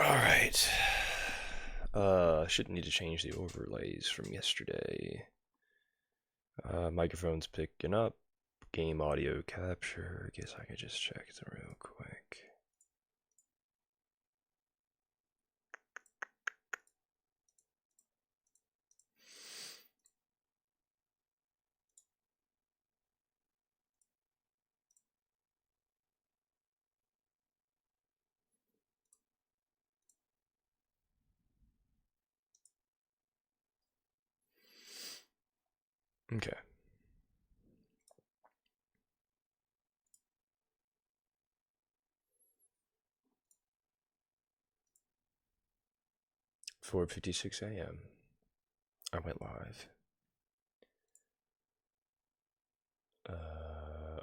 Alright. Shouldn't need to change the overlays from yesterday. Microphone's picking up. Game audio capture. Guess I could just check it real quick. Okay. "4:56 a.m. I went live.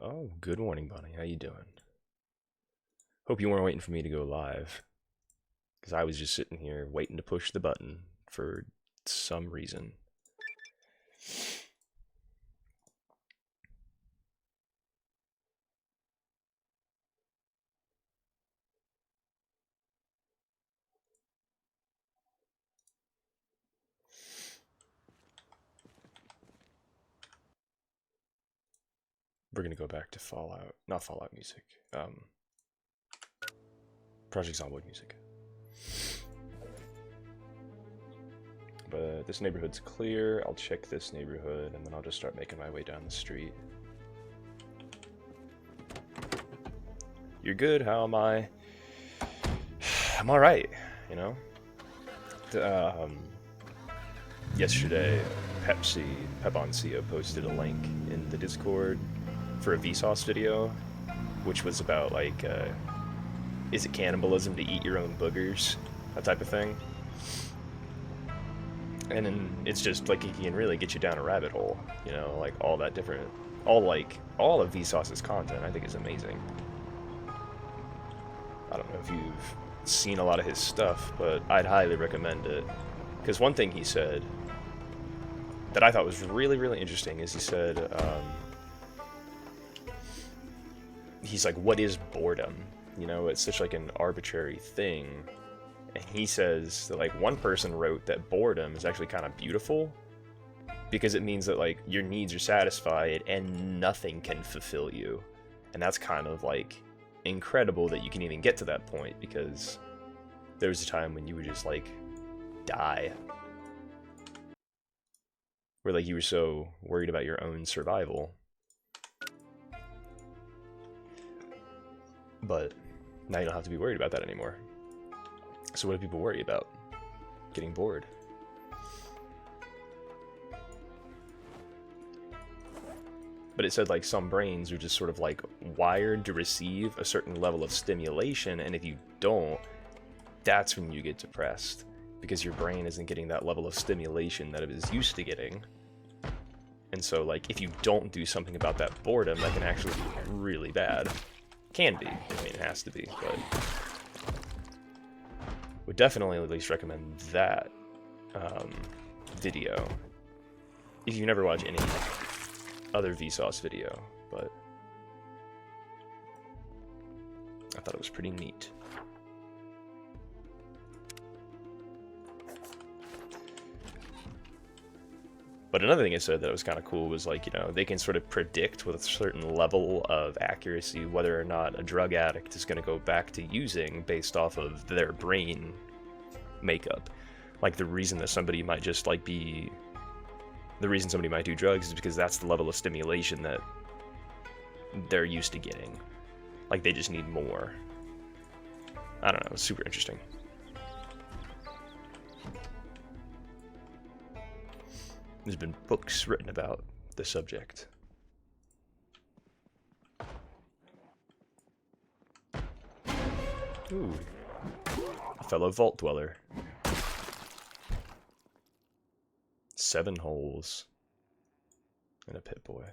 Oh, good morning, Bunny. How you doing? Hope you weren't waiting for me to go live, because I was just sitting here waiting to push the button for some reason. We're gonna go back to Fallout, not Fallout music. Project Zomboid music. But this neighborhood's clear. I'll check this neighborhood, and then I'll just start making my way down the street. You're good. How am I? I'm all right. You know. Yesterday, Pep posted a link in the Discord for a Vsauce video, which was about like, is it cannibalism to eat your own boogers? That type of thing. And then it's just like it can really get you down a rabbit hole, you know, like all that different, all of Vsauce's content I think is amazing. I don't know if you've seen a lot of his stuff, but I'd highly recommend it. Because one thing he said that I thought was really, really interesting is he said, he's like, what is boredom? You know, it's such like an arbitrary thing. And he says that like one person wrote that boredom is actually kind of beautiful because it means that like your needs are satisfied and nothing can fulfill you. And that's kind of like incredible that you can even get to that point, because there was a time when you would just like die, where like you were so worried about your own survival. But now you don't have to be worried about that anymore. So what do people worry about? Getting bored. But it said like some brains are just sort of like wired to receive a certain level of stimulation, and if you don't, that's when you get depressed, because your brain isn't getting that level of stimulation that it is used to getting. And so like if you don't do something about that boredom, that can actually be really bad. Can be. I mean, it has to be, but would definitely at least recommend that video if you never watch any other Vsauce video, but I thought it was pretty neat. But another thing it said that was kind of cool was like, you know, they can sort of predict with a certain level of accuracy whether or not a drug addict is going to go back to using based off of their brain makeup. Like the reason that somebody might just like the reason somebody might do drugs is because that's the level of stimulation that they're used to getting. Like they just need more. I don't know, it's super interesting. There's been books written about the subject. Ooh, a fellow vault dweller. 7 holes and a pit boy.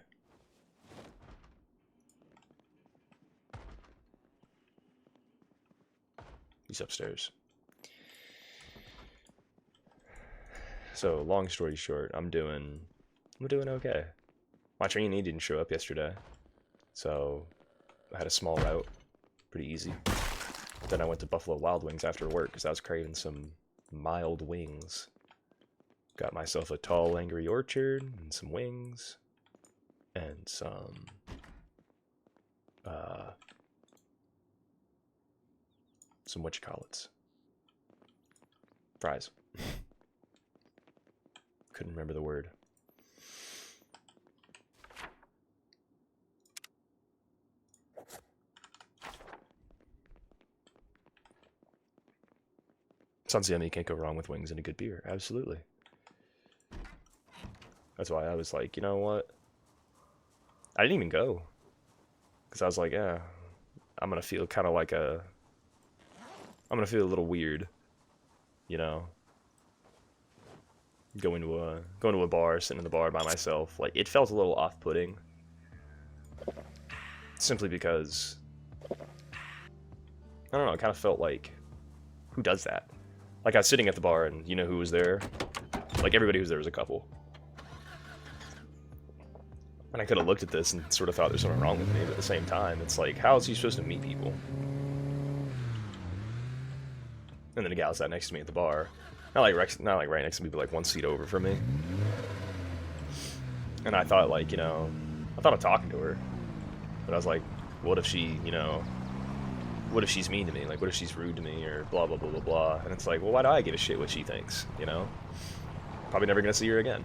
He's upstairs. So, long story short, I'm doing okay. My trainee didn't show up yesterday, so I had a small route, pretty easy. Then I went to Buffalo Wild Wings after work because I was craving some mild wings. Got myself a tall Angry Orchard and some wings and some whatchamacallits. Fries. Couldn't remember the word. Sounds yummy. Can't go wrong with wings and a good beer. Absolutely. That's why I was like, you know what? I didn't even go. Because I was like, yeah, I'm going to feel kind of like I'm going to feel a little weird. You know? Going to a bar, sitting in the bar by myself. Like, it felt a little off-putting. Simply because, I don't know, it kind of felt like, who does that? Like, I was sitting at the bar, and you know who was there? Like, everybody who was there was a couple. And I could have looked at this and sort of thought there's something wrong with me, but at the same time, it's like, how is he supposed to meet people? And then a gal sat next to me at the bar. Not like right next to me, but like one seat over from me. And I thought, like, you know, I thought of talking to her. But I was like, what if she, you know, what if she's mean to me? Like, what if she's rude to me or blah, blah, blah, blah, blah. And it's like, well, why do I give a shit what she thinks, you know? Probably never gonna see her again.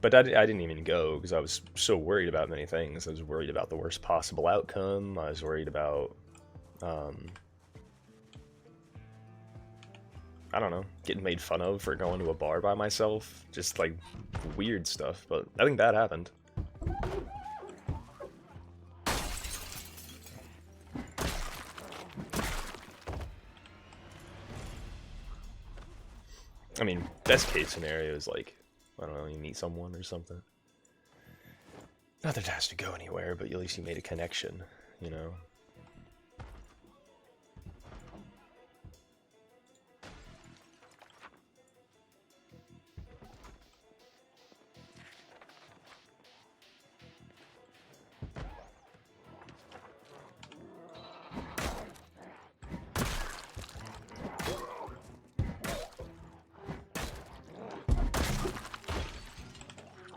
But I didn't even go because I was so worried about many things. I was worried about the worst possible outcome. I was worried about, I don't know, getting made fun of for going to a bar by myself. Just, like, weird stuff. But nothing bad happened. I mean, best case scenario is, like, I don't know, you meet someone or something. Not that it has to go anywhere, but at least you made a connection, you know?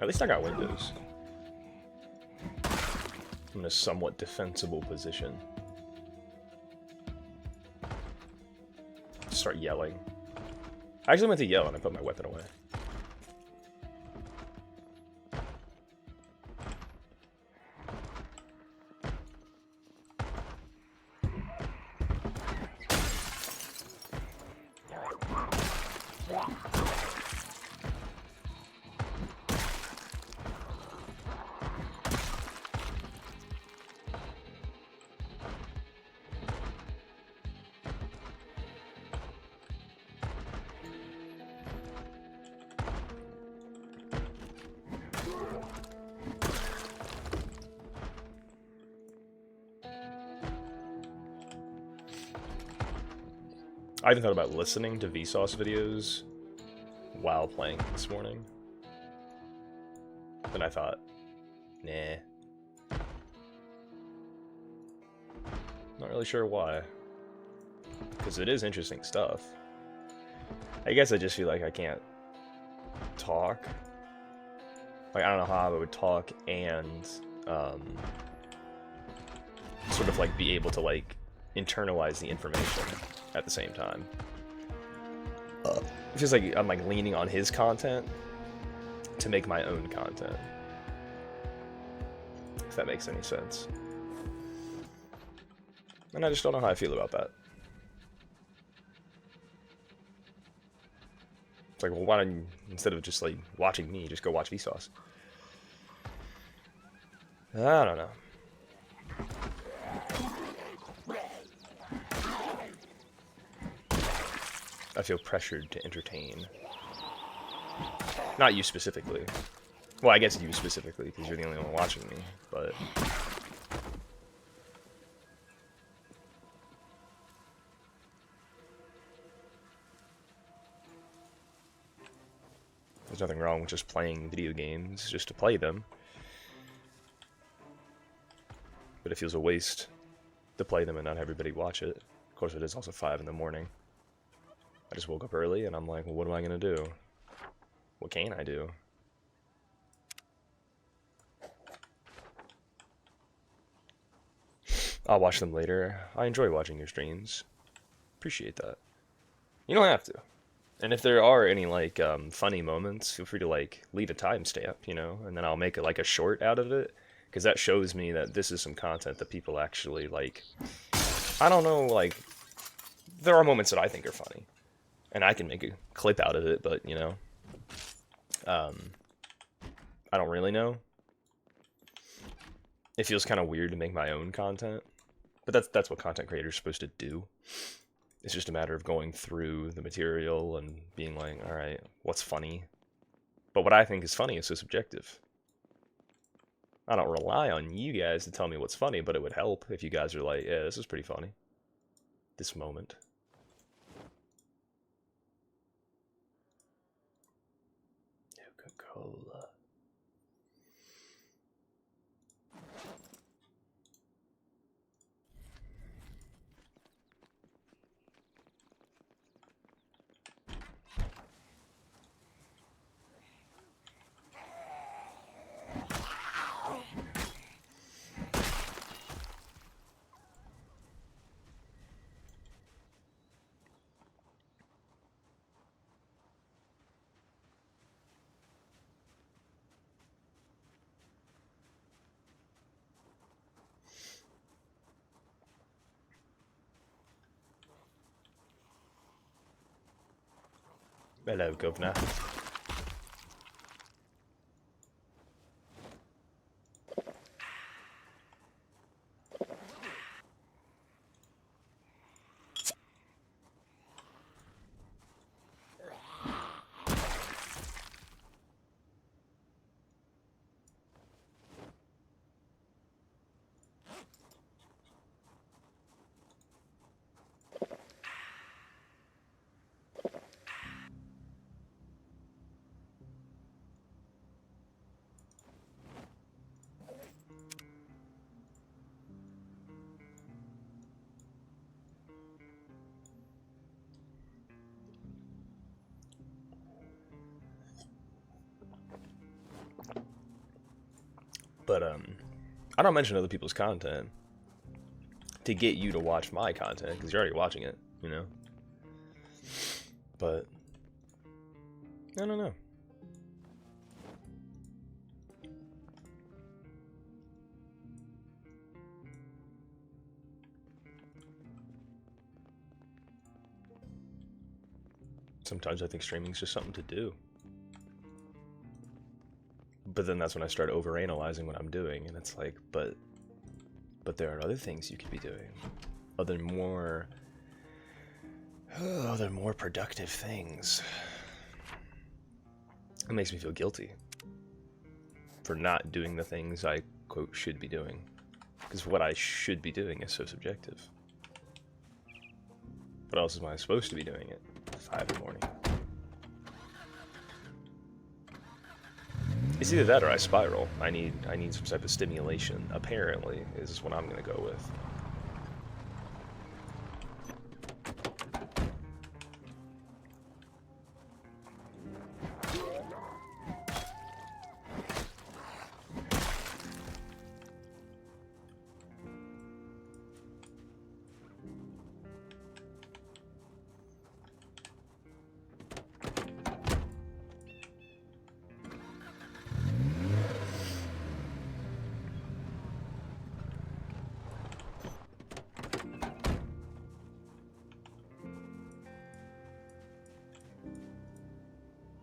At least I got windows. I'm in a somewhat defensible position. Start yelling. I actually meant to yell and I put my weapon away. I even thought about listening to Vsauce videos while playing this morning. Then I thought, nah. Not really sure why. Because it is interesting stuff. I guess I just feel like I can't talk. Like, I don't know how I would talk and sort of like be able to like internalize the information at the same time. It's just like I'm like leaning on his content to make my own content. If that makes any sense. And I just don't know how I feel about that. It's like, well, why don't you, instead of just like watching me, just go watch Vsauce? I don't know. I feel pressured to entertain. Not you specifically. Well, I guess you specifically, because you're the only one watching me, but... There's nothing wrong with just playing video games, just to play them. but it feels a waste to play them and not have everybody watch it. Of course, it is also 5 in the morning. I just woke up early, and I'm like, well, what am I gonna do? What can I do? I'll watch them later. I enjoy watching your streams. Appreciate that. You don't have to. And if there are any, like, funny moments, feel free to, like, leave a timestamp, you know? And then I'll make, like, a short out of it. Because that shows me that this is some content that people actually, like... I don't know, like... There are moments that I think are funny. And I can make a clip out of it, but, you know... I don't really know. It feels kind of weird to make my own content. But that's what content creators are supposed to do. It's just a matter of going through the material and being like, alright, what's funny? But what I think is funny is so subjective. I don't rely on you guys to tell me what's funny, but it would help if you guys are like, yeah, this is pretty funny. This moment. Coca-Cola. Hello, governor. But, I don't mention other people's content to get you to watch my content, because you're already watching it, you know? But, I don't know. Sometimes I think streaming's just something to do. But then that's when I start overanalyzing what I'm doing, and it's like, but there are other things you could be doing. Other more productive things. It makes me feel guilty for not doing the things I, quote, should be doing. Because what I should be doing is so subjective. What else am I supposed to be doing at 5 in the morning? It's either that or I spiral. I need some type of stimulation, apparently, is what I'm gonna go with.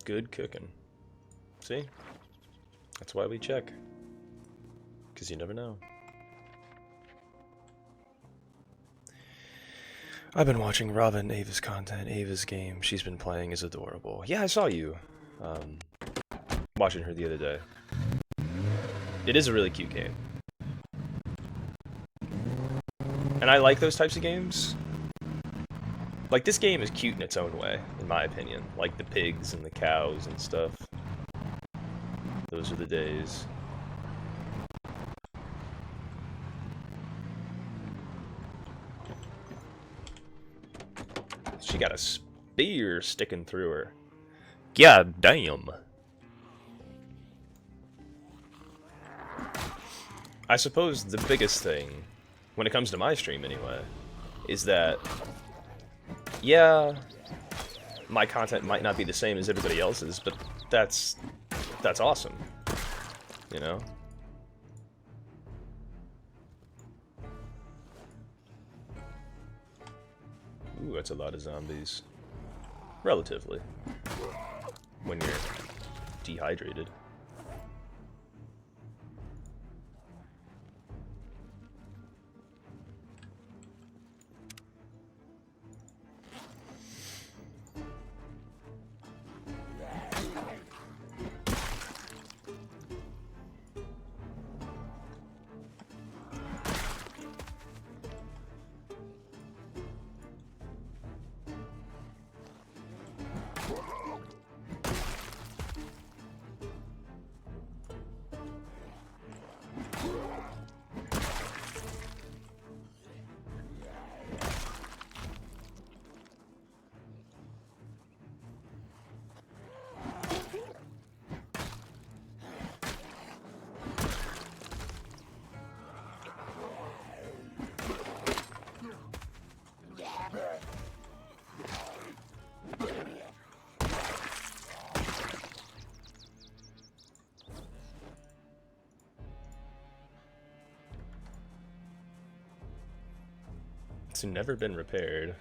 Good cooking. See? That's why we check. Because you never know. I've been watching Robin Ava's content. Ava's game she's been playing is adorable. Yeah, I saw you watching her the other day. It is a really cute game. And I like those types of games. Like, this game is cute in its own way, in my opinion. Like, the pigs and the cows and stuff. Those are the days. She got a spear sticking through her. God damn. I suppose the biggest thing, when it comes to my stream anyway, is that, yeah, my content might not be the same as everybody else's, but that's awesome, you know? Ooh, that's a lot of zombies. Relatively. When you're dehydrated. It's never been repaired.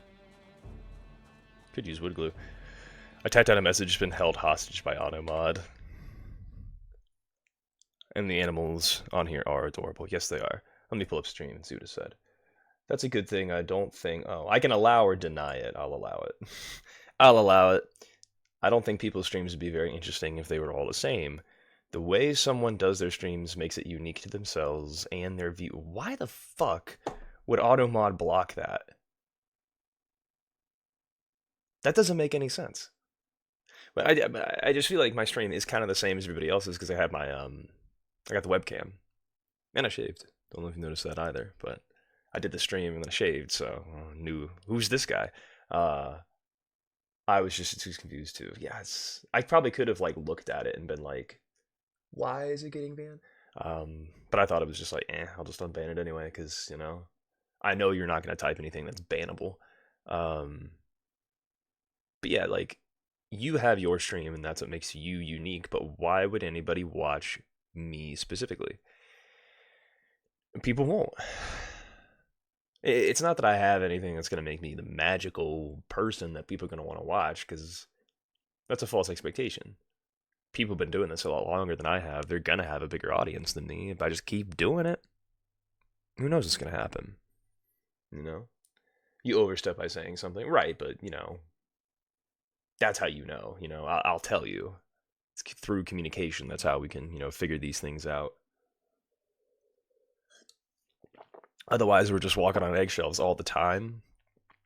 Could use wood glue. I typed out a message, been held hostage by AutoMod. And the animals on here are adorable. Yes, they are. Let me pull up stream and see what it said. That's a good thing. I don't think... Oh, I can allow or deny it. I'll allow it. I'll allow it. I don't think people's streams would be very interesting if they were all the same. The way someone does their streams makes it unique to themselves and their view. Why the fuck would AutoMod block that? That doesn't make any sense. But I just feel like my stream is kind of the same as everybody else's because I have my I got the webcam and I shaved. Don't know if you noticed that either, but I did the stream and then I shaved, so I knew who's this guy. I was just too confused too. Yes, I probably could have like looked at it and been like, why is it getting banned? But I thought it was just like, I'll just unban it anyway because, you know, I know you're not going to type anything that's bannable. But yeah, like, you have your stream and that's what makes you unique, but why would anybody watch me specifically? People won't. It's not that I have anything that's going to make me the magical person that people are going to want to watch, because that's a false expectation. People have been doing this a lot longer than I have. They're going to have a bigger audience than me. If I just keep doing it, who knows what's going to happen? You know? You overstep by saying something, right, but, you know, that's how you know. You know, I'll tell you. It's through communication. That's how we can, you know, figure these things out. Otherwise, we're just walking on eggshells all the time,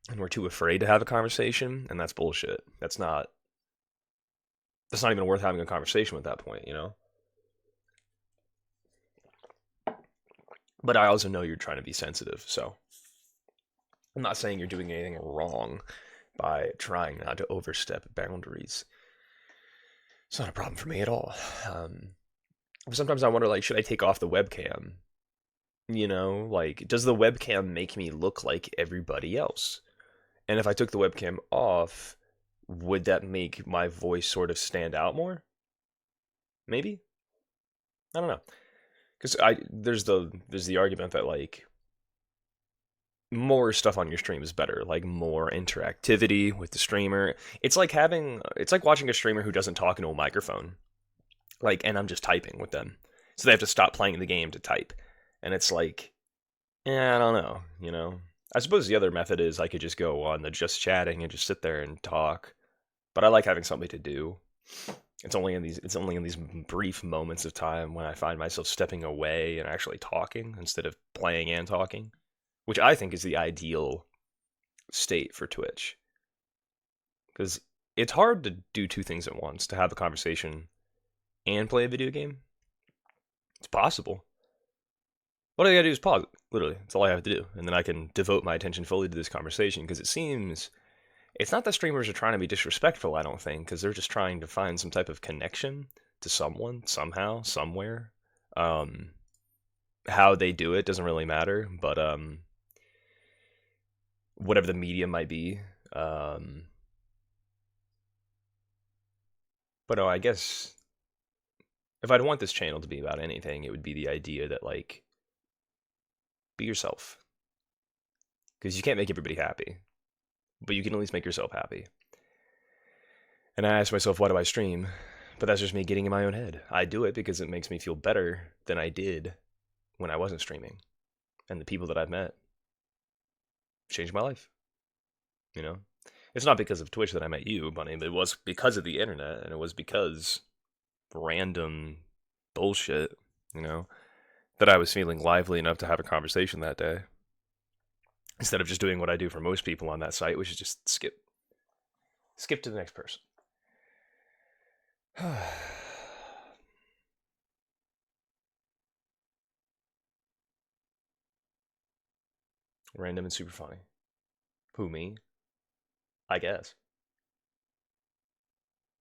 and we're too afraid to have a conversation, and that's bullshit. That's not even worth having a conversation at that point, you know? But I also know you're trying to be sensitive, so I'm not saying you're doing anything wrong by trying not to overstep boundaries. It's not a problem for me at all. Sometimes I wonder, like, should I take off the webcam? You know, like, does the webcam make me look like everybody else? And if I took the webcam off, would that make my voice sort of stand out more? Maybe? I don't know. Because there's the argument that, like, more stuff on your stream is better, like more interactivity with the streamer. It's like watching a streamer who doesn't talk into a microphone. Like, and I'm just typing with them. So they have to stop playing the game to type. And it's like, I don't know, you know. I suppose the other method is I could just go on the just chatting and just sit there and talk. But I like having something to do. It's only in these brief moments of time when I find myself stepping away and actually talking instead of playing and talking, which I think is the ideal state for Twitch. Because it's hard to do two things at once, to have a conversation and play a video game. It's possible. What I gotta do is pause it, literally. That's all I have to do. And then I can devote my attention fully to this conversation, because it seems It's not that streamers are trying to be disrespectful, I don't think, because they're just trying to find some type of connection to someone, somehow, somewhere. Um, how they do it doesn't really matter, but whatever the medium might be. Um, but no, I guess if I'd want this channel to be about anything, it would be the idea that, like, be yourself. Because you can't make everybody happy, but you can at least make yourself happy. And I ask myself, why do I stream? But that's just me getting in my own head. I do it because it makes me feel better than I did when I wasn't streaming. And the people that I've met changed my life. You know? It's not because of Twitch that I met you, Bunny, but it was because of the internet, and it was because random bullshit, you know, that I was feeling lively enough to have a conversation that day. Instead of just doing what I do for most people on that site, which is just skip to the next person. Random and super funny. Who, me? I guess.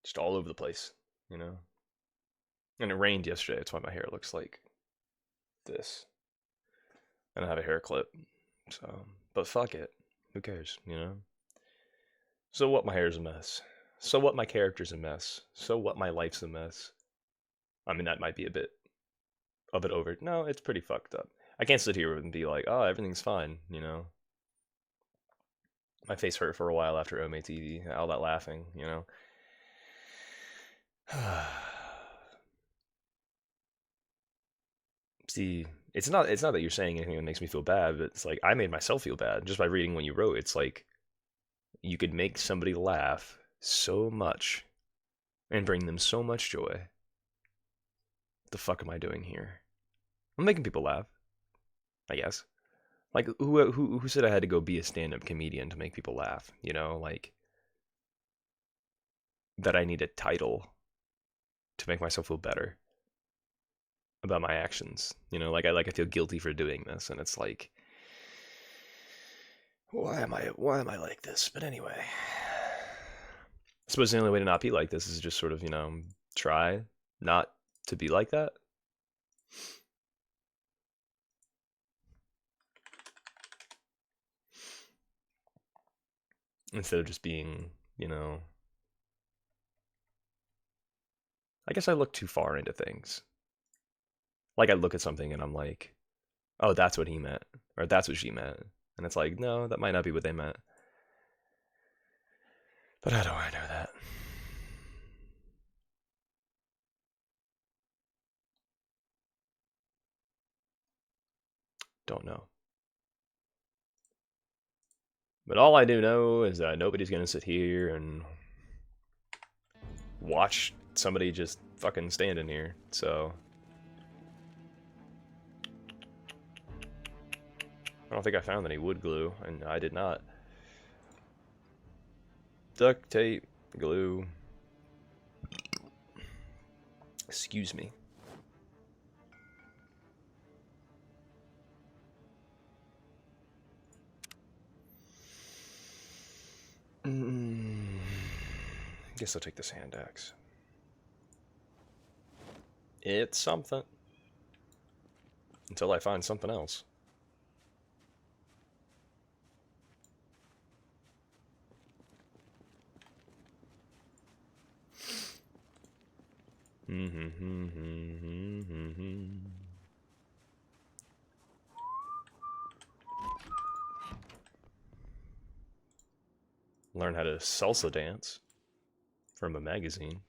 Just all over the place, you know? And it rained yesterday, that's why my hair looks like this. And I have a hair clip. So, but fuck it. Who cares, you know? So what, my hair's a mess. So what, my character's a mess. So what, my life's a mess. I mean, that might be a bit of it over. No, it's pretty fucked up. I can't sit here and be like, oh, everything's fine, you know? My face hurt for a while after Ome TV, all that laughing, you know? See, it's not that you're saying anything that makes me feel bad, but it's like I made myself feel bad just by reading what you wrote. It's like you could make somebody laugh so much and bring them so much joy. What the fuck am I doing here? I'm making people laugh, I guess. Like who said I had to go be a stand-up comedian to make people laugh? You know, like that I need a title to make myself feel better about my actions. You know, like I feel guilty for doing this, and it's like, why am I like this? But anyway, I suppose the only way to not be like this is just sort of, you know, try not to be like that. Instead of just being, you know, I guess I look too far into things. Like I look at something and I'm like, oh, that's what he meant, or that's what she meant. And it's like, no, that might not be what they meant. But how do I know that? Don't know. But all I do know is that nobody's gonna sit here and watch somebody just fucking standing here. So I don't think I found any wood glue, and I did not. Duct tape, glue. Excuse me. Guess I'll take this hand axe. It's something. Until I find something else. Learn how to salsa dance from a magazine.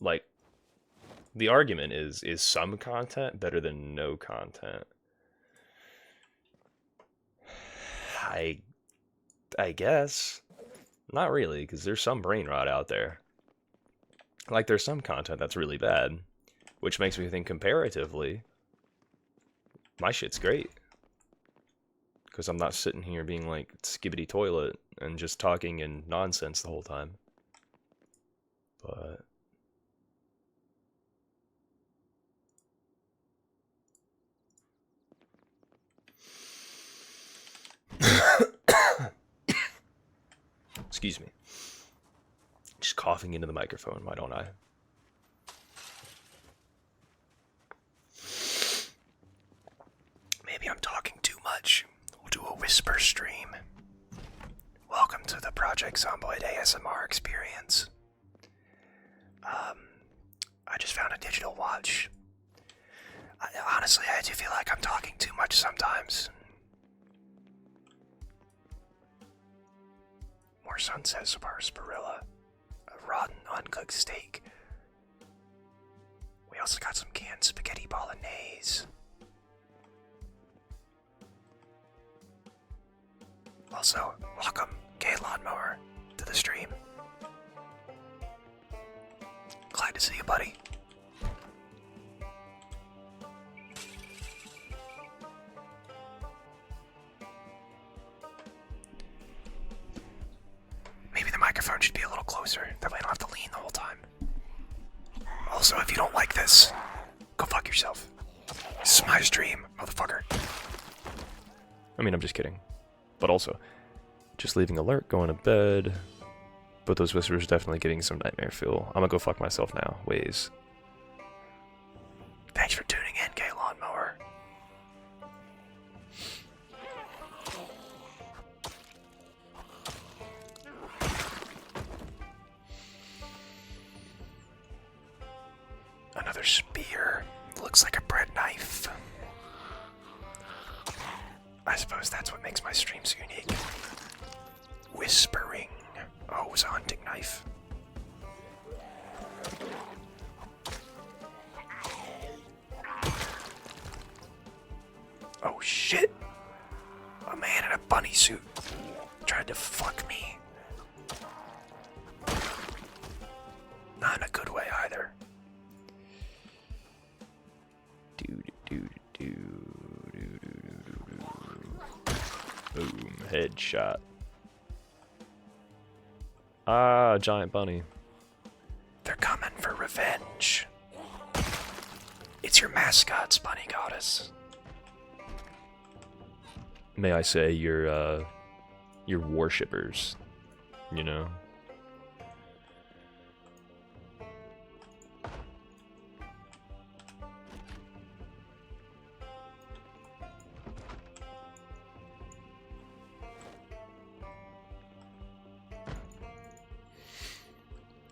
Like, the argument is some content better than no content? I guess. Not really, because there's some brain rot out there. Like, there's some content that's really bad, which makes me think comparatively, my shit's great. Because I'm not sitting here being like skibbity toilet and just talking in nonsense the whole time. But Excuse me. Just coughing into the microphone, why don't I? Maybe I'm talking too much. We'll do a whisper stream. Welcome to the Project Zomboid ASMR experience. I just found a digital watch. Honestly, I do feel like I'm talking too much sometimes. More sunset sarsaparilla. A rotten uncooked steak. We also got some canned spaghetti bolognese. Also, welcome, Gay Lawnmower, to the stream. Glad to see you, buddy. Maybe the microphone should be a little closer, that way I don't have to lean the whole time. Also, if you don't like this, go fuck yourself. This is my stream, motherfucker. I mean, I'm just kidding. But also, just leaving alert, going to bed. But those whispers definitely getting some nightmare feel. I'm gonna go fuck myself now. Ways. Thanks for tuning in, Gay Lawnmower. Another spear. Looks like a bread knife. I suppose that's what makes my streams unique. Whispering. Oh, it was a hunting knife. Oh shit! A man in a bunny suit tried to fuck me. Not in a good way either. Boom, headshot. Ah, giant bunny. They're coming for revenge. It's your mascots, bunny goddess. May I say your worshippers, you know?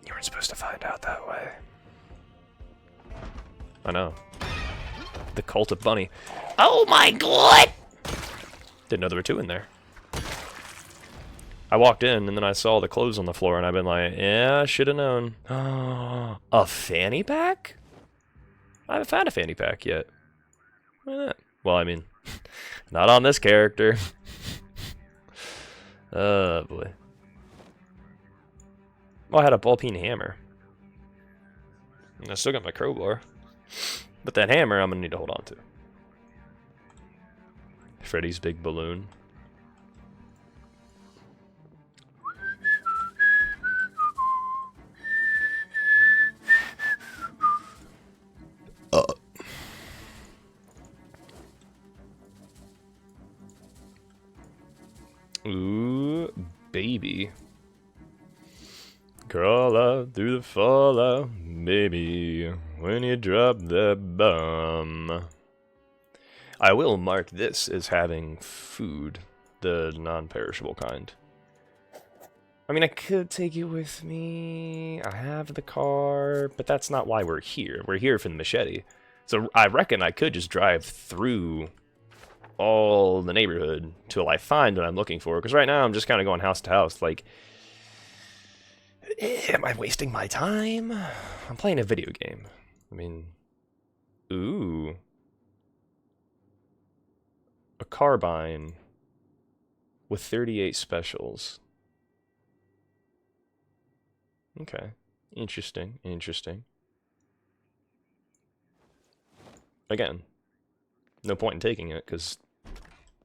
You weren't supposed to find out that way. I know. The cult of bunny. Oh my god! Didn't know there were two in there. I walked in and then I saw the clothes on the floor and I've been like, yeah, I should have known. A fanny pack? I haven't found a fanny pack yet. Why not? Well, I mean, not on this character. Oh boy. Oh, I had a ball-peen hammer. And I still got my crowbar. But that hammer I'm gonna need to hold on to. Freddy's big balloon. Ooh, baby. Crawl out through the fallout, baby, when you drop that bomb. I will mark this as having food, the non-perishable kind. I mean, I could take it with me. I have the car, but that's not why we're here. We're here for the machete. So I reckon I could just drive through all the neighborhood till I find what I'm looking for. Because right now I'm just kind of going house to house. Like, am I wasting my time? I'm playing a video game. I mean, ooh. A carbine with 38 specials. Okay. Interesting. Interesting. Again, no point in taking it, because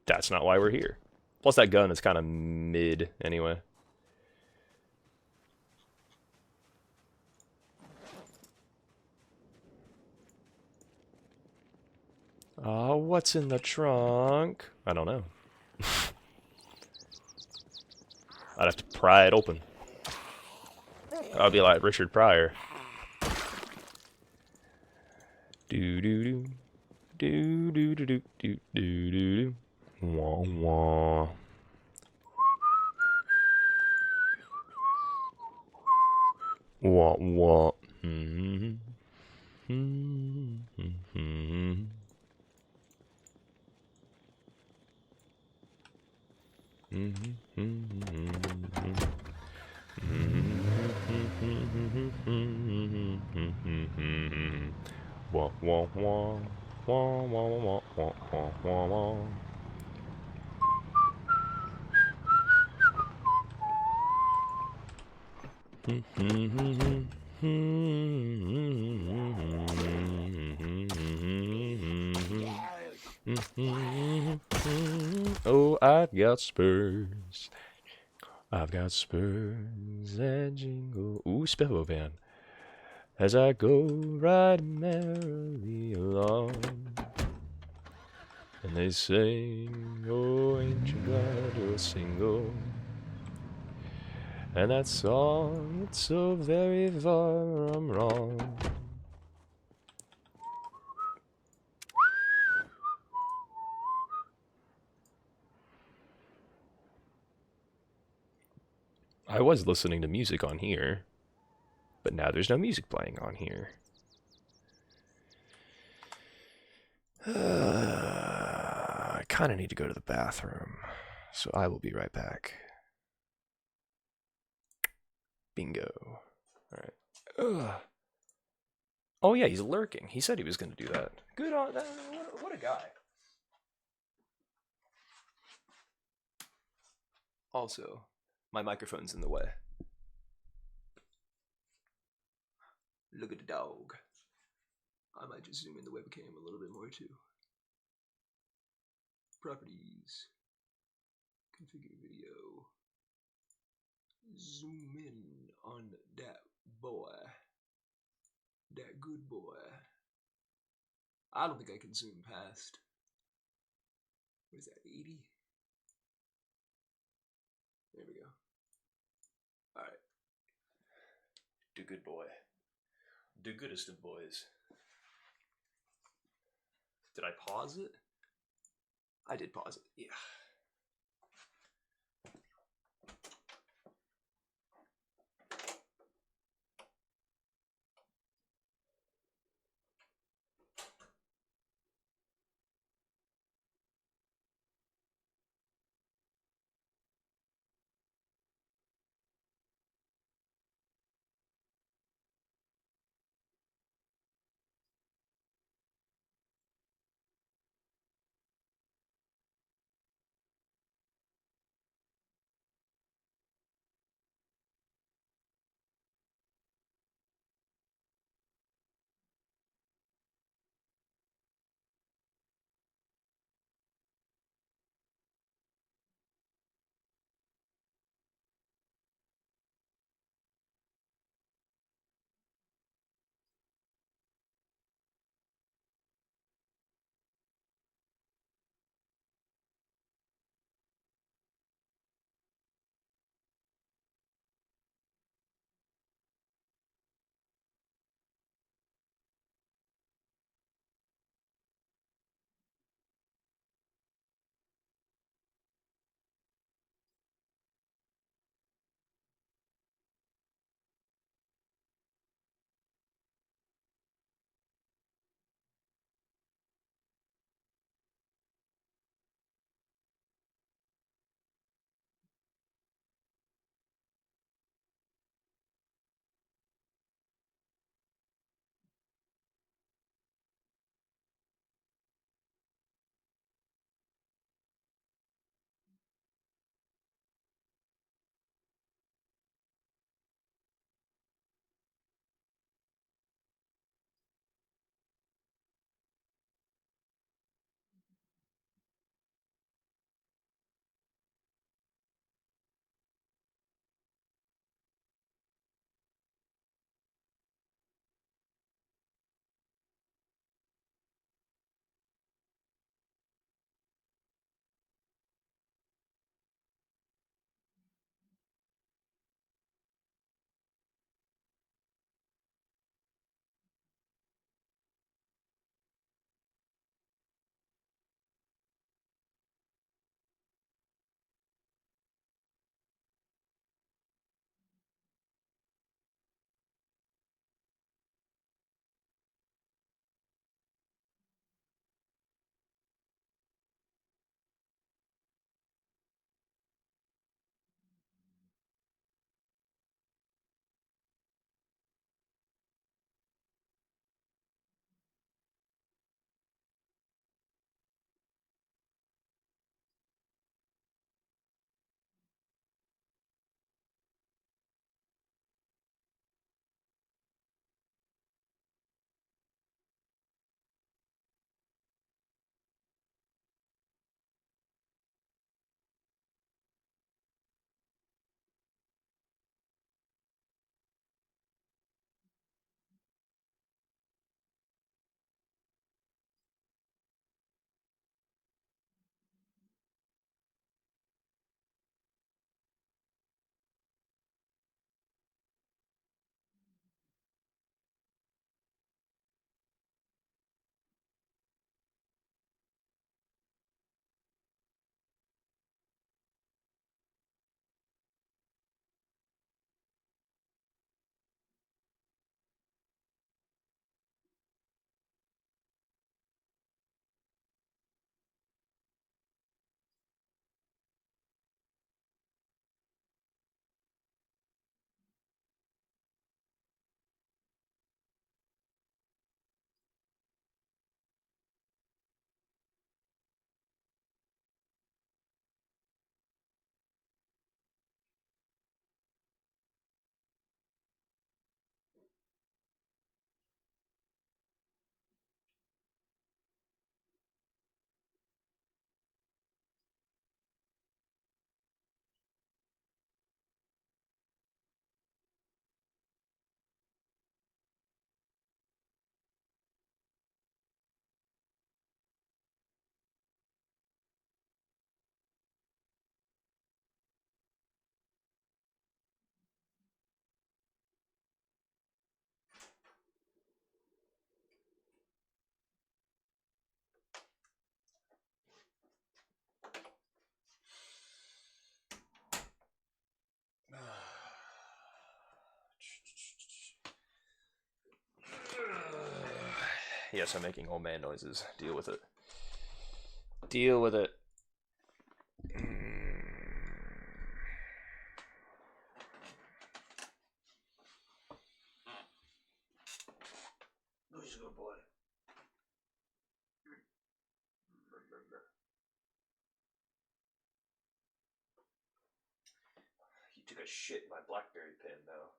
that's not why we're here. Plus that gun is kind of mid anyway. What's in the trunk? I don't know. I'd have to pry it open. I'd be like Richard Pryor. Do do do do do do do do do do. Wah wah. Wah wah. Mm-hmm. Mm-hmm. Wah wah wah. Wah wah wah wah wah wah wah. Oh, I've got spurs. I've got spurs that jingle. Ooh, Spello Van. As I go riding merrily along. And they sing, oh, ain't you glad you're single? And that song, it's so very far from wrong. I was listening to music on here, but now there's no music playing on here. I kind of need to go to the bathroom, so I will be right back. Bingo. Alright. Oh, yeah, he's lurking. He said he was going to do that. Good on that. What a guy. Also, my microphone's in the way. Look at the dog. I might just zoom in the webcam a little bit more too. Properties. Configure video. Zoom in on that boy. That good boy. I don't think I can zoom past. What is that, 80? There we go. Alright. Do good boy. Do goodest of boys. Did I pause it? I did pause it, yeah. Yes, I'm making old man noises. Deal with it. Deal with it. Who's a good boy? He took a shit in my BlackBerry pen, though.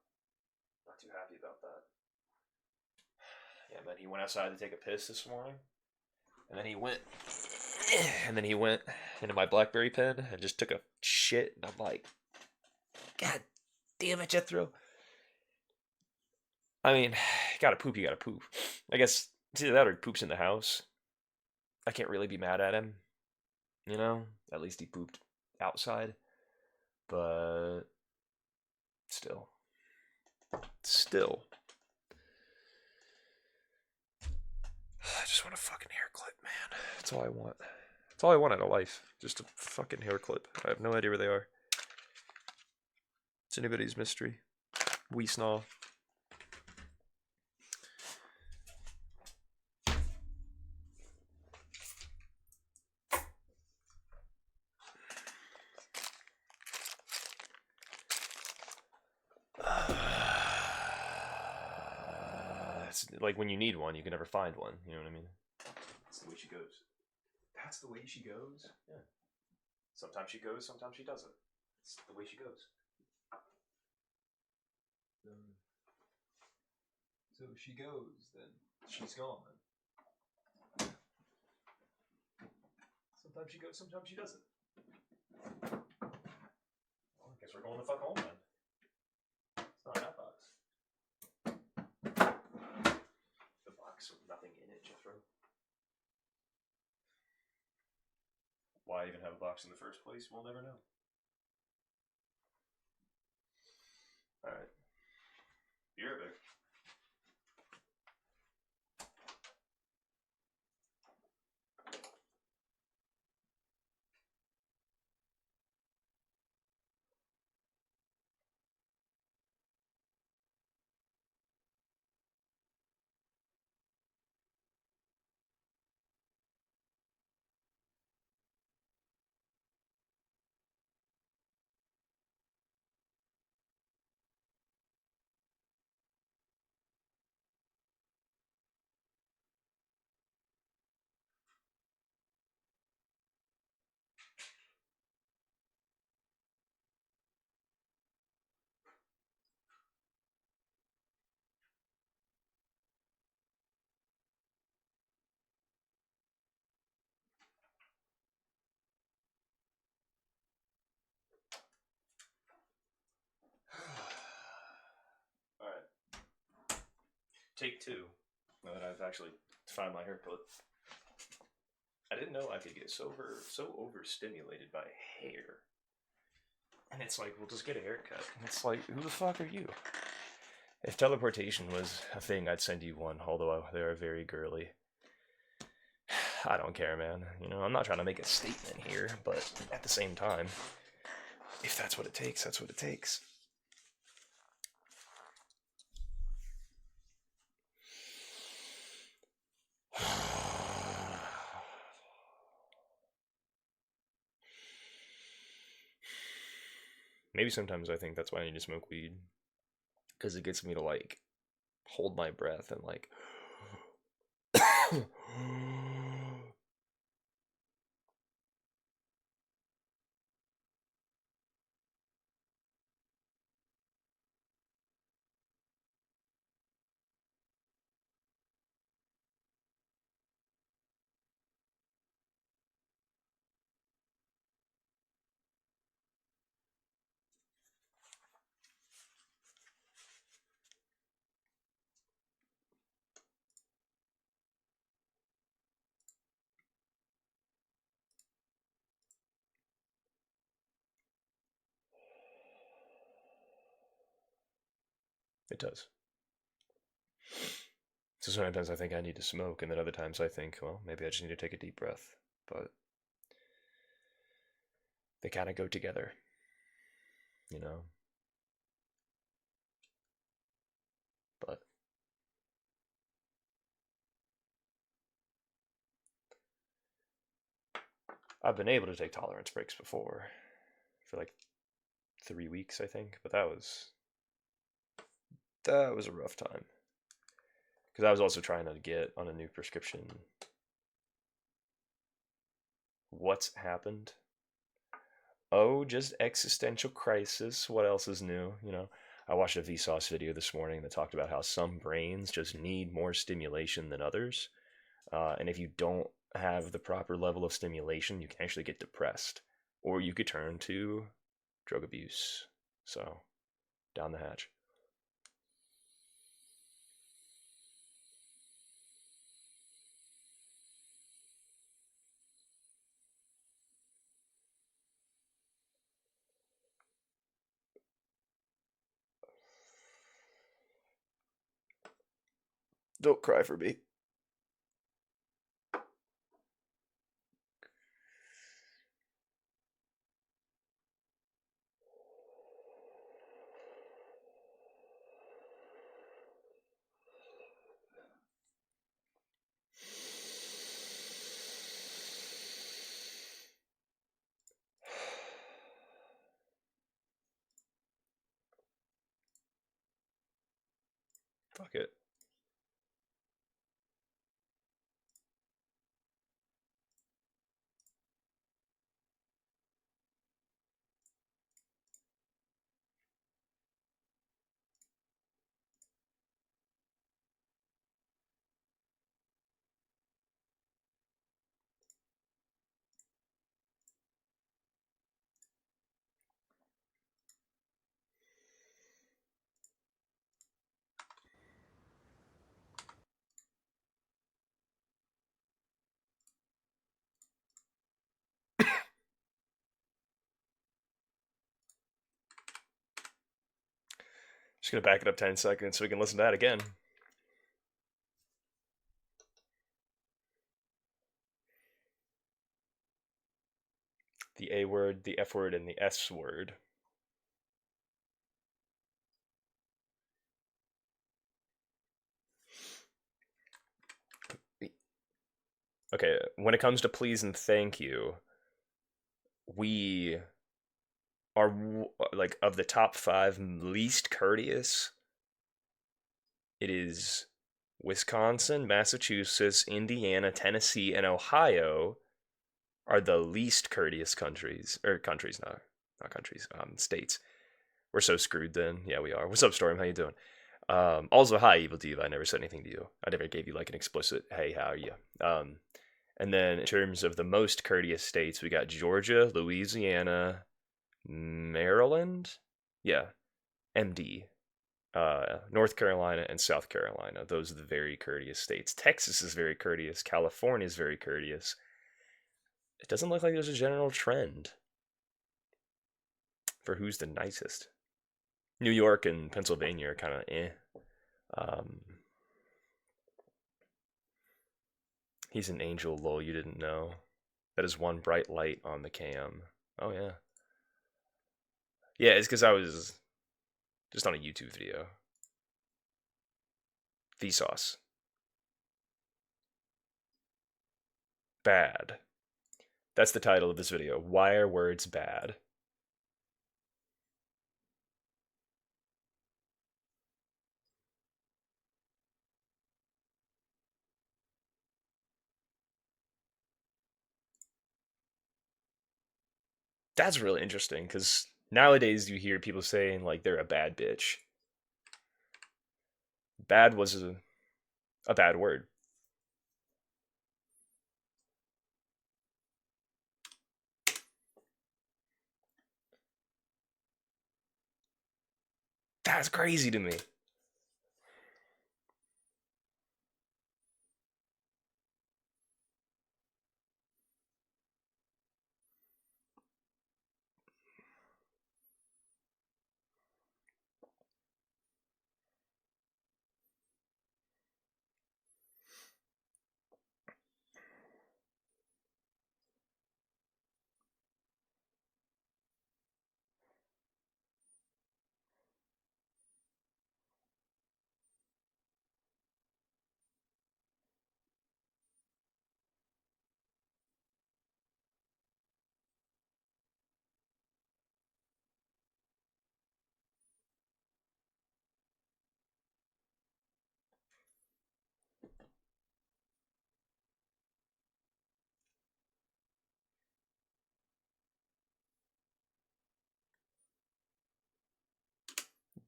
Not too happy about that. Yeah, man, he went outside to take a piss this morning, and then he went, into my BlackBerry pen and just took a shit, and I'm like, God damn it, Jethro. I mean, you gotta poop, you gotta poop. I guess it's either that or he poops in the house. I can't really be mad at him, you know? At least he pooped outside. But still. Still. I just want a fucking hair clip, man. That's all I want. That's all I want out of life. Just a fucking hair clip. I have no idea where they are. It's anybody's mystery. We snaw. It's like when you need one, you can never find one. You know what I mean? That's the way she goes. That's the way she goes? Yeah. Sometimes she goes, sometimes she doesn't. It's the way she goes. So if she goes, then she's gone. Sometimes she goes, sometimes she doesn't. Well, I guess we're going the fuck home then. It's not that box. The box with nothing in it, Jethro. Why even have a box in the first place? We'll never know. Alright. Be right back. Alright. Take two. Now that I've actually found my hair clip. I didn't know I could get so overstimulated by hair. And it's like, well, just get a haircut. And it's like, who the fuck are you? If teleportation was a thing, I'd send you one, although they are very girly. I don't care, man. You know, I'm not trying to make a statement here, but at the same time, if that's what it takes, that's what it takes. Maybe sometimes I think that's why I need to smoke weed. Because it gets me to, like, hold my breath and, like... It does. So sometimes I think I need to smoke, and then other times I think, well, maybe I just need to take a deep breath. But they kind of go together, you know? But I've been able to take tolerance breaks before for like 3 weeks, I think, but that was a rough time because I was also trying to get on a new prescription. What's happened? Oh, just existential crisis. What else is new? I watched a Vsauce video this morning that talked about how some brains just need more stimulation than others. And if you don't have the proper level of stimulation, you can actually get depressed. Or you could turn to drug abuse. So, down the hatch. Don't cry for me. Fuck it. Just gonna back it up 10 seconds so we can listen to that again. The A word, the F word, and the S word. Okay, when it comes to please and thank you, we are like of the top 5 least courteous. It is Wisconsin, Massachusetts, Indiana, Tennessee, and Ohio are the least courteous countries, or countries, not countries, states. We're so screwed then. Yeah, we are. What's up, Storm? How you doing? Also, hi, Evil Diva. I never said anything to you. I never gave you like an explicit, hey, how are you? And then in terms of the most courteous states, we got Georgia, Louisiana, Maryland. Yeah, MD. North Carolina and South Carolina. Those are the very courteous states. Texas is very courteous. California is very courteous. It doesn't look like there's a general trend for who's the nicest. New York and Pennsylvania are kind of eh. Um, he's an angel, lol, you didn't know. That is one bright light on the cam. Oh, yeah. Yeah, it's because I was just on a YouTube video. Vsauce. Bad. That's the title of this video. Why are words bad? That's really interesting because nowadays you hear people saying like they're a bad bitch. Bad was a bad word. That's crazy to me.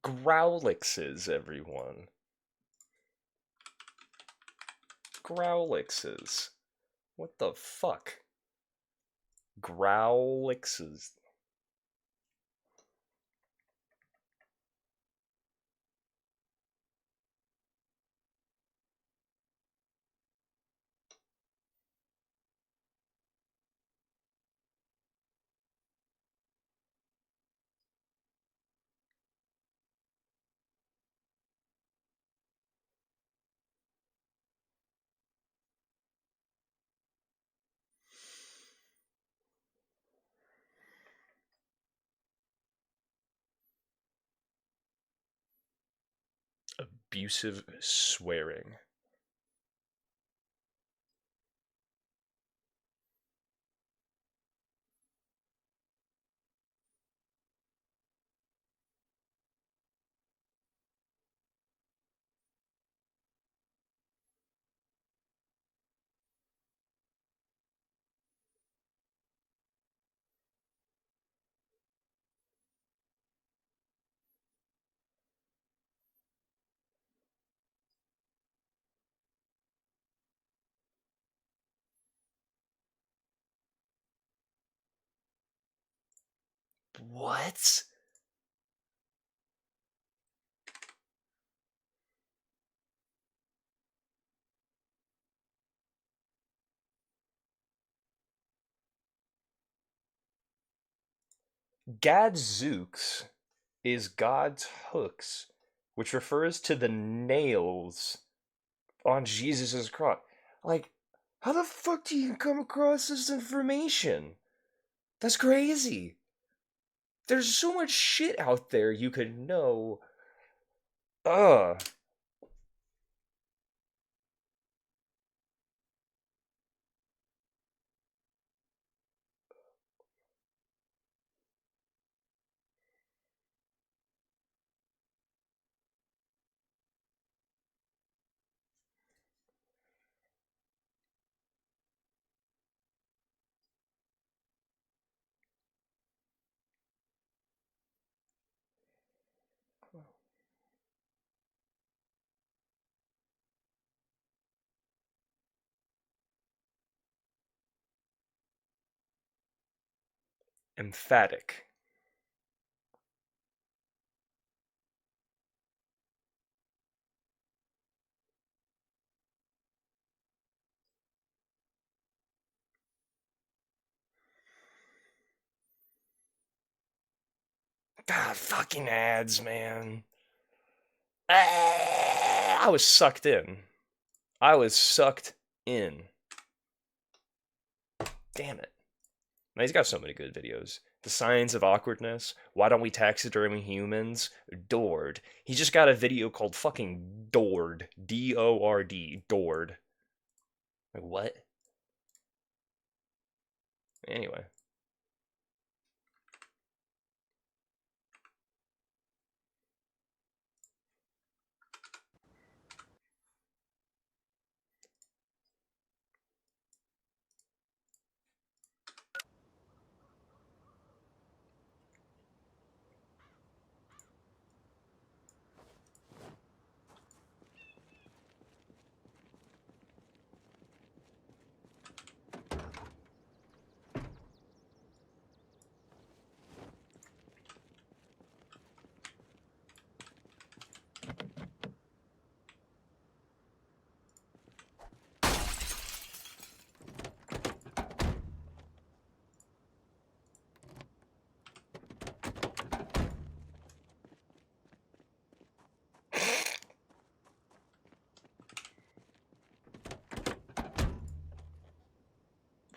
Growlixes, everyone. Growlixes. What the fuck? Growlixes. Abusive swearing. What? Gadzooks is God's hooks, which refers to the nails on Jesus' cross. Like, how the fuck do you come across this information? That's crazy. There's so much shit out there you could know. Ugh. Emphatic. God, fucking ads, man. I was sucked in. I was sucked in. Damn it. Now, he's got so many good videos. The Science of Awkwardness. Why don't we taxidermy humans? Dord. He just got a video called fucking Dord. D-O-R-D. Dord. Like, what? Anyway.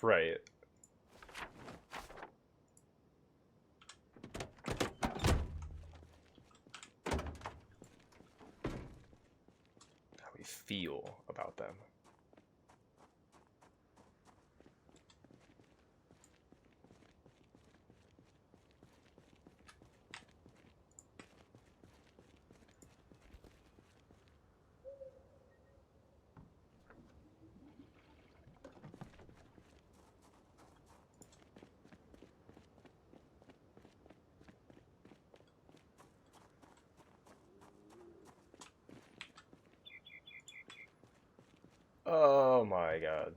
Right. How we feel about them. Oh my god.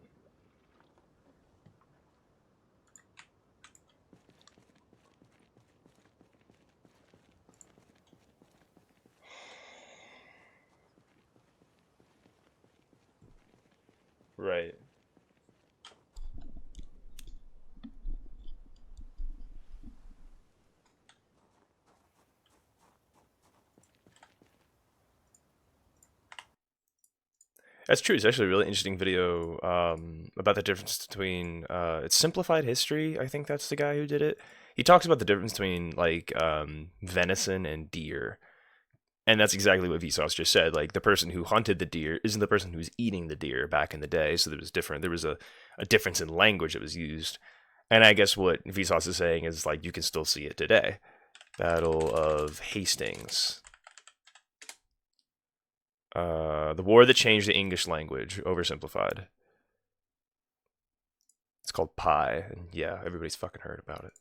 Right. That's true. It's actually a really interesting video about the difference between it's simplified history. I think that's the guy who did it. He talks about the difference between like venison and deer, and that's exactly what Vsauce just said. Like the person who hunted the deer isn't the person who's eating the deer back in the day. So there was different. There was a difference in language that was used, and I guess what Vsauce is saying is like you can still see it today. Battle of Hastings. The war that changed the English language, oversimplified. It's called Pi, and yeah, everybody's fucking heard about it.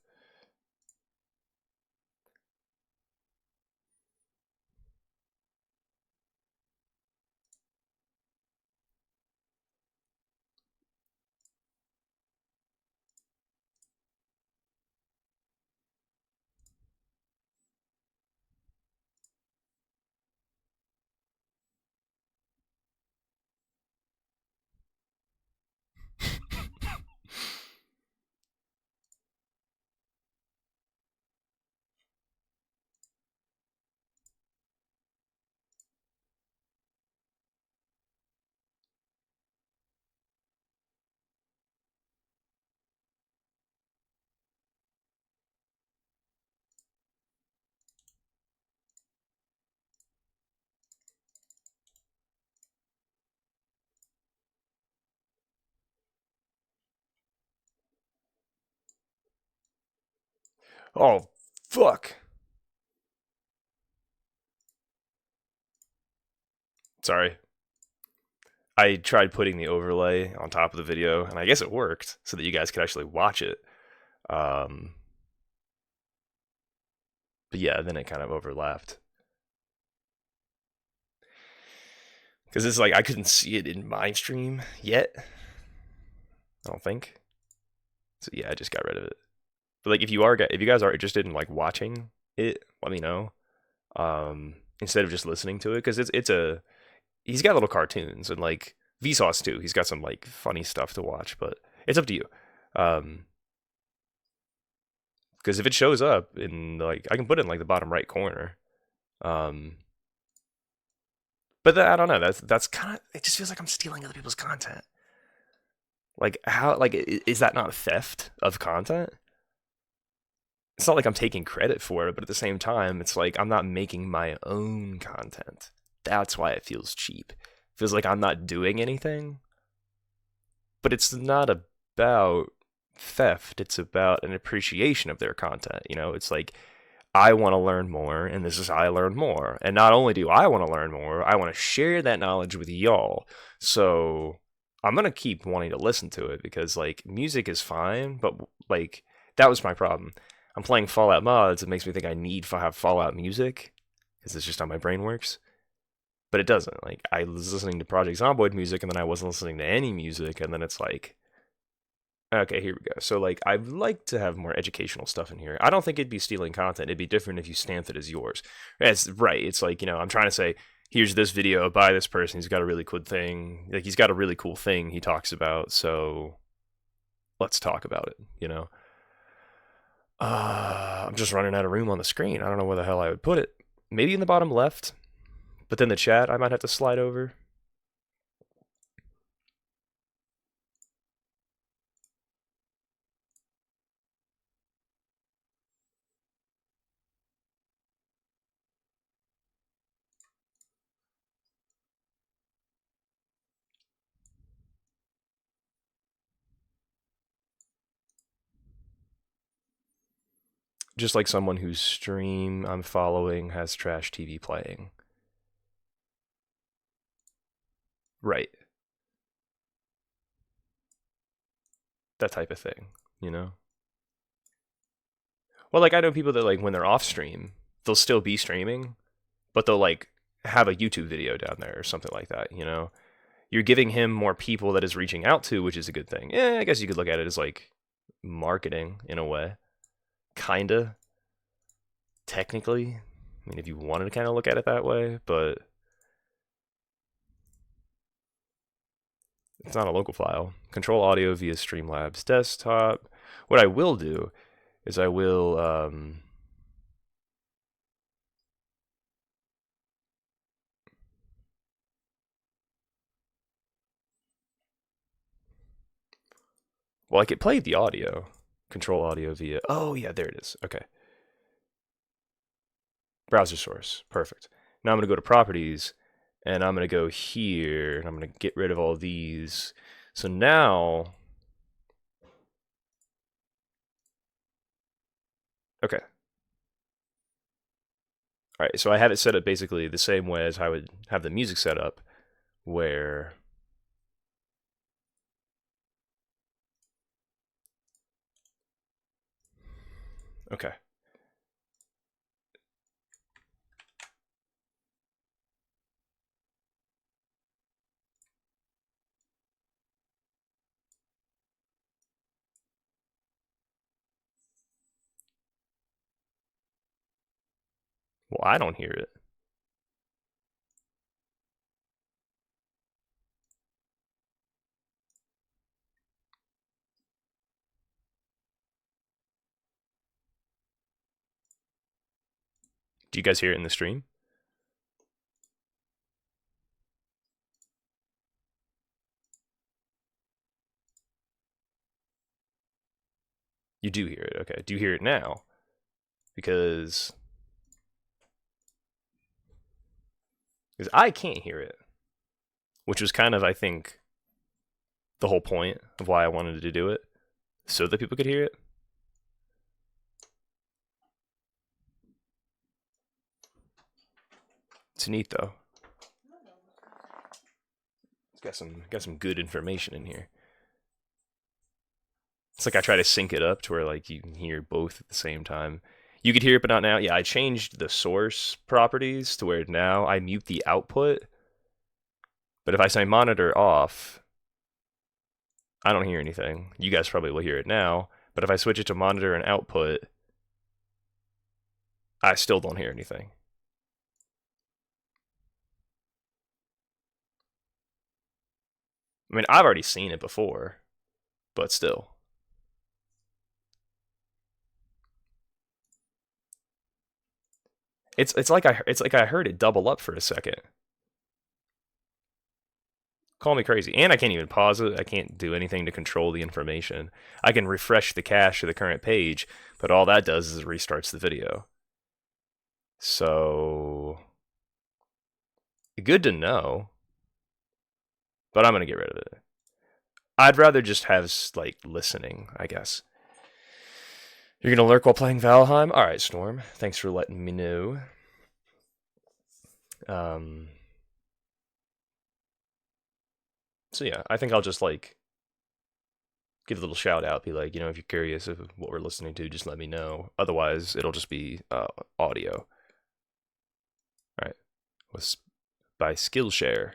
Oh, fuck. Sorry. I tried putting the overlay on top of the video, and I guess it worked, so that you guys could actually watch it. Um, but yeah, then it kind of overlapped. Because it's like I couldn't see it in my stream yet. I don't think. So yeah, I just got rid of it. But like, if you guys are interested in like watching it, let me know. Instead of just listening to it, because it's a he's got little cartoons and like Vsauce too. He's got some like funny stuff to watch, but it's up to you. Um, because if it shows up in like I can put it in like the bottom right corner. Um, but I don't know. That's kind of it. Just feels like I'm stealing other people's content. Like how like is that not theft of content? It's not like I'm taking credit for it, but at the same time, it's like I'm not making my own content. That's why it feels cheap. It feels like I'm not doing anything, but it's not about theft. It's about an appreciation of their content. You know, it's like I want to learn more, and this is how I learn more. And not only do I want to learn more, I want to share that knowledge with y'all. So I'm gonna keep wanting to listen to it because like music is fine, but like that was my problem. I'm playing Fallout mods. It makes me think I need to have Fallout music because it's just how my brain works. But it doesn't. Like I was listening to Project Zomboid music, and then I wasn't listening to any music, and then it's like okay, here we go. So like I'd like to have more educational stuff in here. I don't think it'd be stealing content. It'd be different if you stamped it as yours. It's right. It's like, you know, I'm trying to say, here's this video by this person. He's got a really cool thing. Like he's got a really cool thing he talks about. So let's talk about it, you know? I'm just running out of room on the screen. I don't know where the hell I would put it. Maybe in the bottom left, but then the chat I might have to slide over. Just like someone whose stream I'm following has trash TV playing. Right. That type of thing, you know? Well, like I know people that like when they're off stream, they'll still be streaming, but they'll like have a YouTube video down there or something like that, you know? you're giving him more people that is reaching out to, which is a good thing. Yeah, I guess you could look at it as like marketing in a way. Kinda. Technically. I mean, if you wanted to kind of look at it that way, but it's not a local file. Control audio via Streamlabs desktop. What I will do is I will well, I could play the audio. Control audio via, oh yeah, there it is. Okay. Browser source, perfect. Now I'm gonna go to properties, and I'm gonna go here, and I'm gonna get rid of all these. So now, okay. All right, so I have it set up basically the same way as I would have the music set up, where okay. Well, I don't hear it. Do you guys hear it in the stream? You do hear it. Okay. Do you hear it now? Because I can't hear it, which was kind of, I think, the whole point of why I wanted to do it, so that people could hear it. It's neat though. It's got some good information in here. It's like I try to sync it up to where like you can hear both at the same time. You could hear it, but not now. Yeah, I changed the source properties to where now I mute the output. But if I say monitor off, I don't hear anything. You guys probably will hear it now. But if I switch it to monitor and output, I still don't hear anything. I mean, I've already seen it before, but still. It's like I heard it double up for a second. Call me crazy. And I can't even pause it. I can't do anything to control the information. I can refresh the cache of the current page, but all that does is restarts the video. So good to know. But I'm gonna get rid of it. I'd rather just have like listening, I guess. You're gonna lurk while playing Valheim? Alright, Storm. Thanks for letting me know. So yeah, I think I'll just like give a little shout out, be like, if you're curious of what we're listening to, just let me know. Otherwise, it'll just be audio. All right, by Skillshare.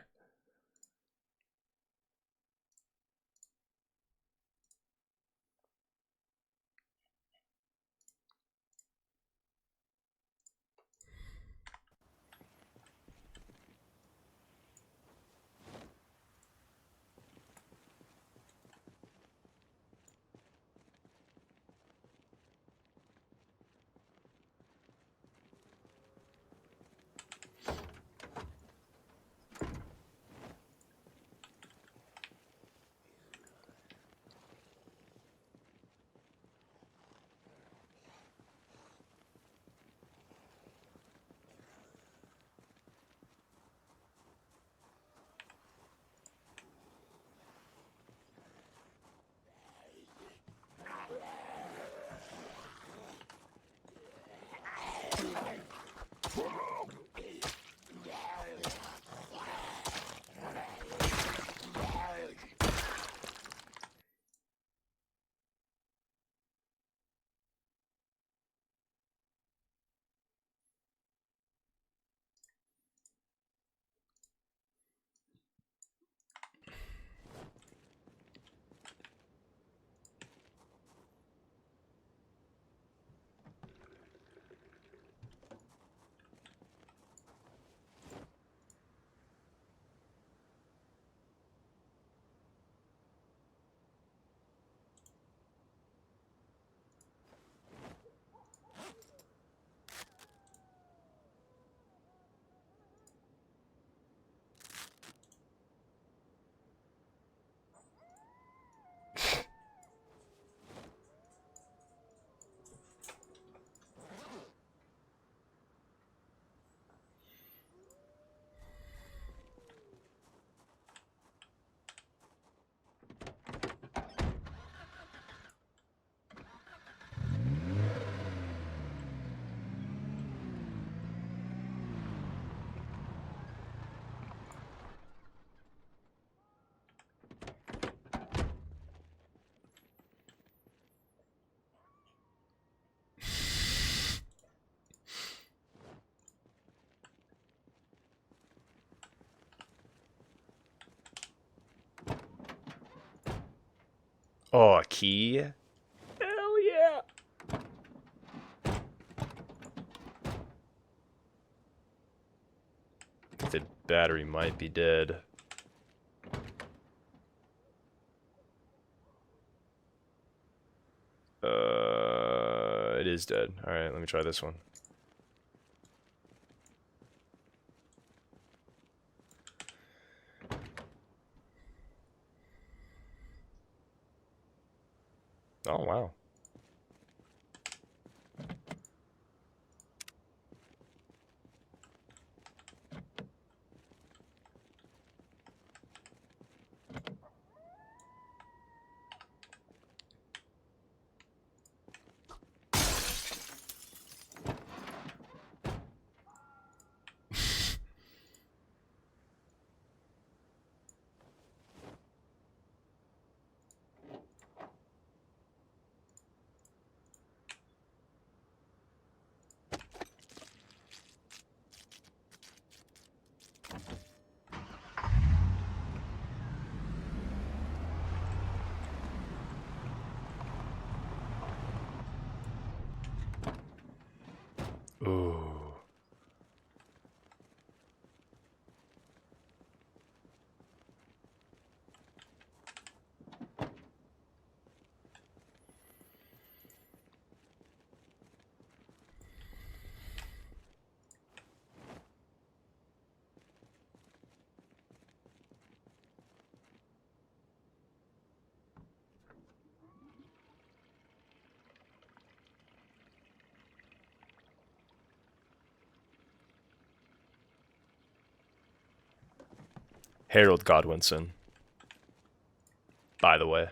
Oh, a key? Hell yeah! The battery might be dead. It is dead. Alright, let me try this one. Oh, wow. Ooh. Harold Godwinson, by the way.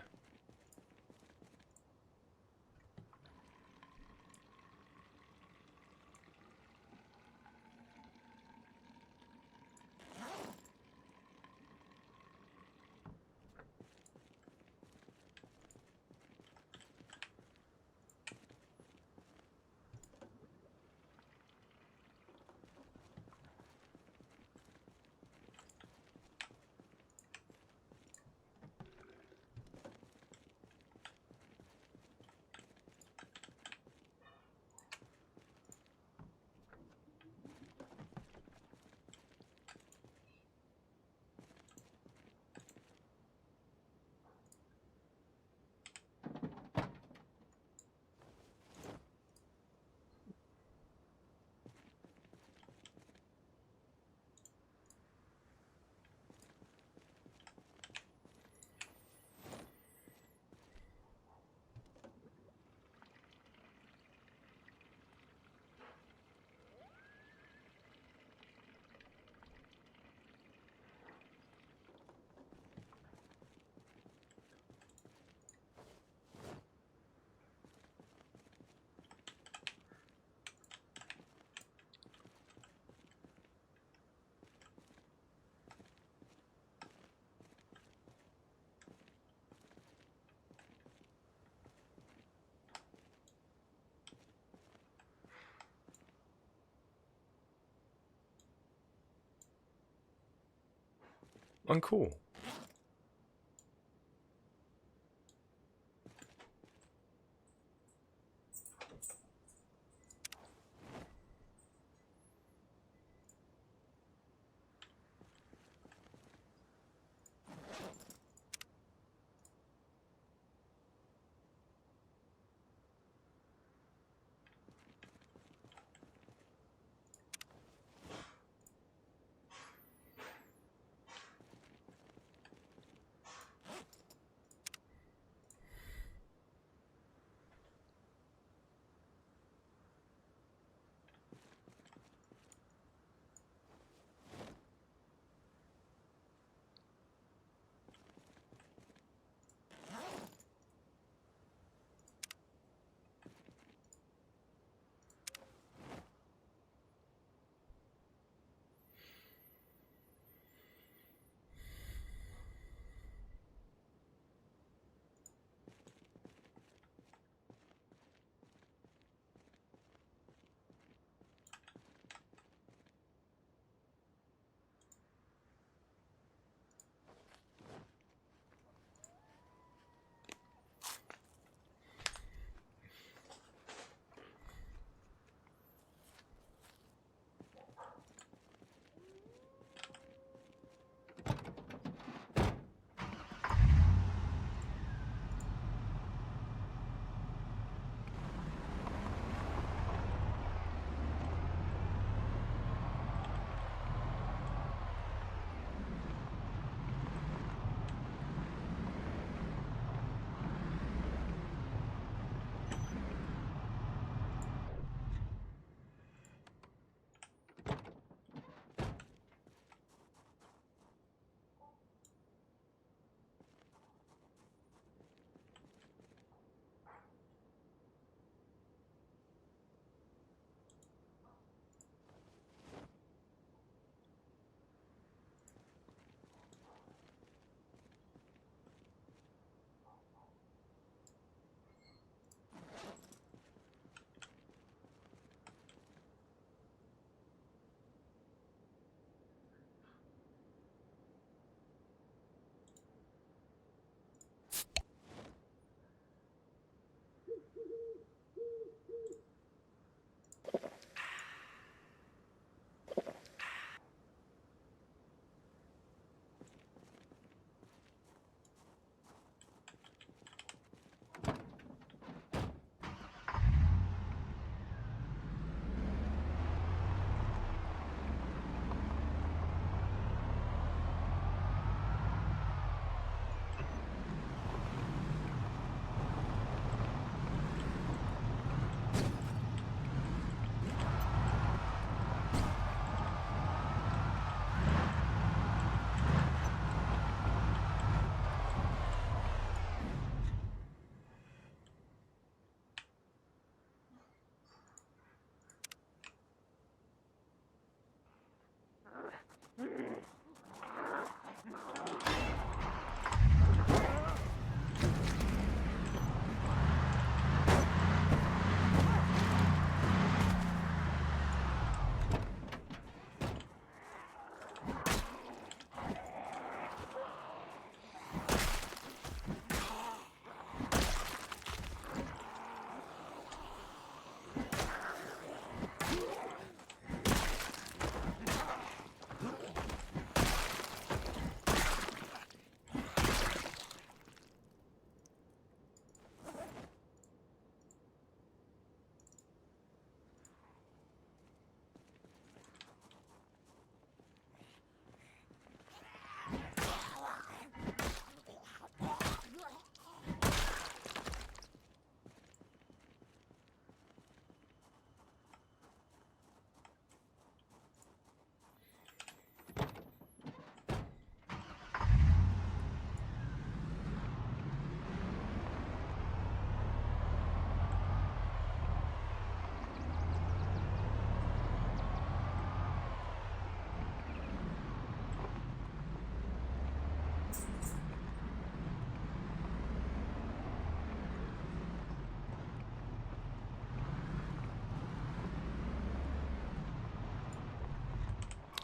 Uncool.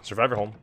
Survivor home.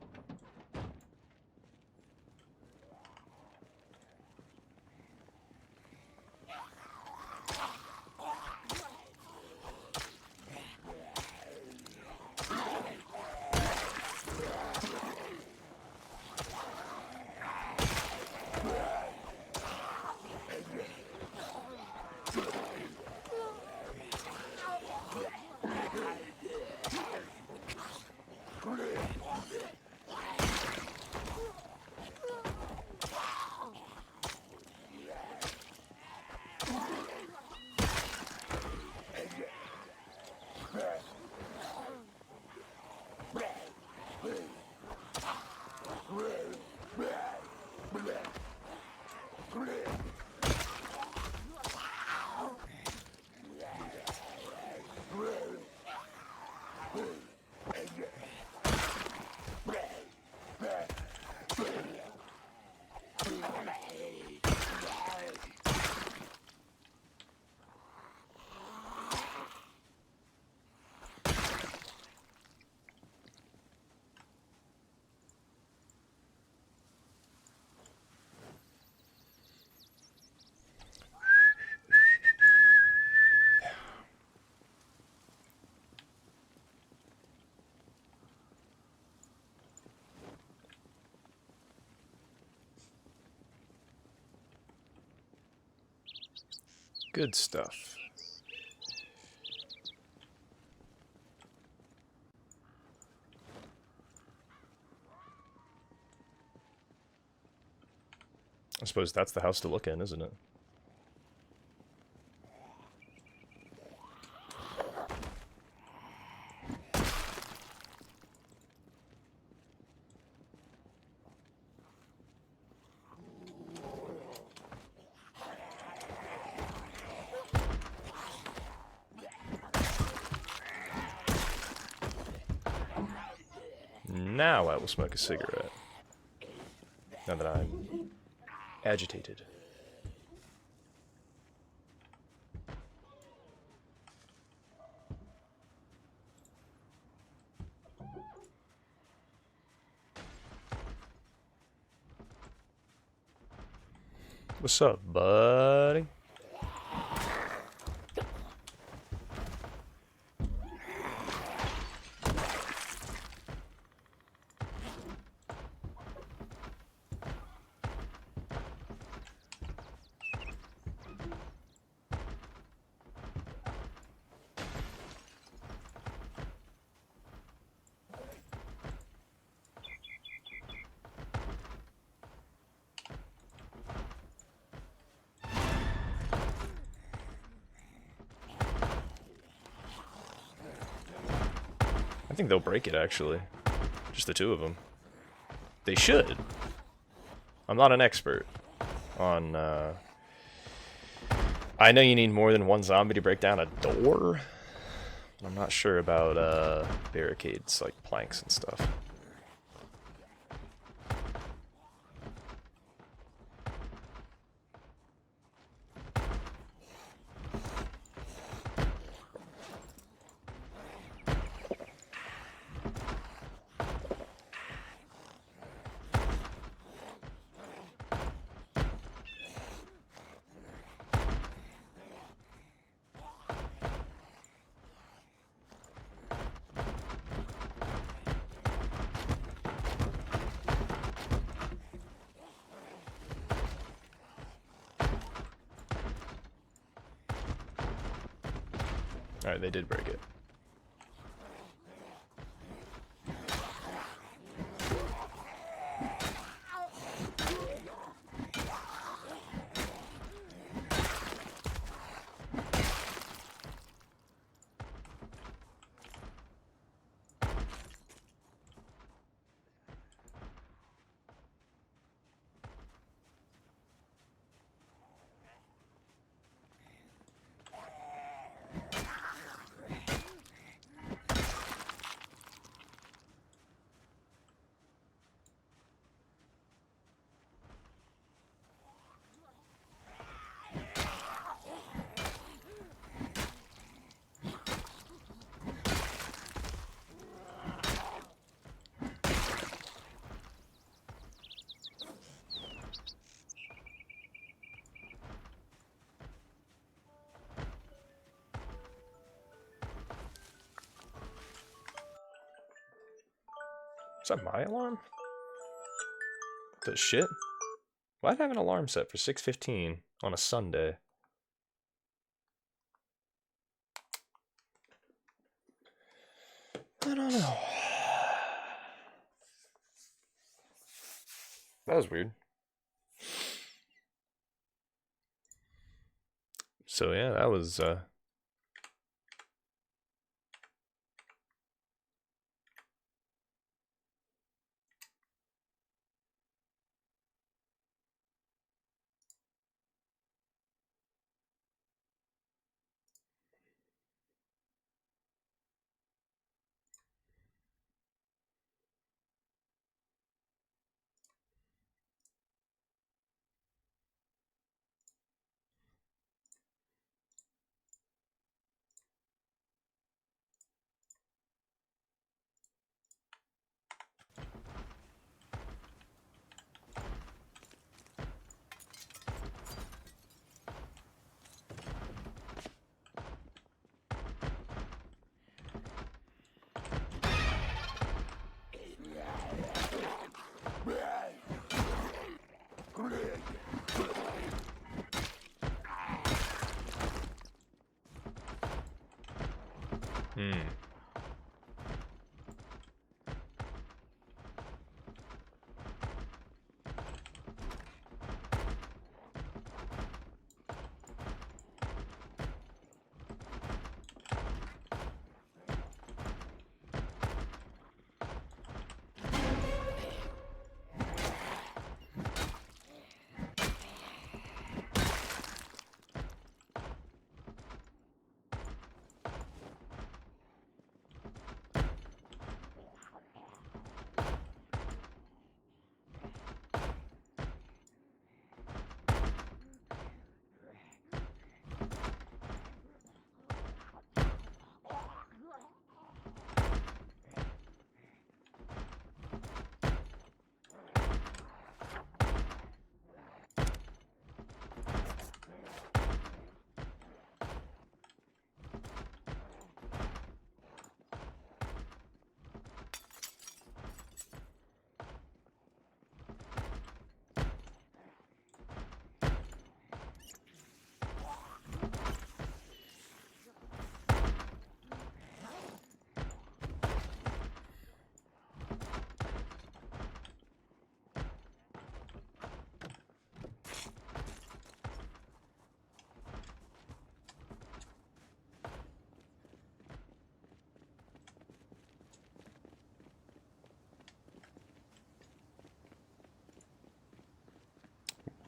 Good stuff. I suppose that's the house to look in, isn't it? Now I will smoke a cigarette. Now that I'm agitated. What's up, buddy? I think they'll break it, actually. Just the two of them. They should. I'm not an expert on, I know you need more than one zombie to break down a door. I'm not sure about, barricades, like planks and stuff. Alright, they did break it. that my alarm? The shit? Why'd I have an alarm set for 6:15 on a Sunday? I don't know. That was weird. So yeah, that was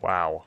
wow.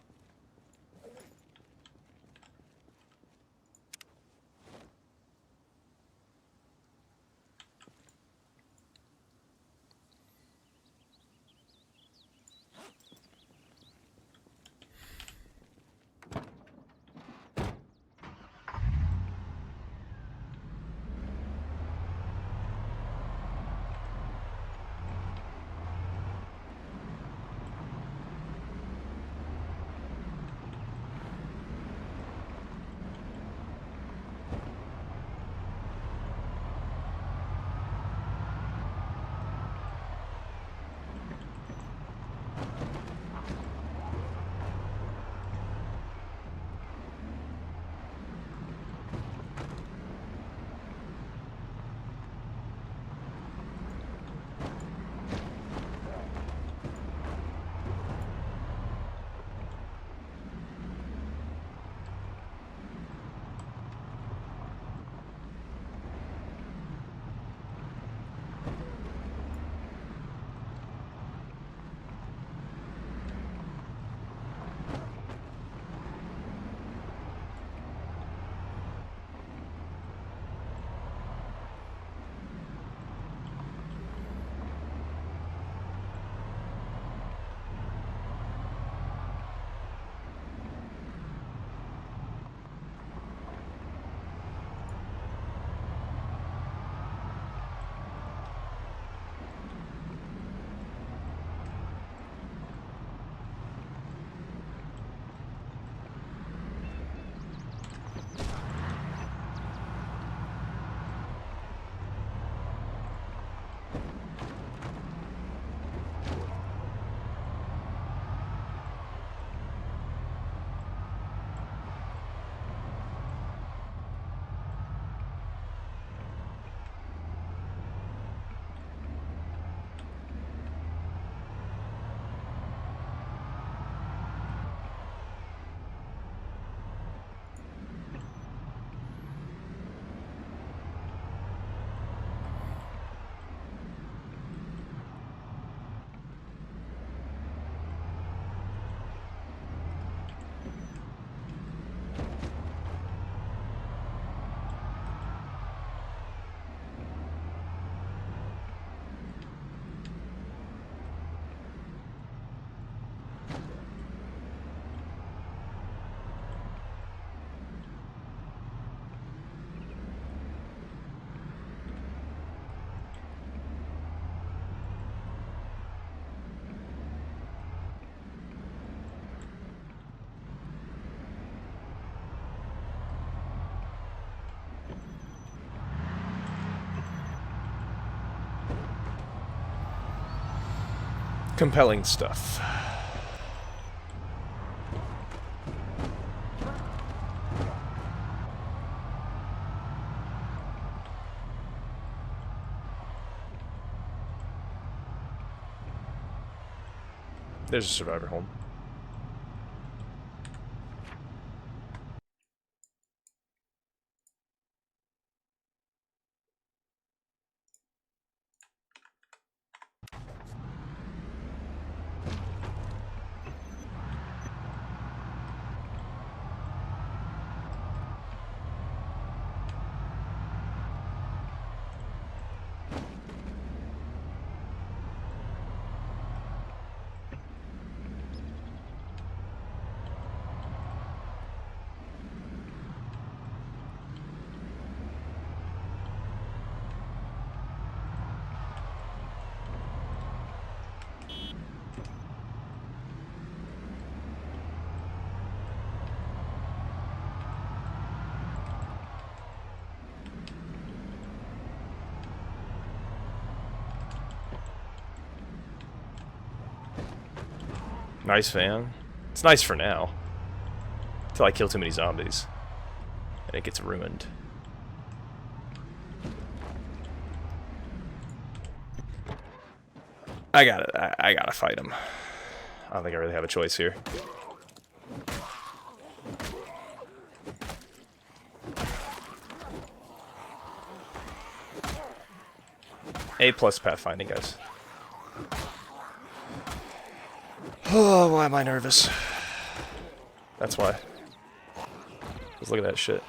Compelling stuff. There's a survivor home. Nice fan. It's nice for now. Until I kill too many zombies. And it gets ruined. I gotta fight him. I don't think I really have a choice here. A+ pathfinding, guys. Oh, why am I nervous? That's why. Just look at that shit.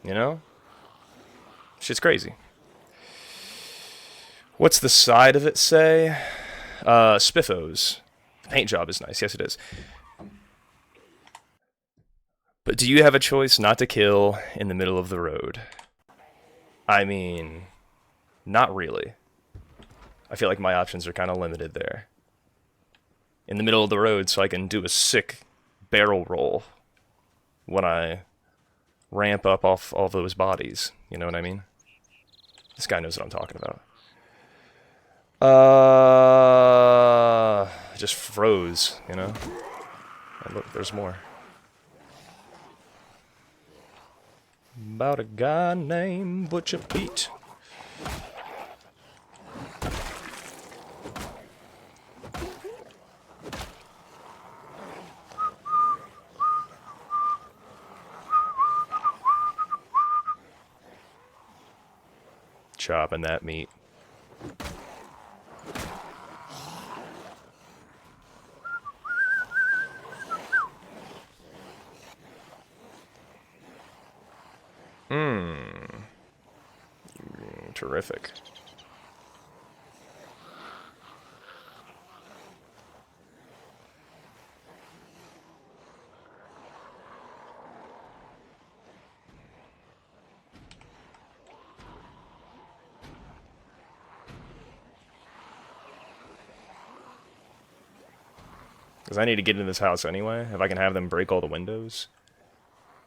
You know? Shit's crazy. What's the side of it say? Spiffos. The paint job is nice. Yes, it is. But do you have a choice not to kill in the middle of the road? I mean, not really. I feel like my options are kind of limited there. In the middle of the road so I can do a sick barrel roll when I ramp up off all those bodies. You know what I mean? This guy knows what I'm talking about. I just froze, you know? Oh, look, there's more. About a guy named Butcher Pete. Chopping that meat. Terrific. Because I need to get into this house anyway. If I can have them break all the windows,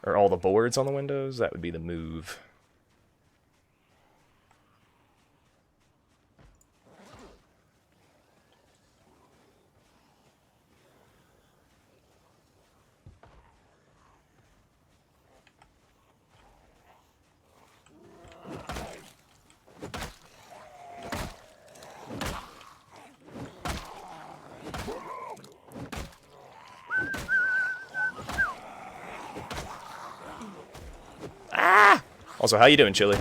or all the boards on the windows, that would be the move. Also, how you doing, Chili?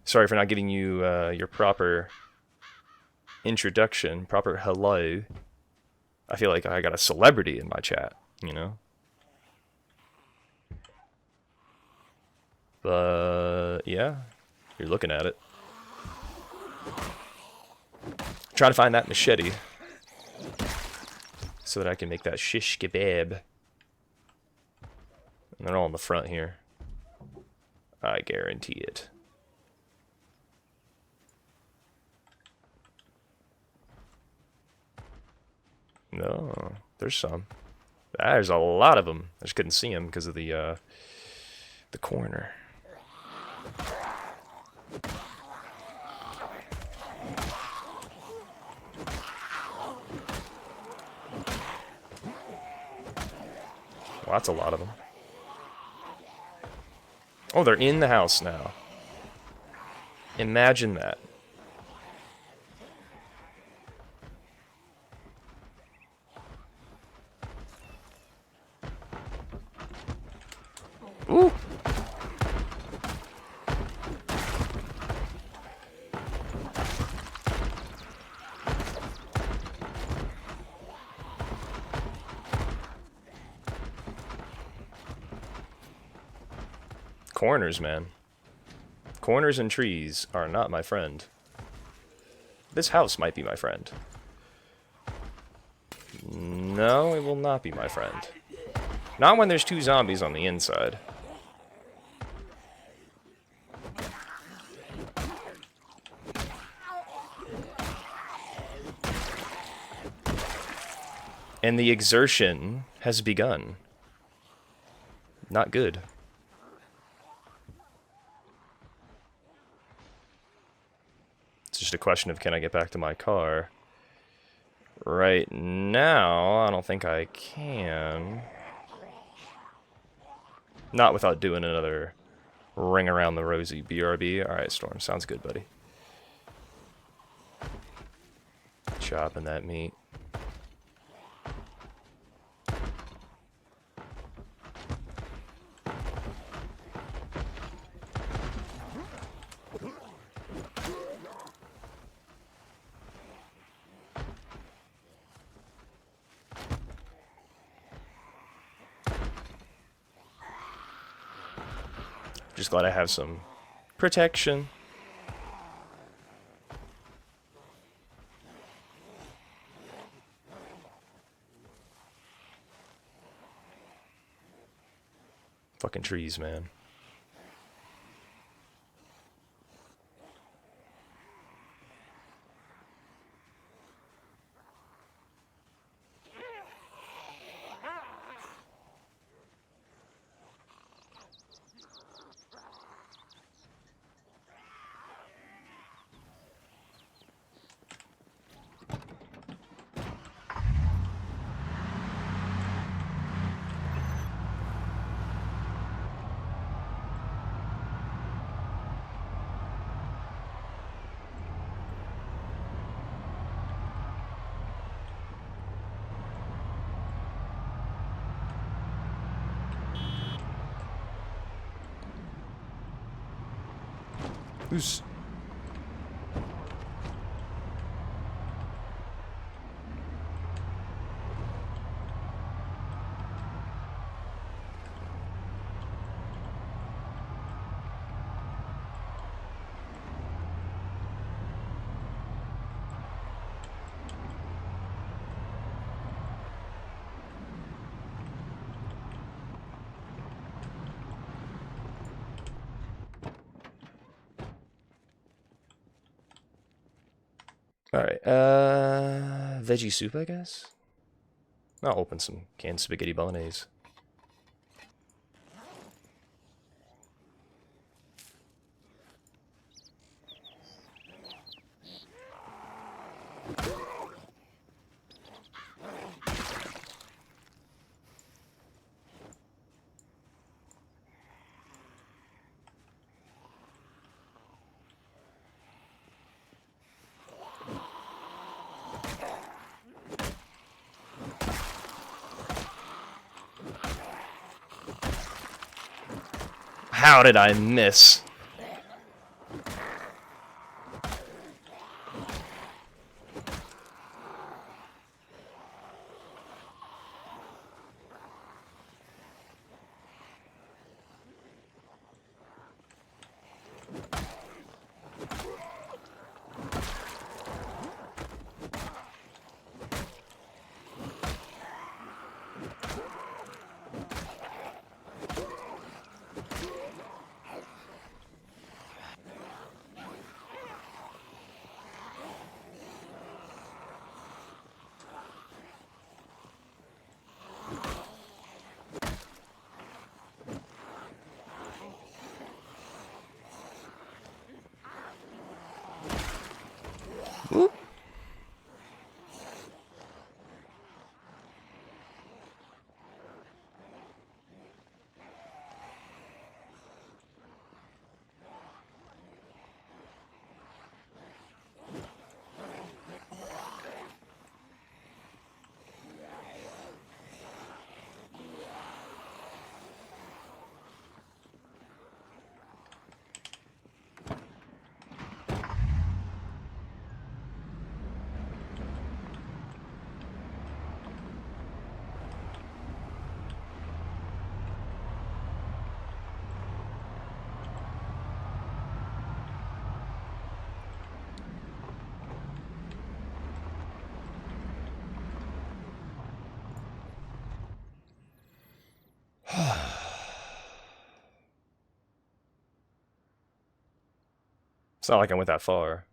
Sorry for not giving you your proper introduction, proper hello. I feel like I got a celebrity in my chat, you know? But, yeah, you're looking at it. Trying to find that machete so that I can make that shish kebab. And they're all in the front here. I guarantee it. No, there's some. There's a lot of them. I just couldn't see them because of the corner. Well, that's a lot of them. Oh, they're in the house now. Imagine that. Ooh! Corners, man. Corners and trees are not my friend. This house might be my friend. No, it will not be my friend. Not when there's 2 zombies on the inside. And the exertion has begun. Not good. It's just a question of, can I get back to my car? Right now, I don't think I can. Not without doing another ring around the rosy. BRB. Alright, Storm. Sounds good, buddy. Chopping that meat. Just glad I have some protection. Fucking trees, man. Who's... Alright, veggie soup, I guess? I'll open some canned spaghetti bolognese. How did I miss? It's not like I went that far.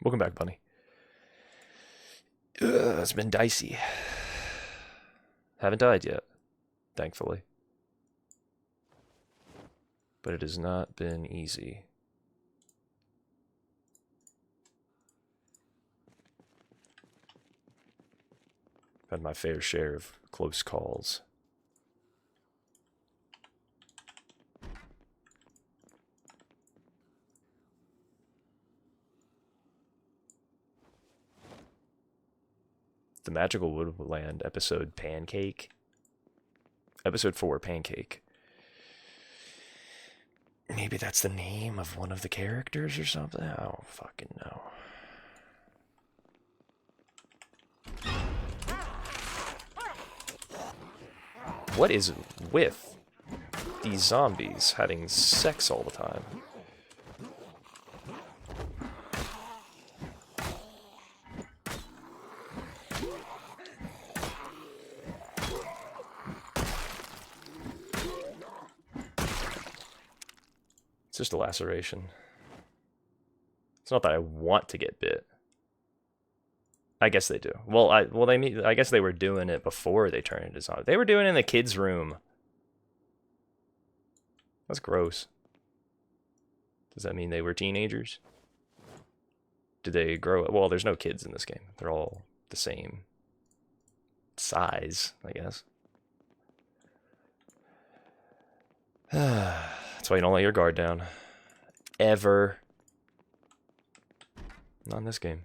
Welcome back, Bunny. It's been dicey. Haven't died yet, thankfully. But it has not been easy. Had my fair share of close calls. The Magical Woodland episode Pancake. Episode 4, Pancake. Maybe that's the name of one of the characters or something? I don't fucking know. What is with these zombies having sex all the time? It's just a laceration. It's not that I want to get bit. I guess they do. Well, I guess they were doing it before they turned into zombies. They were doing it in the kids' room. That's gross. Does that mean they were teenagers? Did they grow up? Well, there's no kids in this game. They're all the same size, I guess. That's why you don't let your guard down. Ever. Not in this game.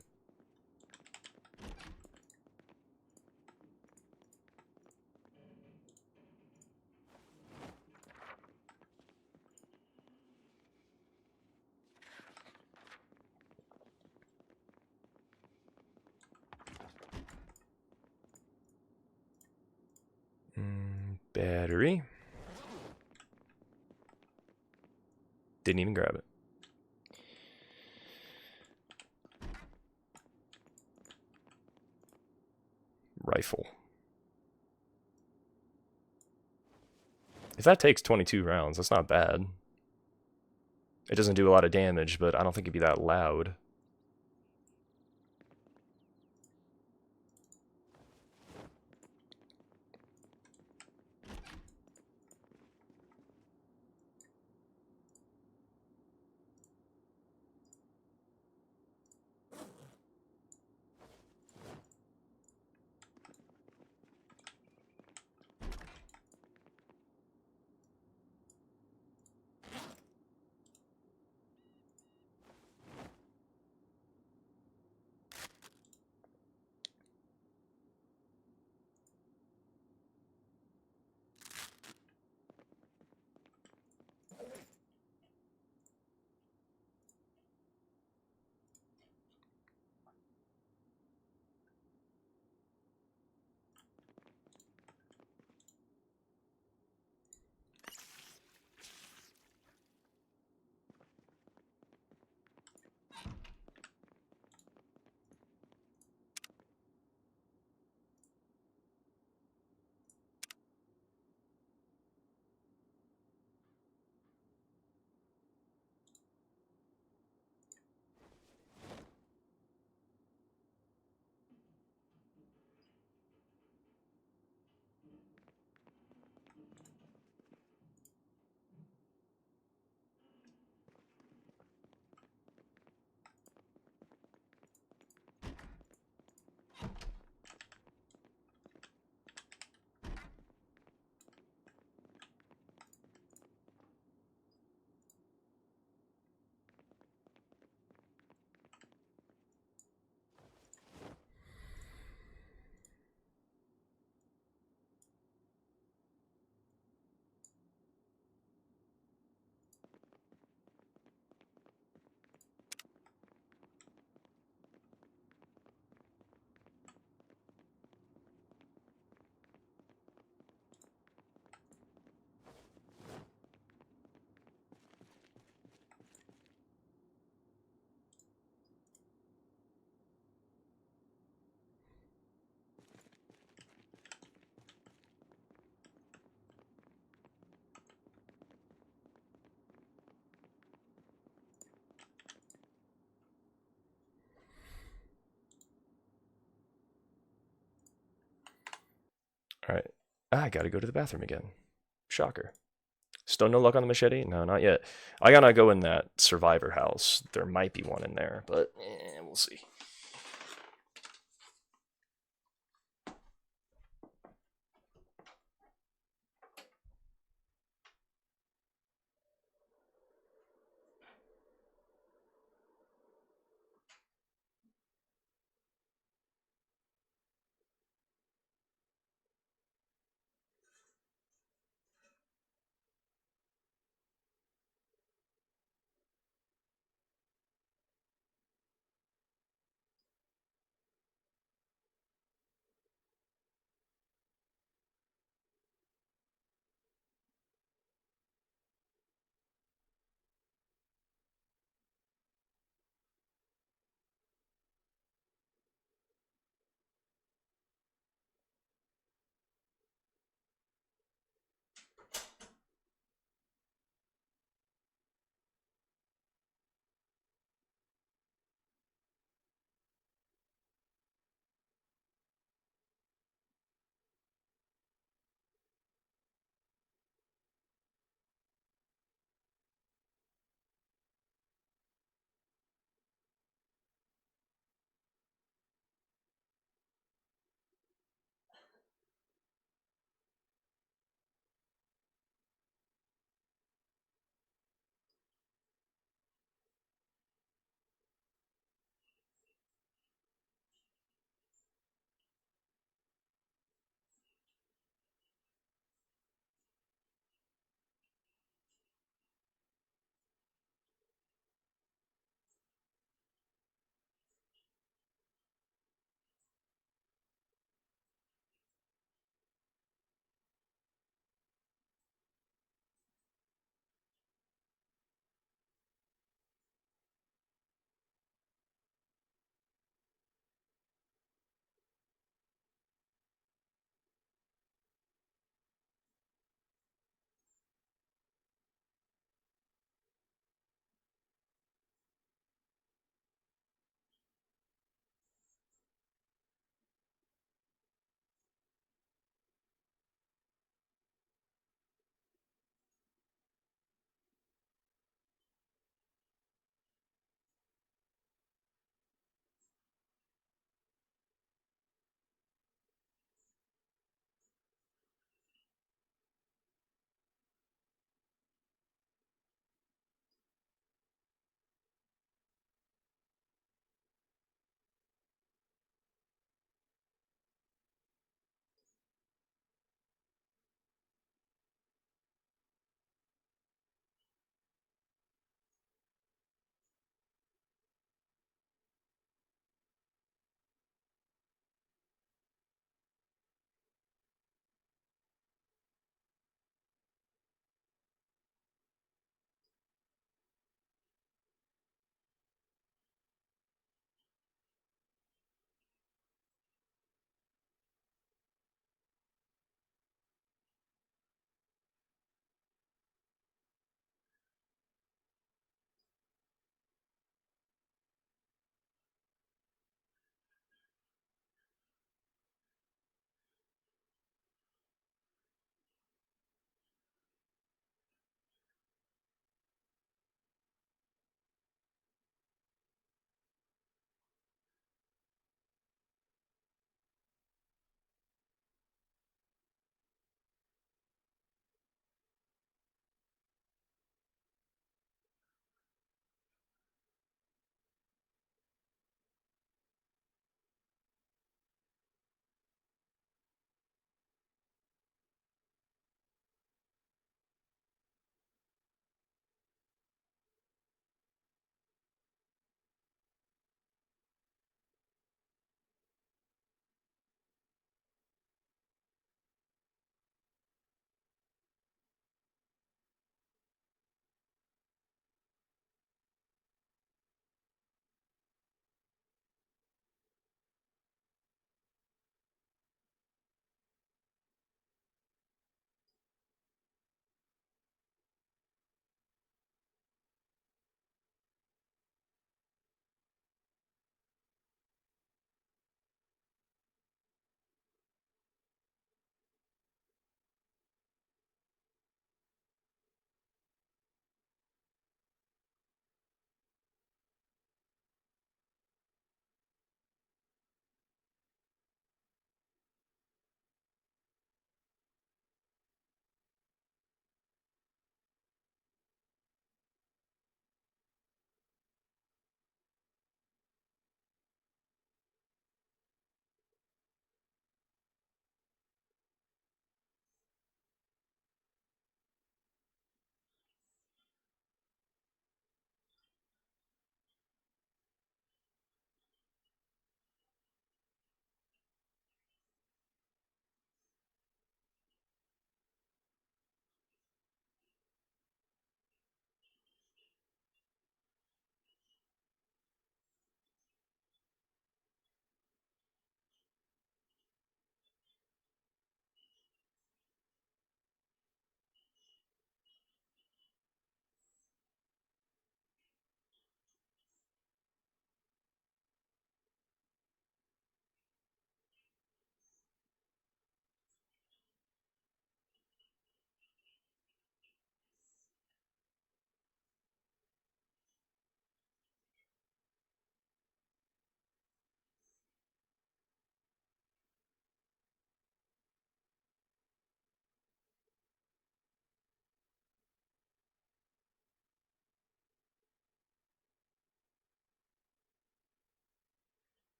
Battery. Didn't even grab it. Rifle. If that takes 22 rounds, that's not bad. It doesn't do a lot of damage, but I don't think it'd be that loud. All right. I gotta go to the bathroom again. Shocker. Still no luck on the machete? No, not yet. I gotta go in that survivor house. There might be one in there, but we'll see.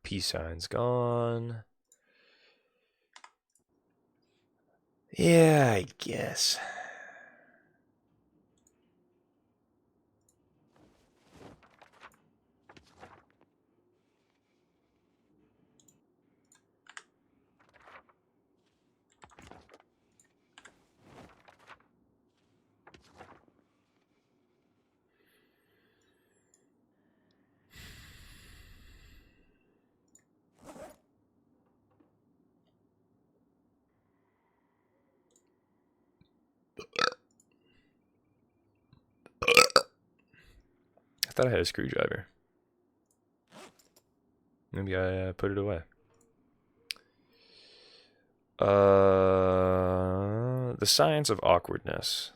Peace sign's gone. Yeah, I guess. I thought I had a screwdriver. Maybe I put it away. The science of awkwardness.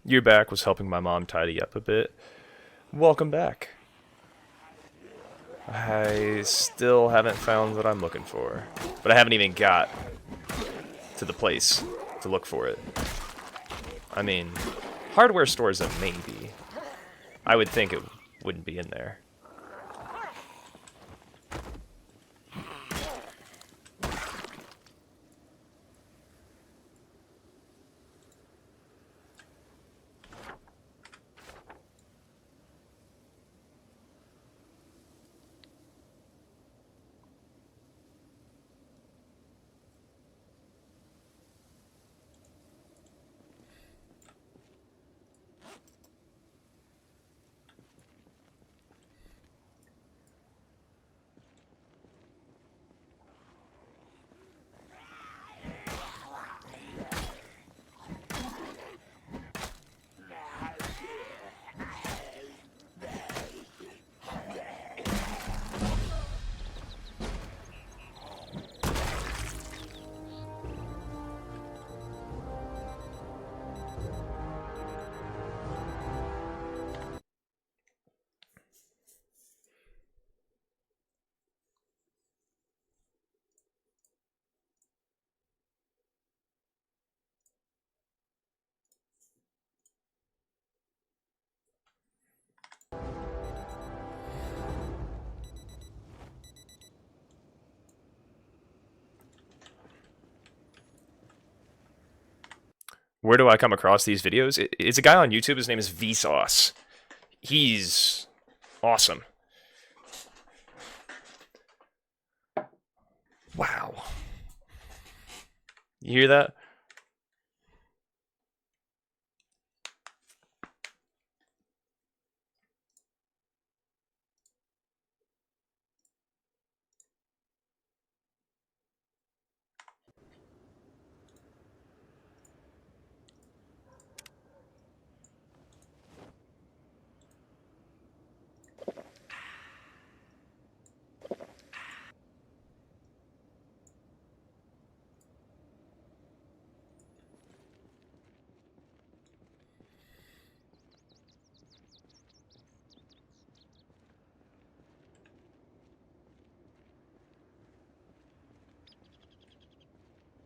You back was helping my mom tidy up a bit. Welcome back. I still haven't found what I'm looking for. But I haven't even got to the place to look for it. I mean, hardware store's a maybe. I would think it wouldn't be in there. Where do I come across these videos? It's a guy on YouTube. His name is Vsauce. He's awesome. Wow. You hear that?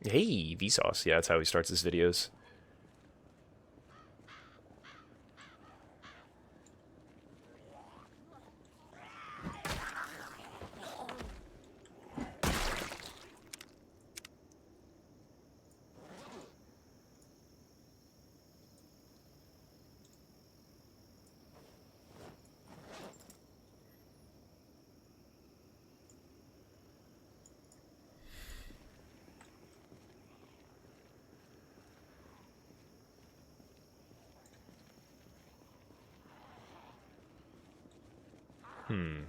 Hey, Vsauce. Yeah, that's how he starts his videos. Hmm.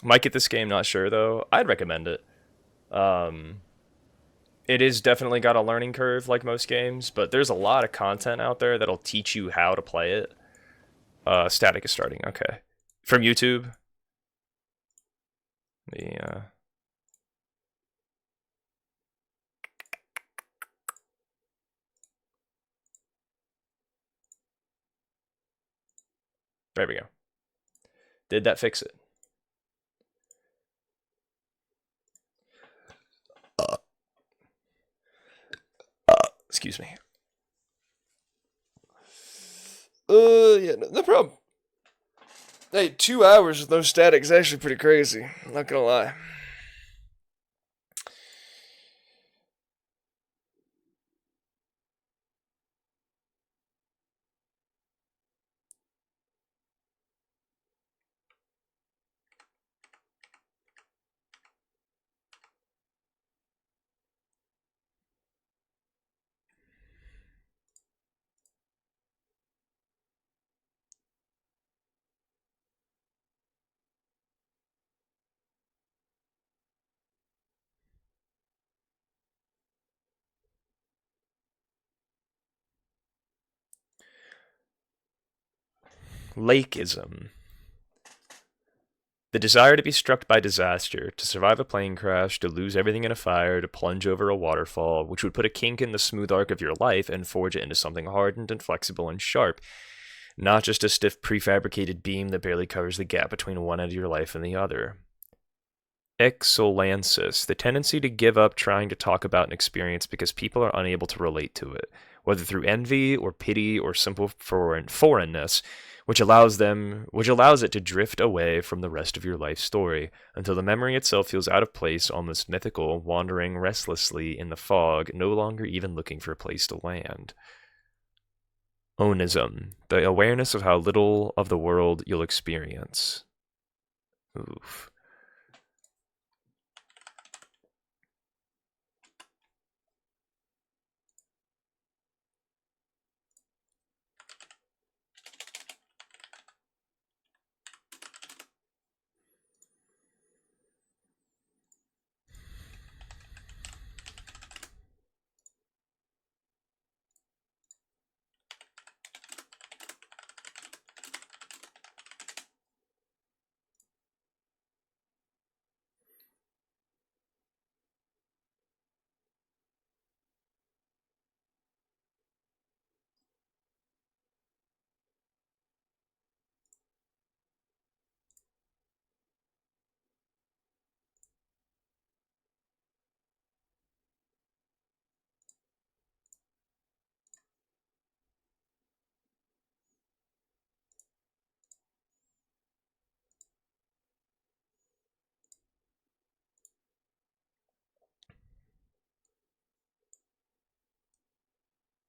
Might get this game, not sure though. I'd recommend it. Um, it is definitely got a learning curve like most games, but there's a lot of content out there that'll teach you how to play it. Static is starting. Okay, from YouTube. The there we go. Did that fix it? Excuse me. Yeah, no problem. Hey, 2 hours with no static is actually pretty crazy. I'm not gonna lie. Lakeism. The desire to be struck by disaster, to survive a plane crash, to lose everything in a fire, to plunge over a waterfall, which would put a kink in the smooth arc of your life and forge it into something hardened and flexible and sharp, not just a stiff prefabricated beam that barely covers the gap between one end of your life and the other. Exolansis, the tendency to give up trying to talk about an experience because people are unable to relate to it, whether through envy or pity or simple foreignness, which allows it to drift away from the rest of your life story until the memory itself feels out of place, almost mythical, wandering restlessly in the fog, no longer even looking for a place to land. Onism, the awareness of how little of the world you'll experience. Oof.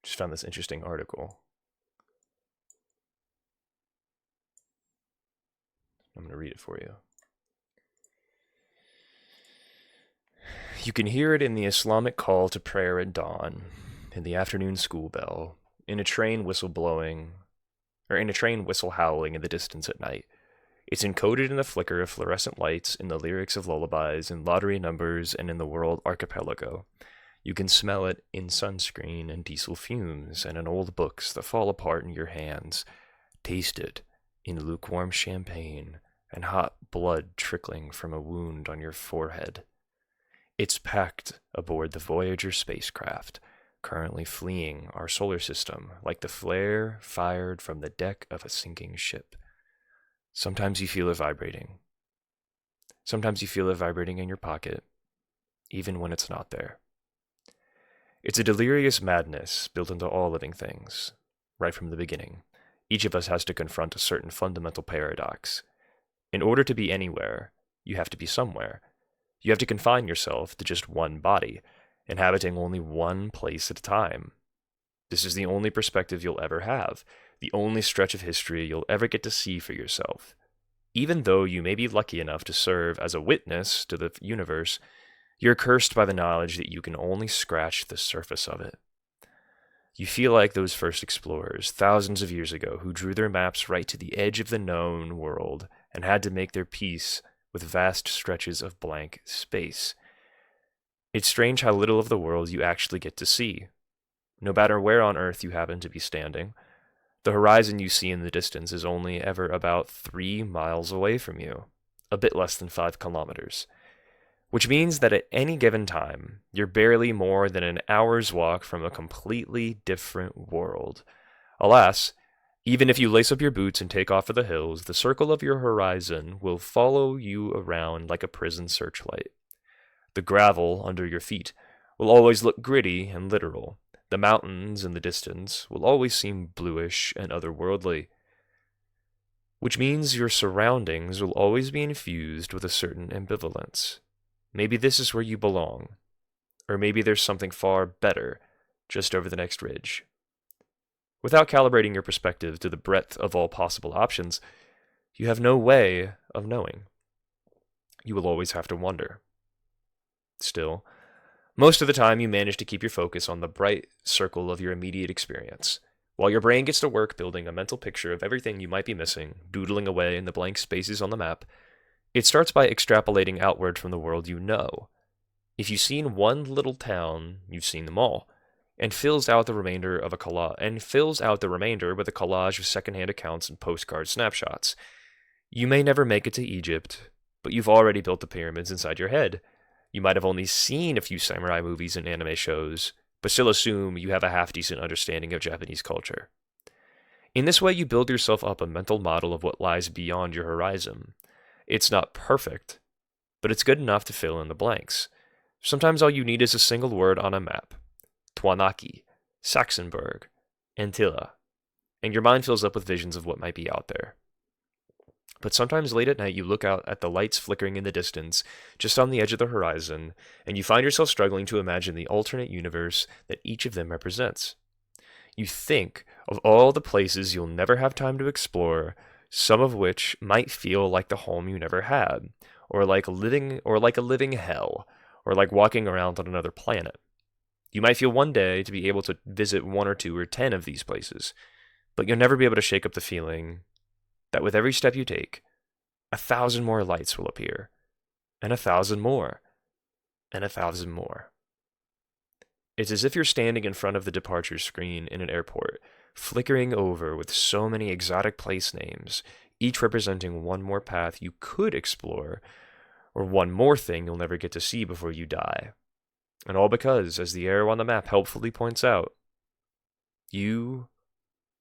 Just found this interesting article. I'm going to read it for you. You can hear it in the Islamic call to prayer at dawn, in the afternoon school bell, in a train whistle blowing, or in a train whistle howling in the distance at night. It's encoded in the flicker of fluorescent lights, in the lyrics of lullabies, in lottery numbers, and in the world archipelago. You can smell it in sunscreen and diesel fumes, and in old books that fall apart in your hands. Taste it in lukewarm champagne and hot blood trickling from a wound on your forehead. It's packed aboard the Voyager spacecraft, currently fleeing our solar system like the flare fired from the deck of a sinking ship. Sometimes you feel it vibrating. Sometimes you feel it vibrating in your pocket, even when it's not there. It's a delirious madness built into all living things, right from the beginning. Each of us has to confront a certain fundamental paradox. In order to be anywhere, you have to be somewhere. You have to confine yourself to just one body, inhabiting only one place at a time. This is the only perspective you'll ever have, the only stretch of history you'll ever get to see for yourself. Even though you may be lucky enough to serve as a witness to the universe, you're cursed by the knowledge that you can only scratch the surface of it. You feel like those first explorers, thousands of years ago, who drew their maps right to the edge of the known world and had to make their peace with vast stretches of blank space. It's strange how little of the world you actually get to see. No matter where on Earth you happen to be standing, the horizon you see in the distance is only ever about 3 miles away from you, a bit less than 5 kilometers. Which means that at any given time, you're barely more than an hour's walk from a completely different world. Alas, even if you lace up your boots and take off for the hills, the circle of your horizon will follow you around like a prison searchlight. The gravel under your feet will always look gritty and literal. The mountains in the distance will always seem bluish and otherworldly. Which means your surroundings will always be infused with a certain ambivalence. Maybe this is where you belong, or maybe there's something far better just over the next ridge. Without calibrating your perspective to the breadth of all possible options, you have no way of knowing. You will always have to wonder. Still, most of the time you manage to keep your focus on the bright circle of your immediate experience, while your brain gets to work building a mental picture of everything you might be missing, doodling away in the blank spaces on the map. It starts by extrapolating outward from the world you know. If you've seen one little town, you've seen them all, and fills out the remainder with a collage of secondhand accounts and postcard snapshots. You may never make it to Egypt, but you've already built the pyramids inside your head. You might have only seen a few samurai movies and anime shows, but still assume you have a half-decent understanding of Japanese culture. In this way, you build yourself up a mental model of what lies beyond your horizon. It's not perfect, but it's good enough to fill in the blanks. Sometimes all you need is a single word on a map. Twanaki, Saxonburg, Antilla, and your mind fills up with visions of what might be out there. But sometimes late at night you look out at the lights flickering in the distance, just on the edge of the horizon, and you find yourself struggling to imagine the alternate universe that each of them represents. You think of all the places you'll never have time to explore, some of which might feel like the home you never had, or like a living hell, or like walking around on another planet. You might feel one day to be able to visit 1 or 2 or 10 of these places, but you'll never be able to shake up the feeling that with every step you take, 1,000 more lights will appear, and 1,000 more, and 1,000 more. It's as if you're standing in front of the departure screen in an airport, flickering over with so many exotic place names, each representing one more path you could explore, or one more thing you'll never get to see before you die. And all because, as the arrow on the map helpfully points out, you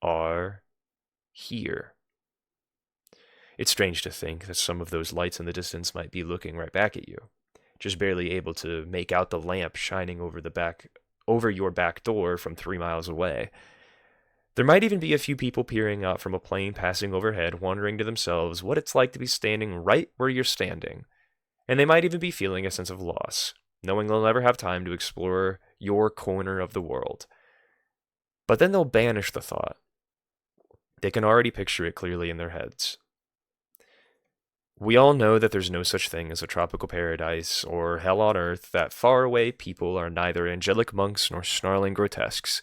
are here. It's strange to think that some of those lights in the distance might be looking right back at you, just barely able to make out the lamp shining over your back door from 3 miles away. There might even be a few people peering out from a plane passing overhead, wondering to themselves what it's like to be standing right where you're standing. And they might even be feeling a sense of loss, knowing they'll never have time to explore your corner of the world. But then they'll banish the thought. They can already picture it clearly in their heads. We all know that there's no such thing as a tropical paradise or hell on earth, that faraway people are neither angelic monks nor snarling grotesques,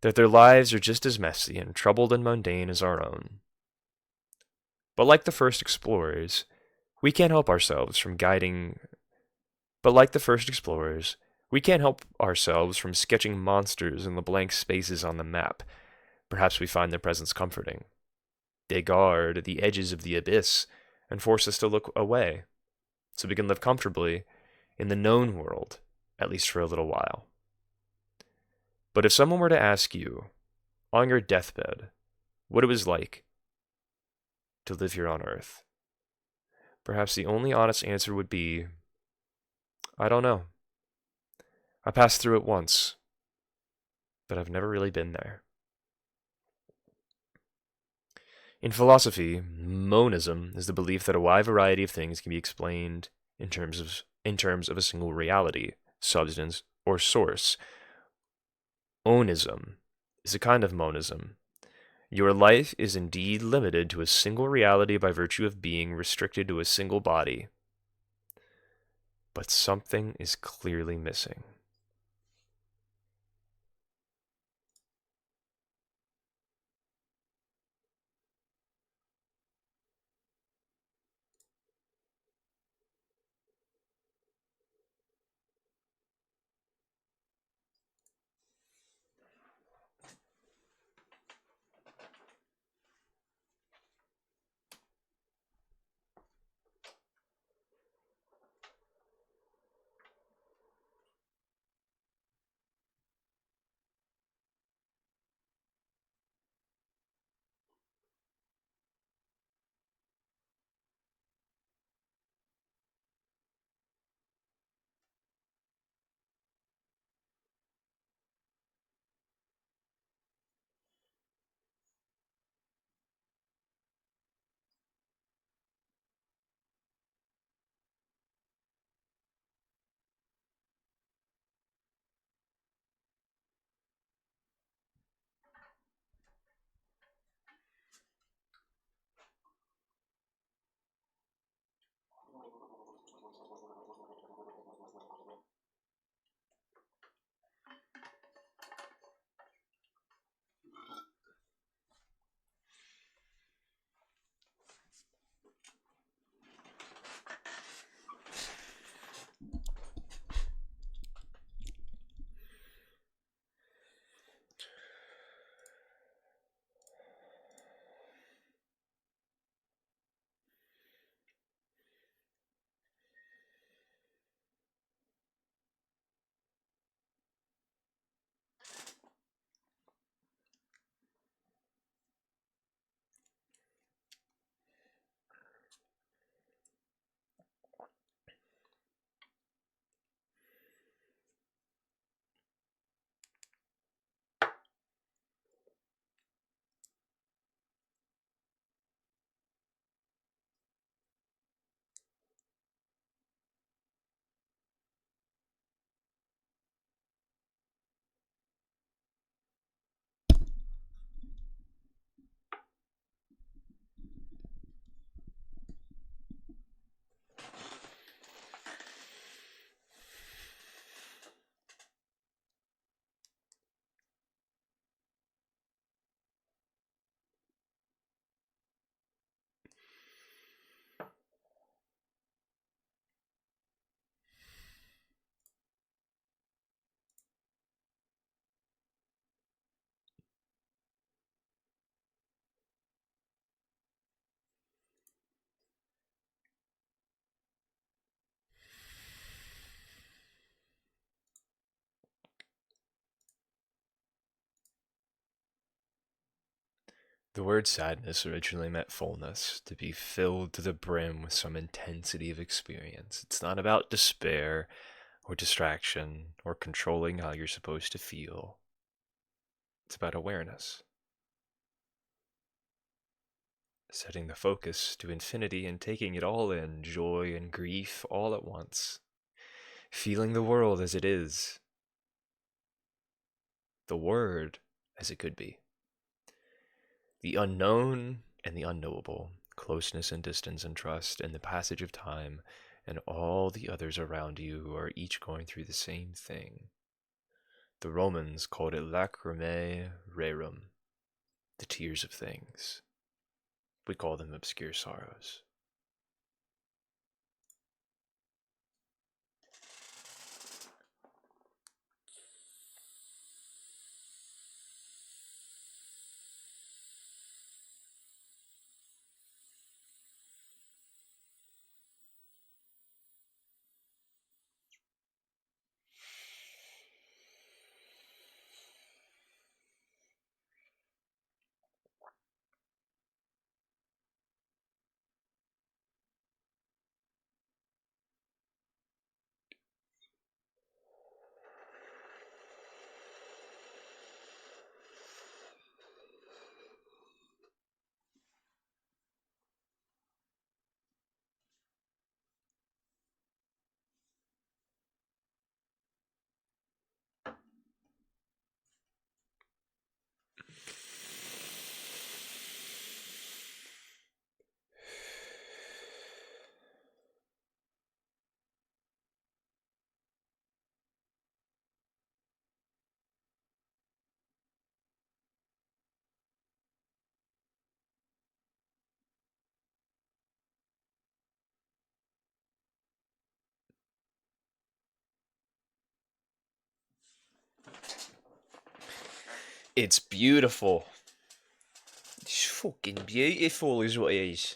that their lives are just as messy and troubled and mundane as our own. But like the first explorers, we can't help ourselves from sketching monsters in the blank spaces on the map. Perhaps we find their presence comforting. They guard the edges of the abyss and force us to look away, so we can live comfortably in the known world, at least for a little while. But if someone were to ask you, on your deathbed, what it was like to live here on Earth, perhaps the only honest answer would be, I don't know. I passed through it once, but I've never really been there. In philosophy, monism is the belief that a wide variety of things can be explained in terms of a single reality, substance, or source. Onism is a kind of monism. Your life is indeed limited to a single reality by virtue of being restricted to a single body. But something is clearly missing. The word sadness originally meant fullness, to be filled to the brim with some intensity of experience. It's not about despair or distraction or controlling how you're supposed to feel. It's about awareness, setting the focus to infinity and taking it all in, joy and grief all at once, feeling the world as it is, the word as it could be, the unknown and the unknowable, closeness and distance and trust and the passage of time, and all the others around you who are each going through the same thing. The Romans called it lacrimae rerum, the tears of things. We call them obscure sorrows. It's beautiful. It's fucking beautiful, is what it is.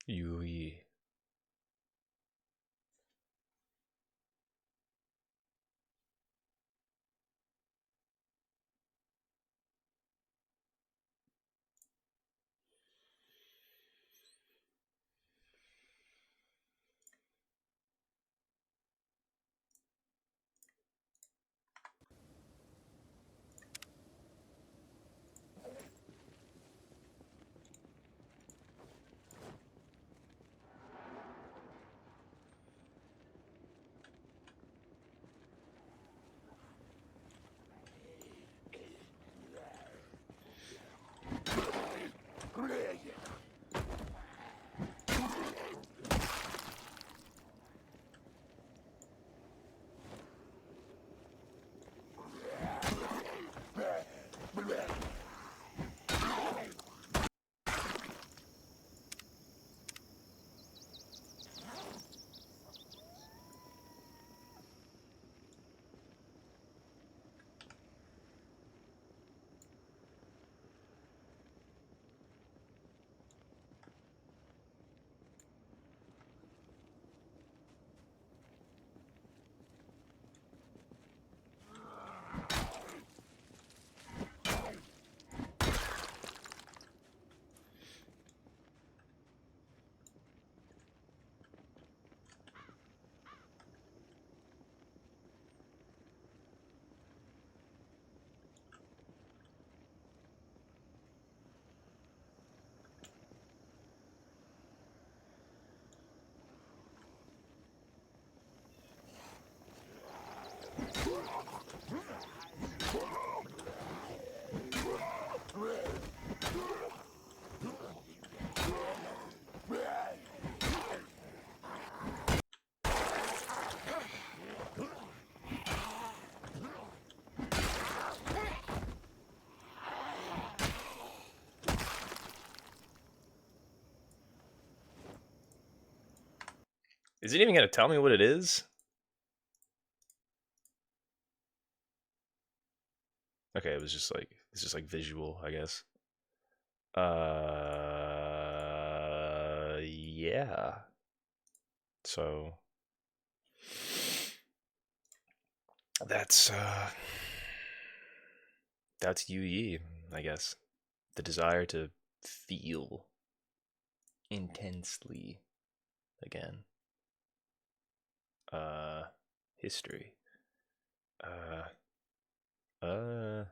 Yui. Is it even gonna tell me what it is? Okay, it was just like it's just like visual, I guess. Yeah. So that's that's UE, I guess. The desire to feel intensely again. Uh, history. Uh, uh.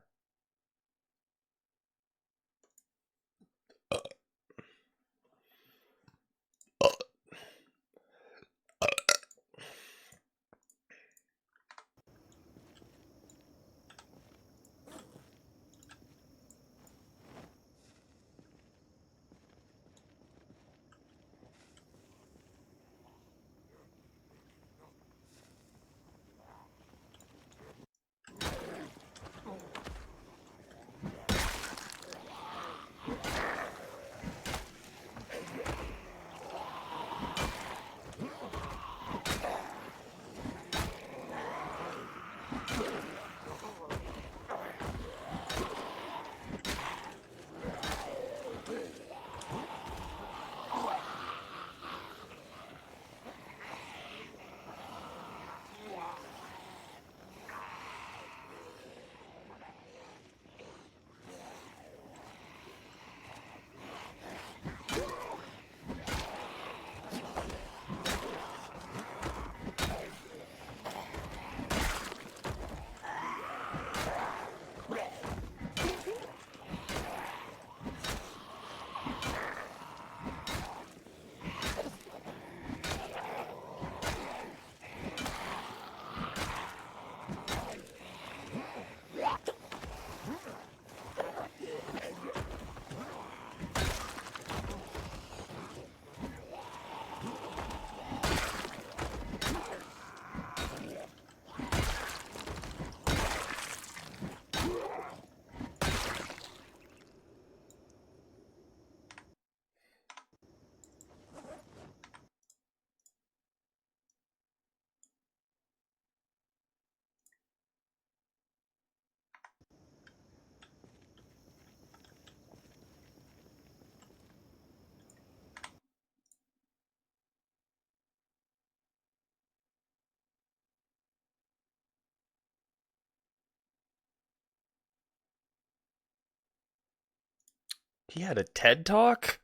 He had a TED talk?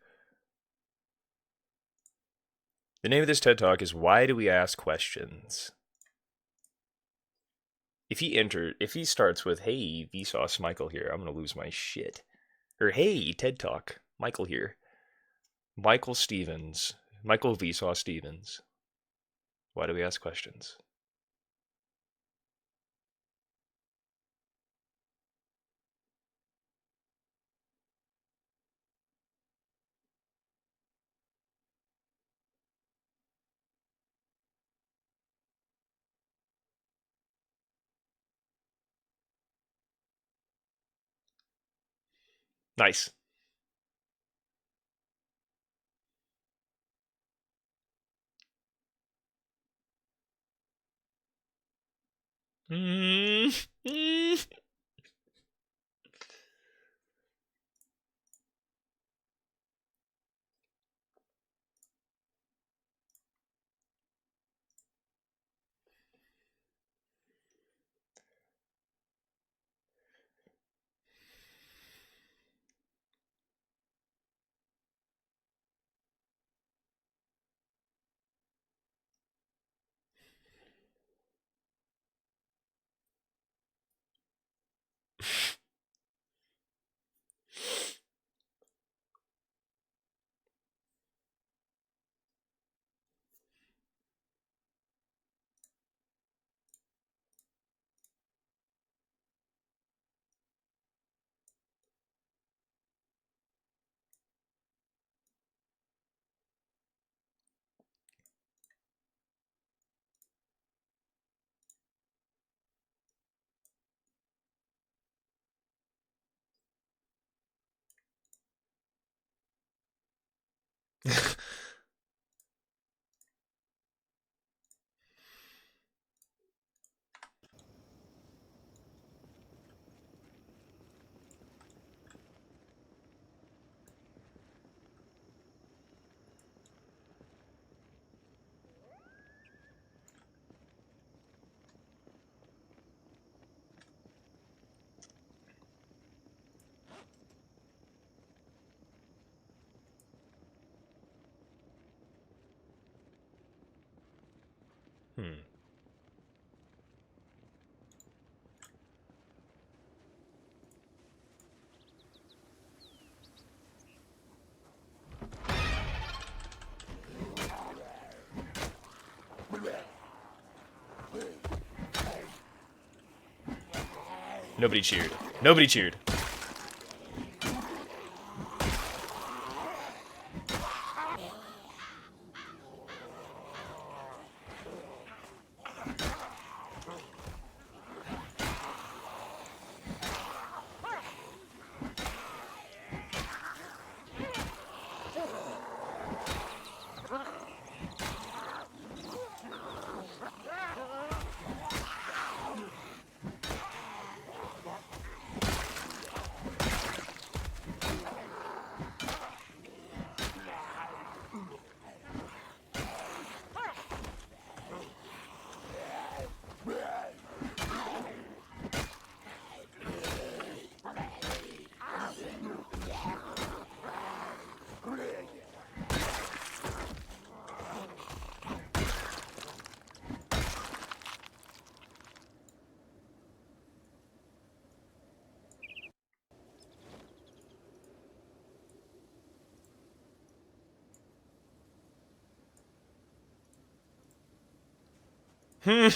The name of this TED talk is Why Do We Ask Questions? If he starts with, hey, Vsauce Michael here, I'm gonna lose my shit. Or hey, TED Talk, Michael here. Michael Stevens. Michael Vsauce Stevens. Why do we ask questions? Nice. Mm. Mm. Nobody cheered. Nobody cheered. Hmm.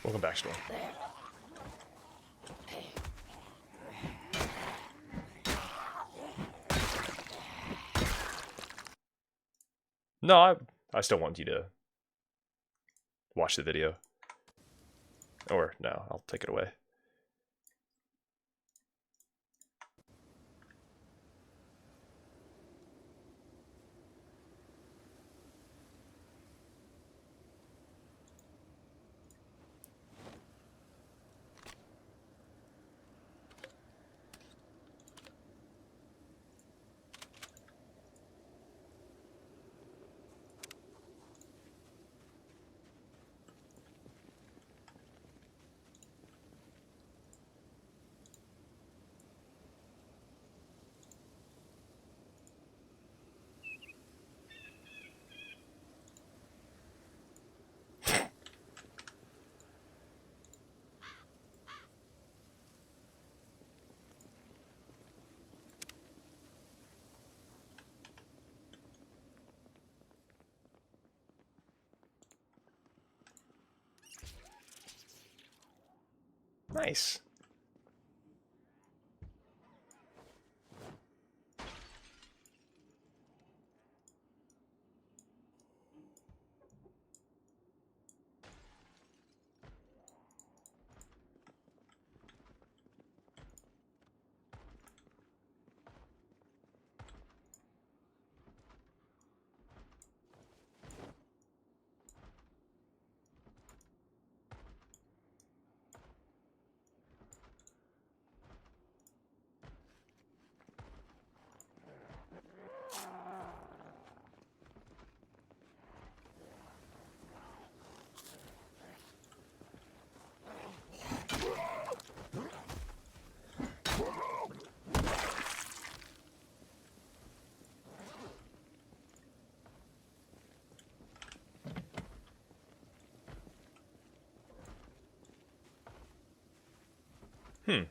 Welcome back, Storm. No, I still want you to watch the video. Or, no, I'll take it away. Nice. Hmm.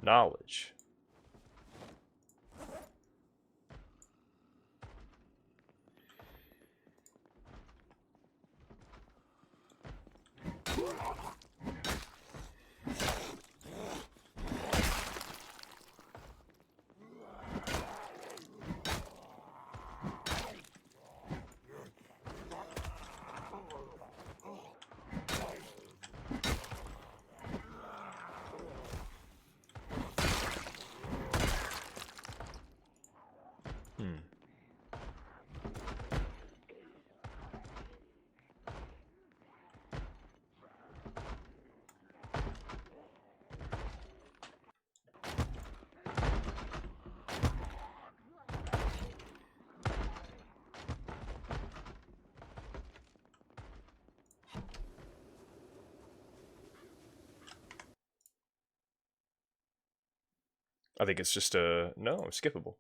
Knowledge. I think it's just a no, skippable.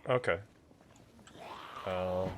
Okay. Oh.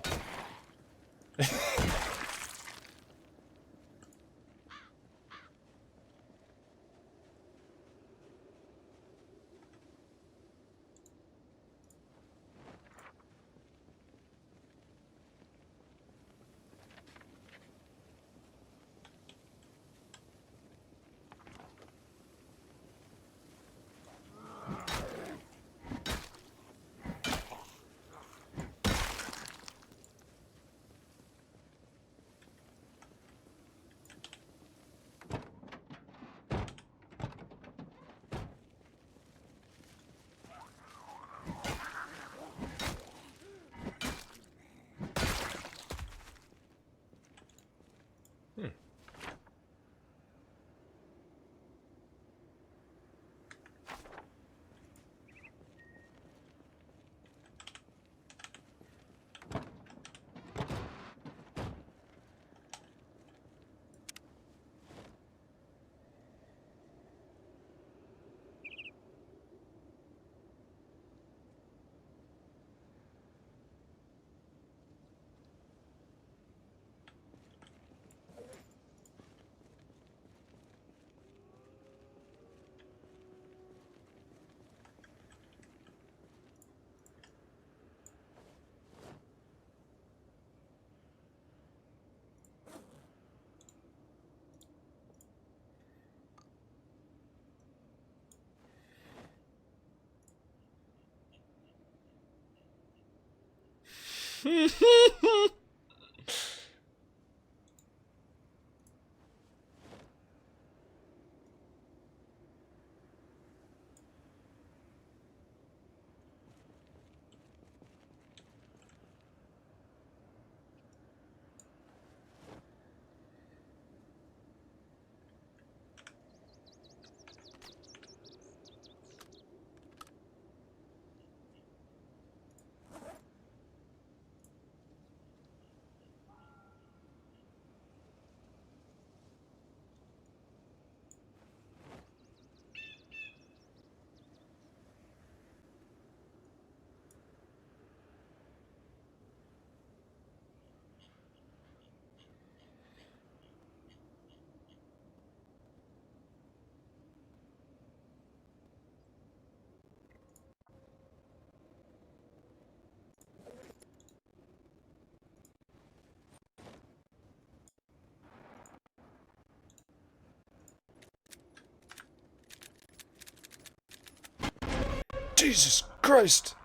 Jesus Christ!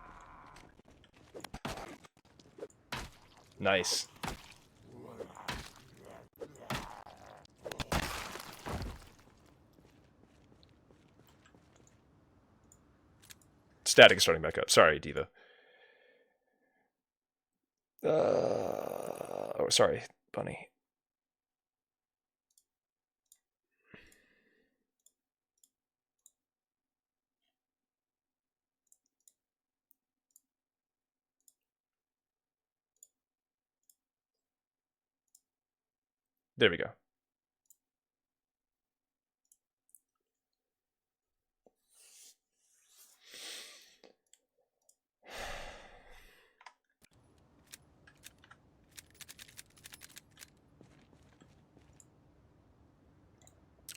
Nice. Static is starting back up. Sorry, Diva. Oh, sorry, Bunny. There we go.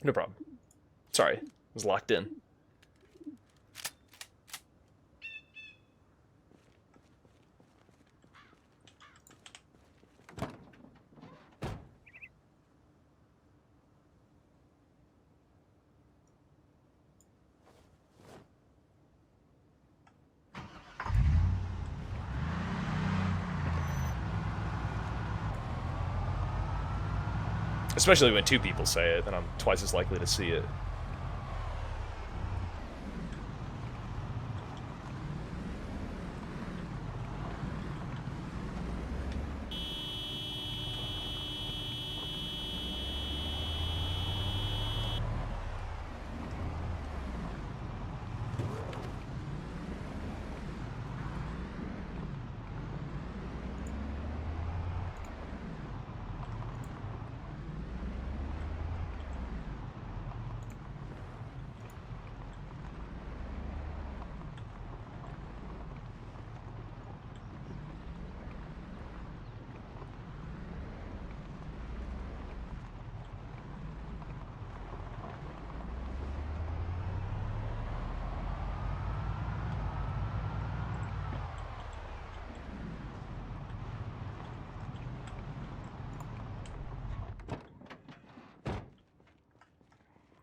No problem. Sorry, I was locked in. Especially when two people say it, then I'm twice as likely to see it.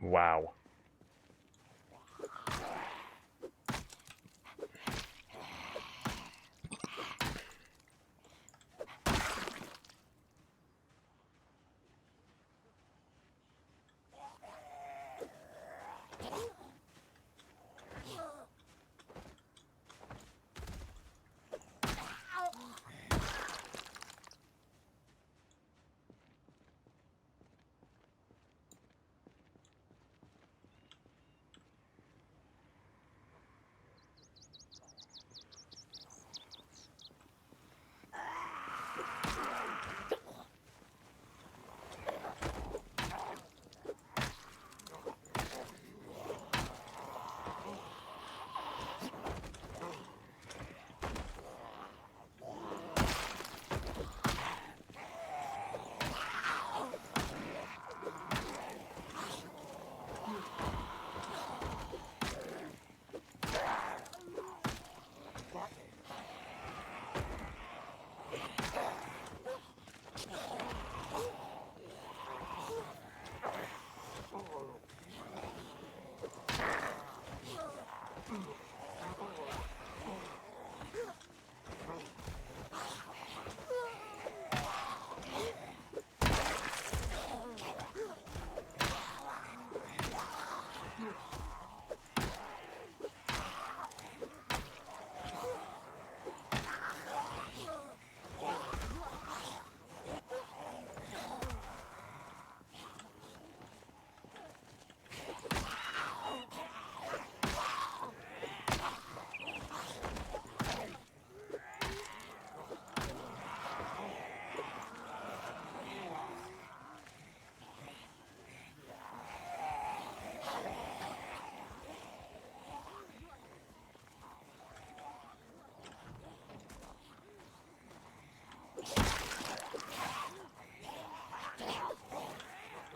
Wow.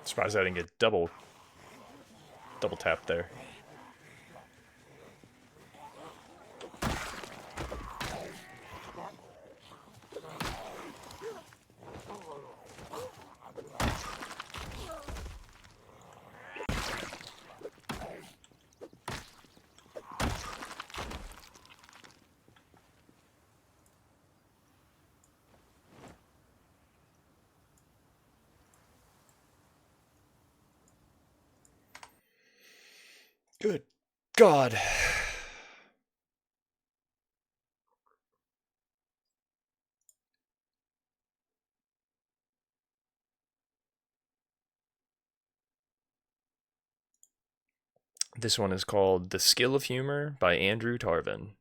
Surprised I didn't get double tap there. Good God. This one is called The Skill of Humor by Andrew Tarvin.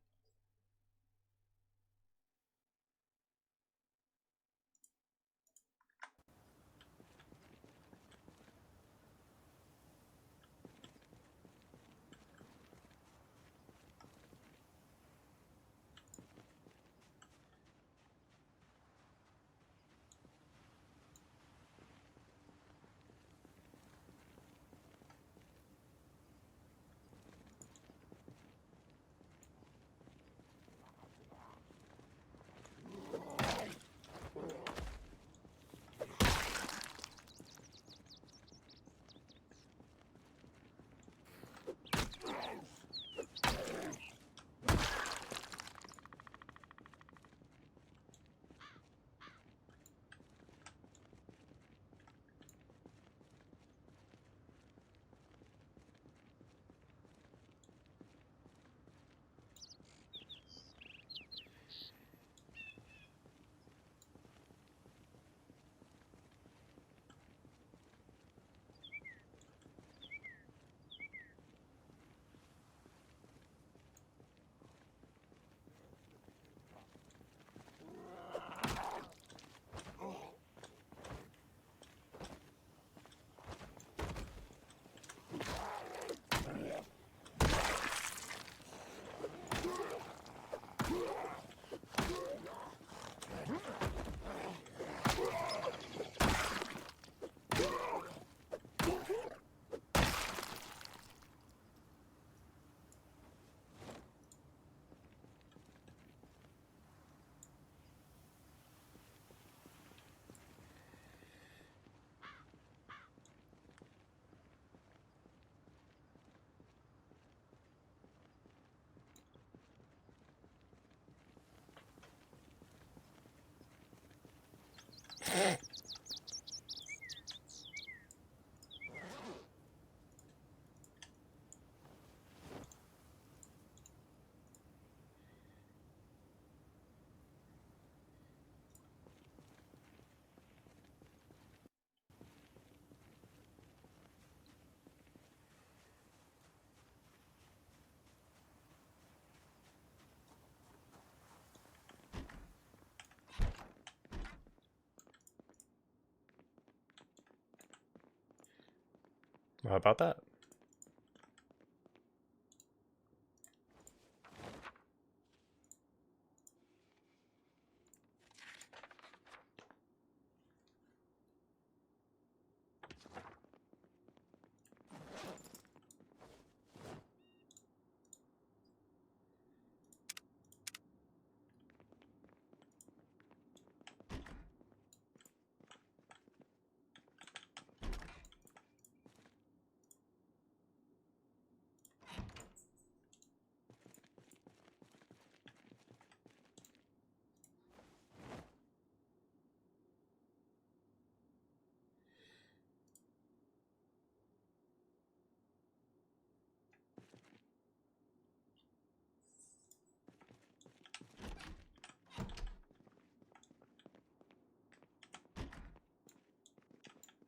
How about that?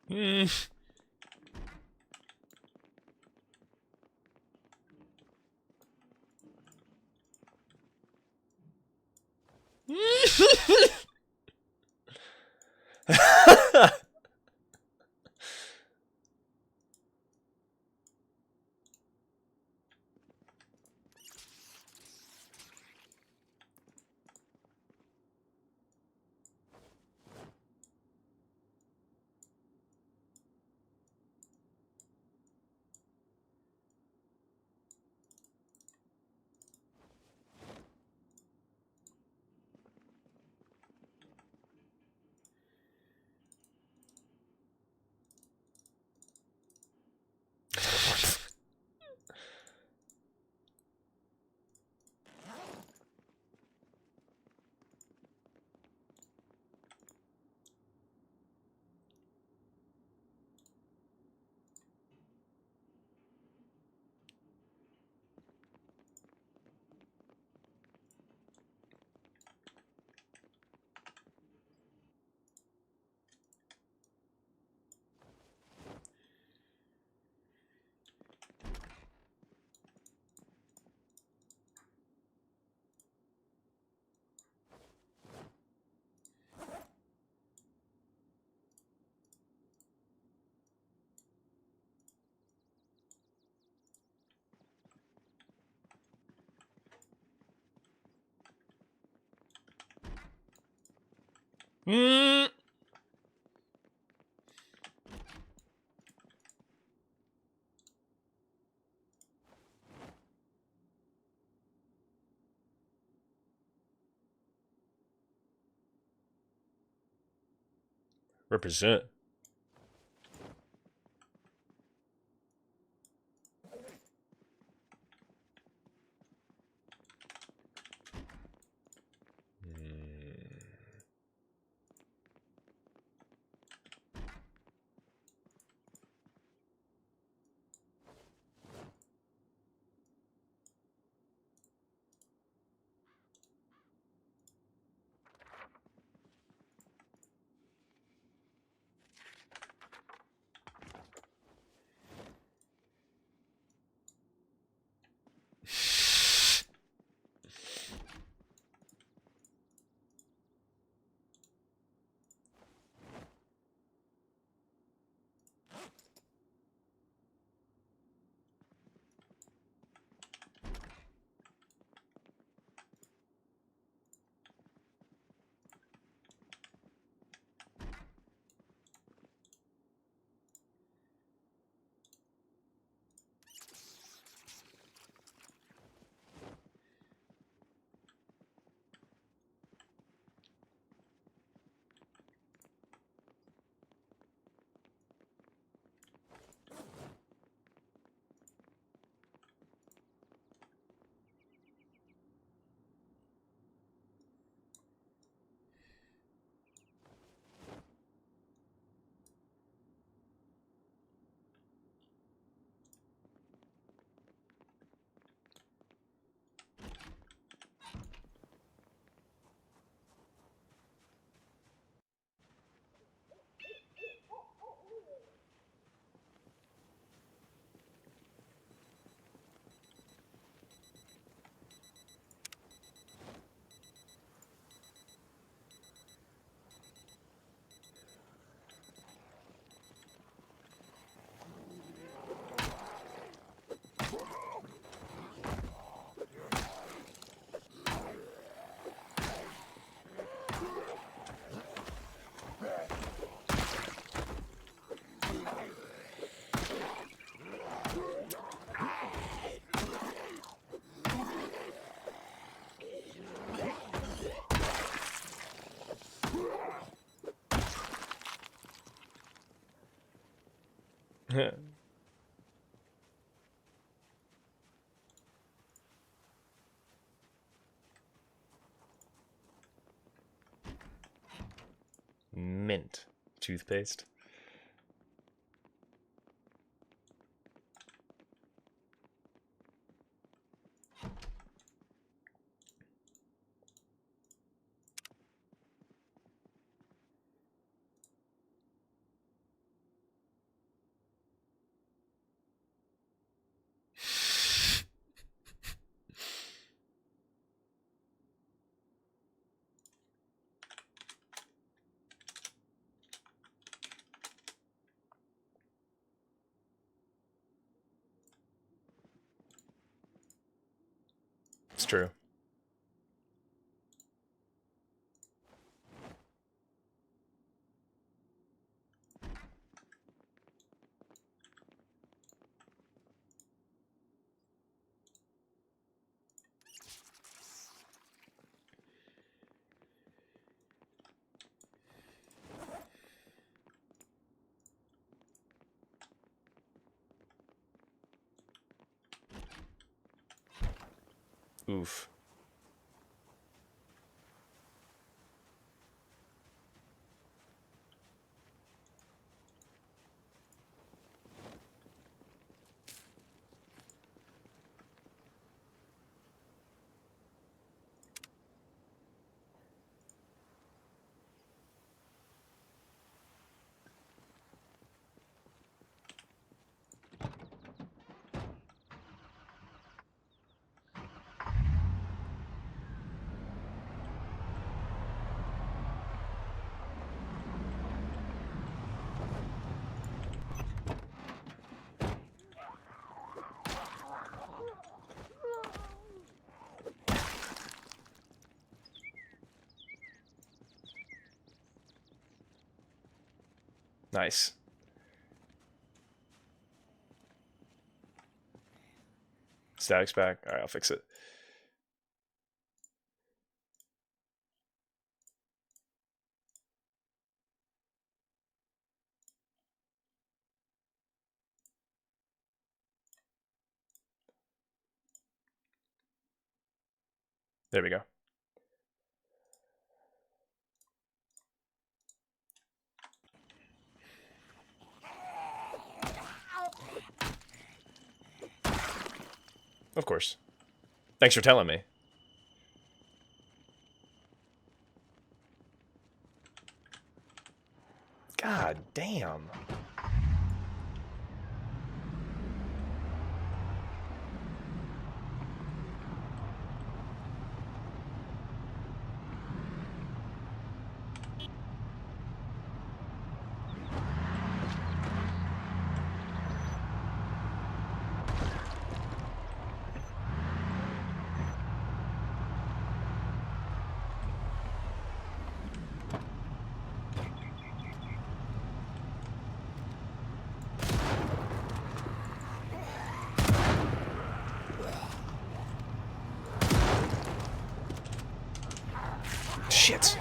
Hmm. Mm. Represent. Mint toothpaste. It's true. Oof. Nice. Static's back. Alright, I'll fix it. There we go. Of course. Thanks for telling me. God damn. Shit.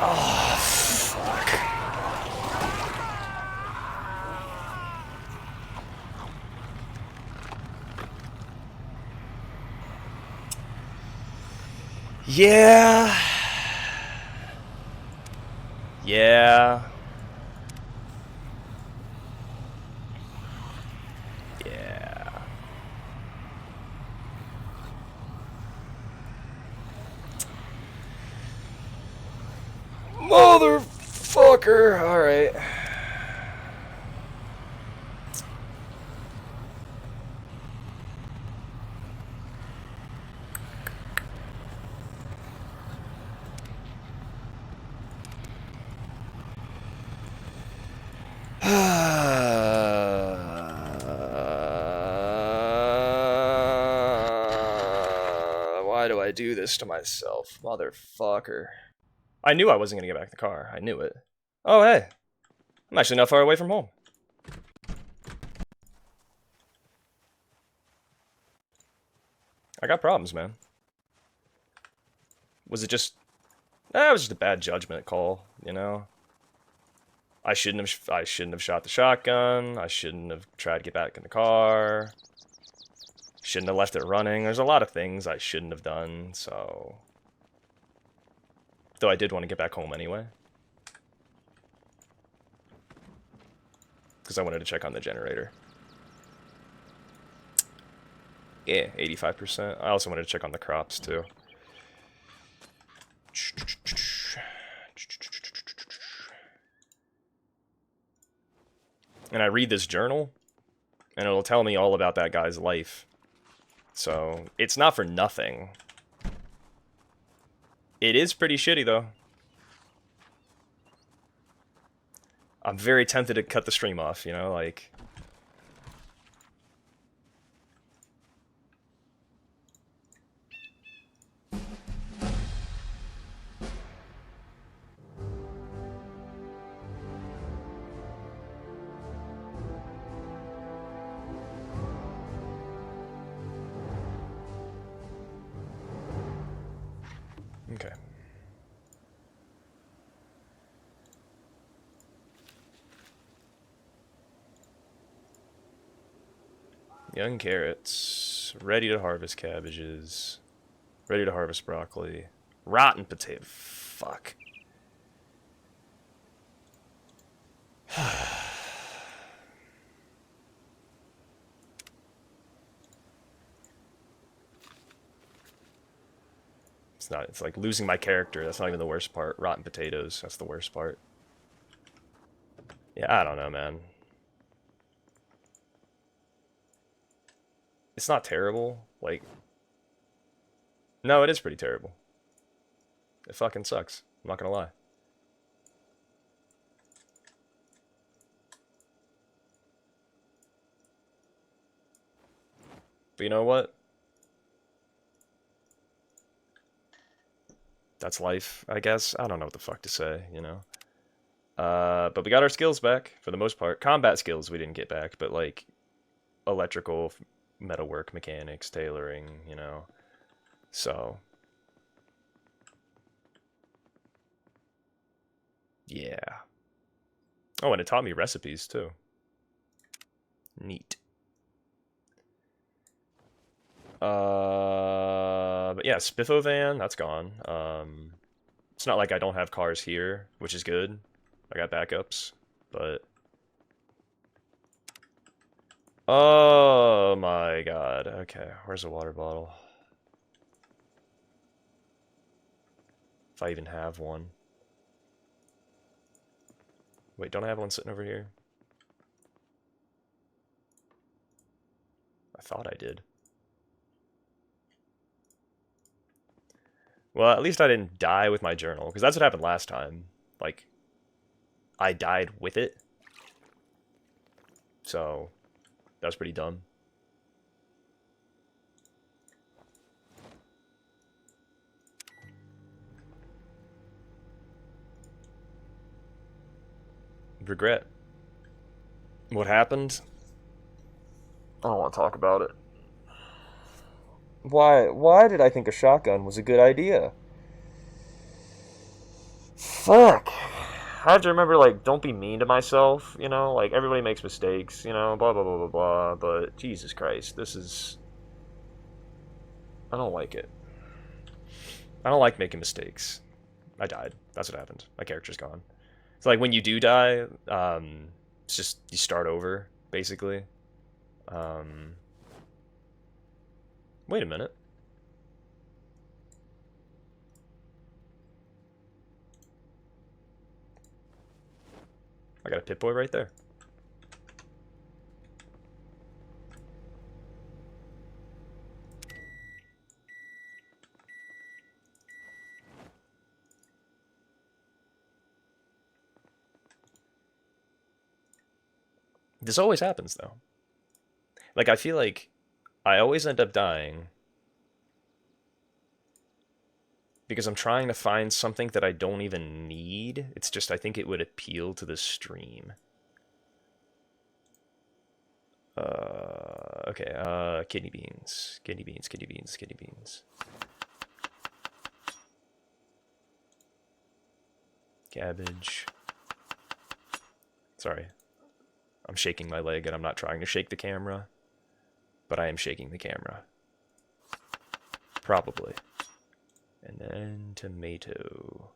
Oh, fuck. Yeah. Yeah. Yeah. Motherfucker. Alright. Why do I do this to myself? Motherfucker. I knew I wasn't gonna get back in the car. I knew it. Oh, hey. I'm actually not far away from home. I got problems, man. Was it just... it was just a bad judgment call, you know? I shouldn't have shot the shotgun. I shouldn't have tried to get back in the car. Shouldn't have left it running. There's a lot of things I shouldn't have done, so... Though I did want to get back home anyway. Because I wanted to check on the generator. Yeah, 85%. I also wanted to check on the crops, too. And I read this journal, and it'll tell me all about that guy's life. So, it's not for nothing. It is pretty shitty, though. I'm very tempted to cut the stream off, you know, like... Okay. Young carrots. Ready to harvest cabbages. Ready to harvest broccoli. Rotten potato. Fuck. It's not, it's like losing my character. That's not even the worst part. Rotten potatoes. That's the worst part. Yeah, I don't know, man. It's not terrible. Like, no, it is pretty terrible. It fucking sucks. I'm not gonna lie. But you know what? That's life, I guess. I don't know what the fuck to say, you know? But we got our skills back, for the most part. Combat skills we didn't get back, but, like, electrical, metalwork, mechanics, tailoring, you know? So... yeah. Oh, and it taught me recipes, too. Neat. But yeah, Spiffo van, that's gone. It's not like I don't have cars here, which is good. I got backups, but... oh my god. Okay, where's the water bottle? If I even have one. Wait, don't I have one sitting over here? I thought I did. Well, at least I didn't die with my journal, because that's what happened last time. Like, I died with it. So, that was pretty dumb. Regret. What happened? I don't want to talk about it. Why did I think a shotgun was a good idea? Fuck. I have to remember, like, don't be mean to myself, you know? Like, everybody makes mistakes, you know? Blah, blah, blah, blah, blah. But, Jesus Christ, this is... I don't like it. I don't like making mistakes. I died. That's what happened. My character's gone. So, like, when you do die, it's just, you start over, basically. Wait a minute. I got a Pip-Boy right there. This always happens, though. Like, I feel like I always end up dying because I'm trying to find something that I don't even need. It's just I think it would appeal to the stream. Okay, kidney beans. Kidney beans, kidney beans, kidney beans. Cabbage. Sorry. I'm shaking my leg and I'm not trying to shake the camera, but I am shaking the camera. Probably. And then tomato.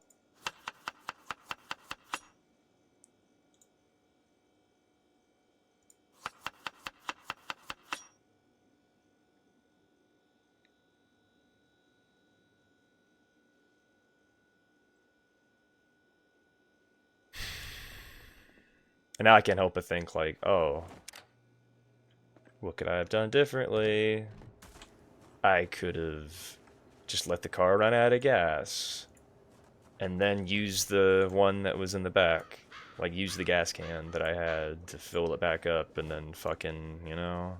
And now I can't help but think like, oh, what could I have done differently? I could have just let the car run out of gas and then use the one that was in the back. Like, use the gas can that I had to fill it back up and then fucking, you know?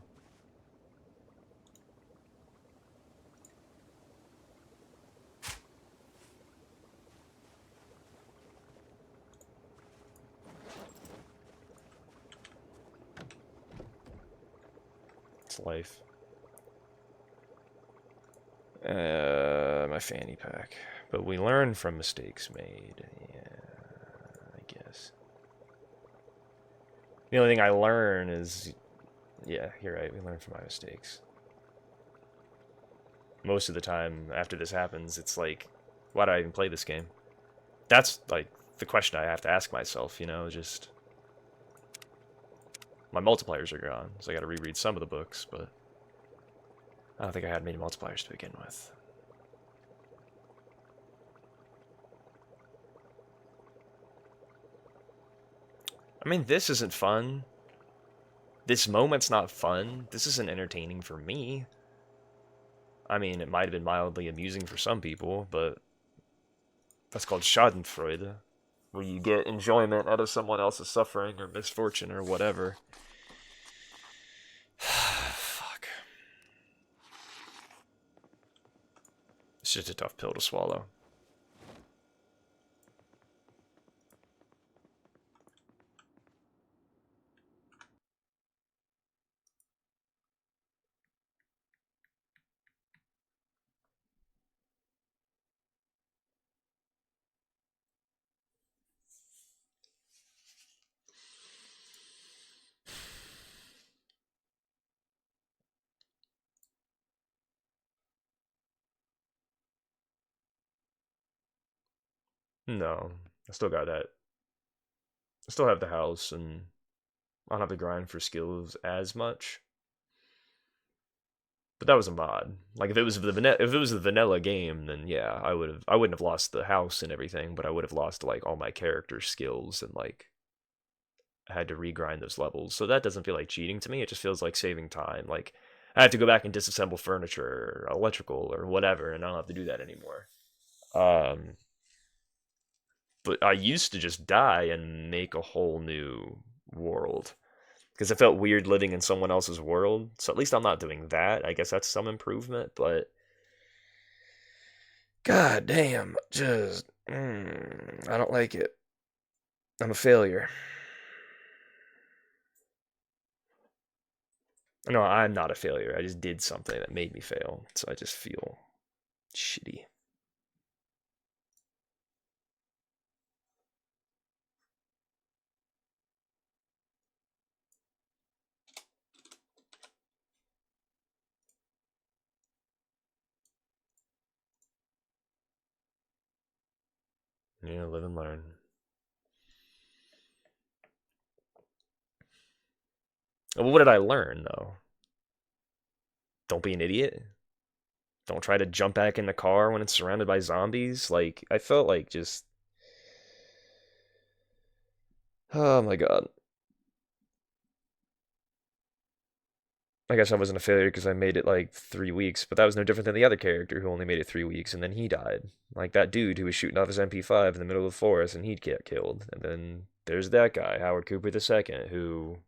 It's life. My fanny pack. But we learn from mistakes made. Yeah, I guess. The only thing I learn is, yeah, you're right. We learn from my mistakes. Most of the time after this happens, it's like, why do I even play this game? That's like the question I have to ask myself. You know, just my multipliers are gone, so I got to reread some of the books, but I don't think I had many multipliers to begin with. I mean, this isn't fun. This moment's not fun. This isn't entertaining for me. I mean, it might have been mildly amusing for some people, but that's called Schadenfreude, where you get enjoyment out of someone else's suffering or misfortune or whatever. Fuck. It's just a tough pill to swallow. No, I still got that. I still have the house, and I don't have to grind for skills as much. But that was a mod. Like if it was the vanilla game, then yeah, I wouldn't have lost the house and everything, but I would have lost like all my character skills and like I had to regrind those levels. So that doesn't feel like cheating to me. It just feels like saving time. Like I have to go back and disassemble furniture or electrical or whatever, and I don't have to do that anymore. Um, but I used to just die and make a whole new world because it felt weird living in someone else's world. So at least I'm not doing that. I guess that's some improvement, but god damn, just I don't like it. I'm a failure. No, I'm not a failure. I just did something that made me fail, so I just feel shitty. Yeah, live and learn. Well, what did I learn though? Don't be an idiot. Don't try to jump back in the car when it's surrounded by zombies. Like I felt like just oh my god. I guess I wasn't a failure because I made it like 3 weeks, but that was no different than the other character who only made it 3 weeks and then he died. Like that dude who was shooting off his MP5 in the middle of the forest and he'd get killed. And then there's that guy, Howard Cooper II, who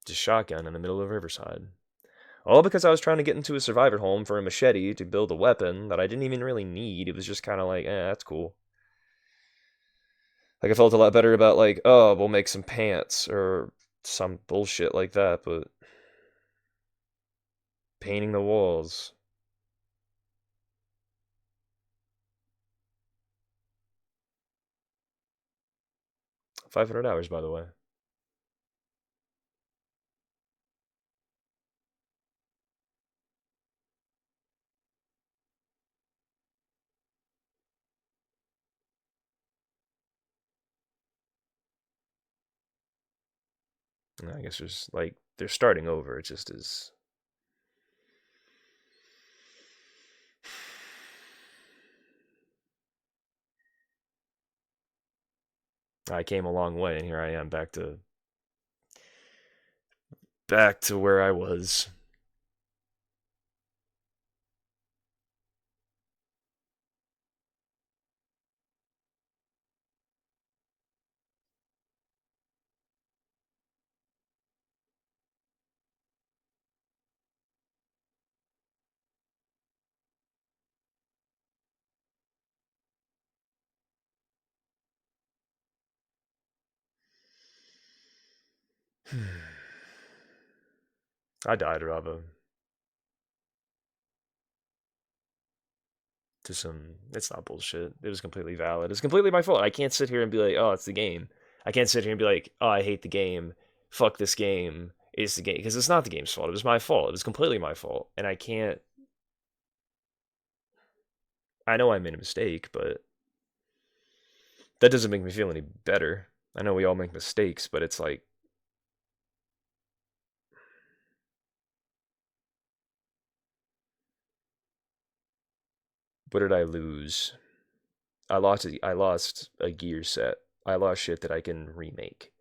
just shotgun in the middle of Riverside. All because I was trying to get into a survivor home for a machete to build a weapon that I didn't even really need. It was just kind of like, that's cool. Like I felt a lot better about like, oh, we'll make some pants or some bullshit like that, but painting the walls. 500 hours, by the way. I guess there's like they're starting over. It just is. I came a long way, and here I am back to where I was. I died, Rava, to some. It's not bullshit. It was completely valid. It's completely my fault. I can't sit here and be like, oh, it's the game. I can't sit here and be like, oh, I hate the game. Fuck this game. It's the game because it's not the game's fault. It was my fault. It was completely my fault, and I can't. I know I made a mistake, but that doesn't make me feel any better. I know we all make mistakes, but it's like, what did I lose? I lost a gear set. I lost shit that I can remake.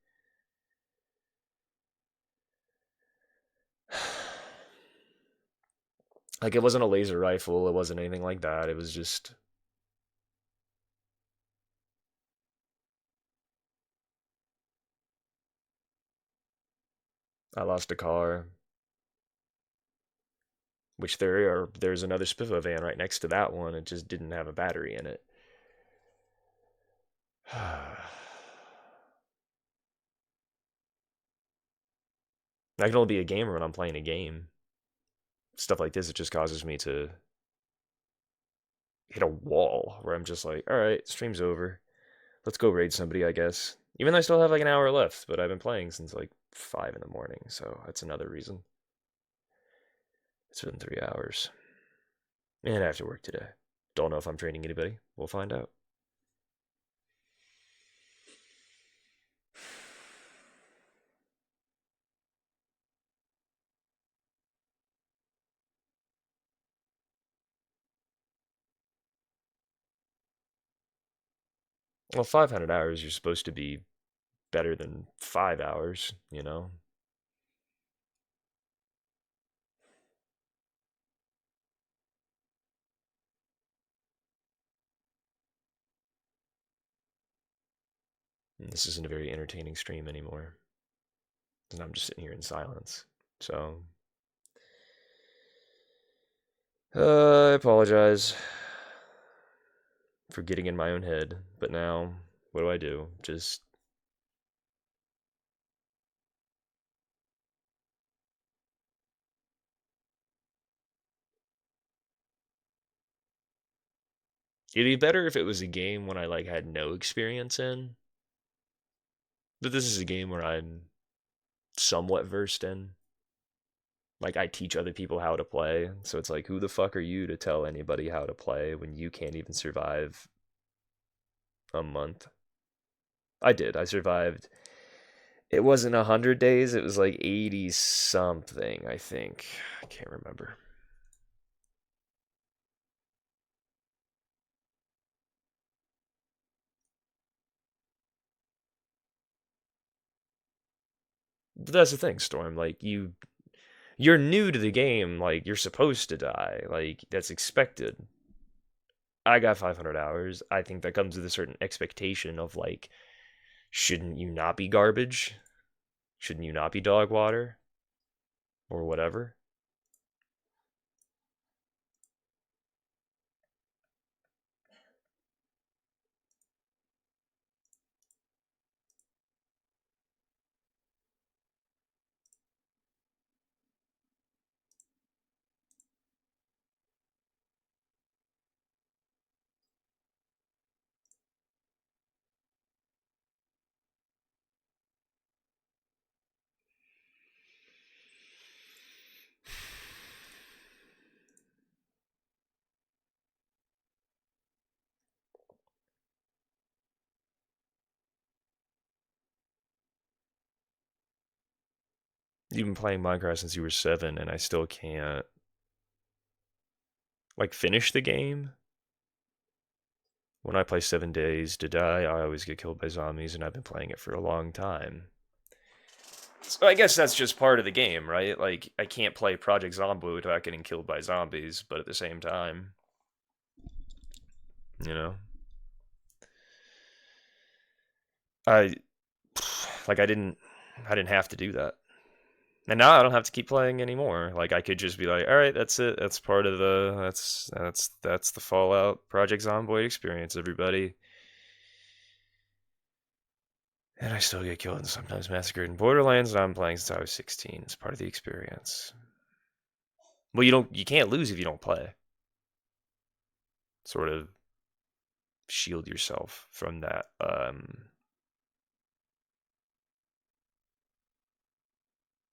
Like it wasn't a laser rifle, it wasn't anything like that. It was just I lost a car, which there's another Spiffo van right next to that one. It just didn't have a battery in it. I can only be a gamer when I'm playing a game. Stuff like this, it just causes me to hit a wall where I'm just like, all right, stream's over. Let's go raid somebody, I guess. Even though I still have like an hour left, but I've been playing since like 5 in the morning, so that's another reason. It's been 3 hours. And I have to work today. Don't know if I'm training anybody. We'll find out. Well, 500 hours, you're supposed to be better than 5 hours, you know? And this isn't a very entertaining stream anymore. And I'm just sitting here in silence. So, I apologize for getting in my own head. But now, what do I do? Just. It'd be better if it was a game when I like had no experience in. But this is a game where I'm somewhat versed in. Like I teach other people how to play, so it's like who the fuck are you to tell anybody how to play when you can't even survive a month? I did. I survived. It wasn't 100 days, it was like 80 something, I think. I can't remember. But that's the thing, Storm. Like you're new to the game, like you're supposed to die. Like that's expected. I got 500 hours. I think that comes with a certain expectation of like shouldn't you not be garbage? Shouldn't you not be dog water or whatever? you've been playing Minecraft since you were 7, and I still can't like finish the game. When I play 7 Days to Die, I always get killed by zombies, and I've been playing it for a long time. So I guess that's just part of the game, right? Like, I can't play Project Zomboid without getting killed by zombies, but at the same time, you know, I like I didn't have to do that. And now I don't have to keep playing anymore. Like I could just be like, all right, that's it. That's part of the that's the Fallout Project Zomboid experience, everybody. And I still get killed and sometimes massacred in Borderlands, and I'm playing since I was 16. It's part of the experience. Well, you can't lose if you don't play. Sort of shield yourself from that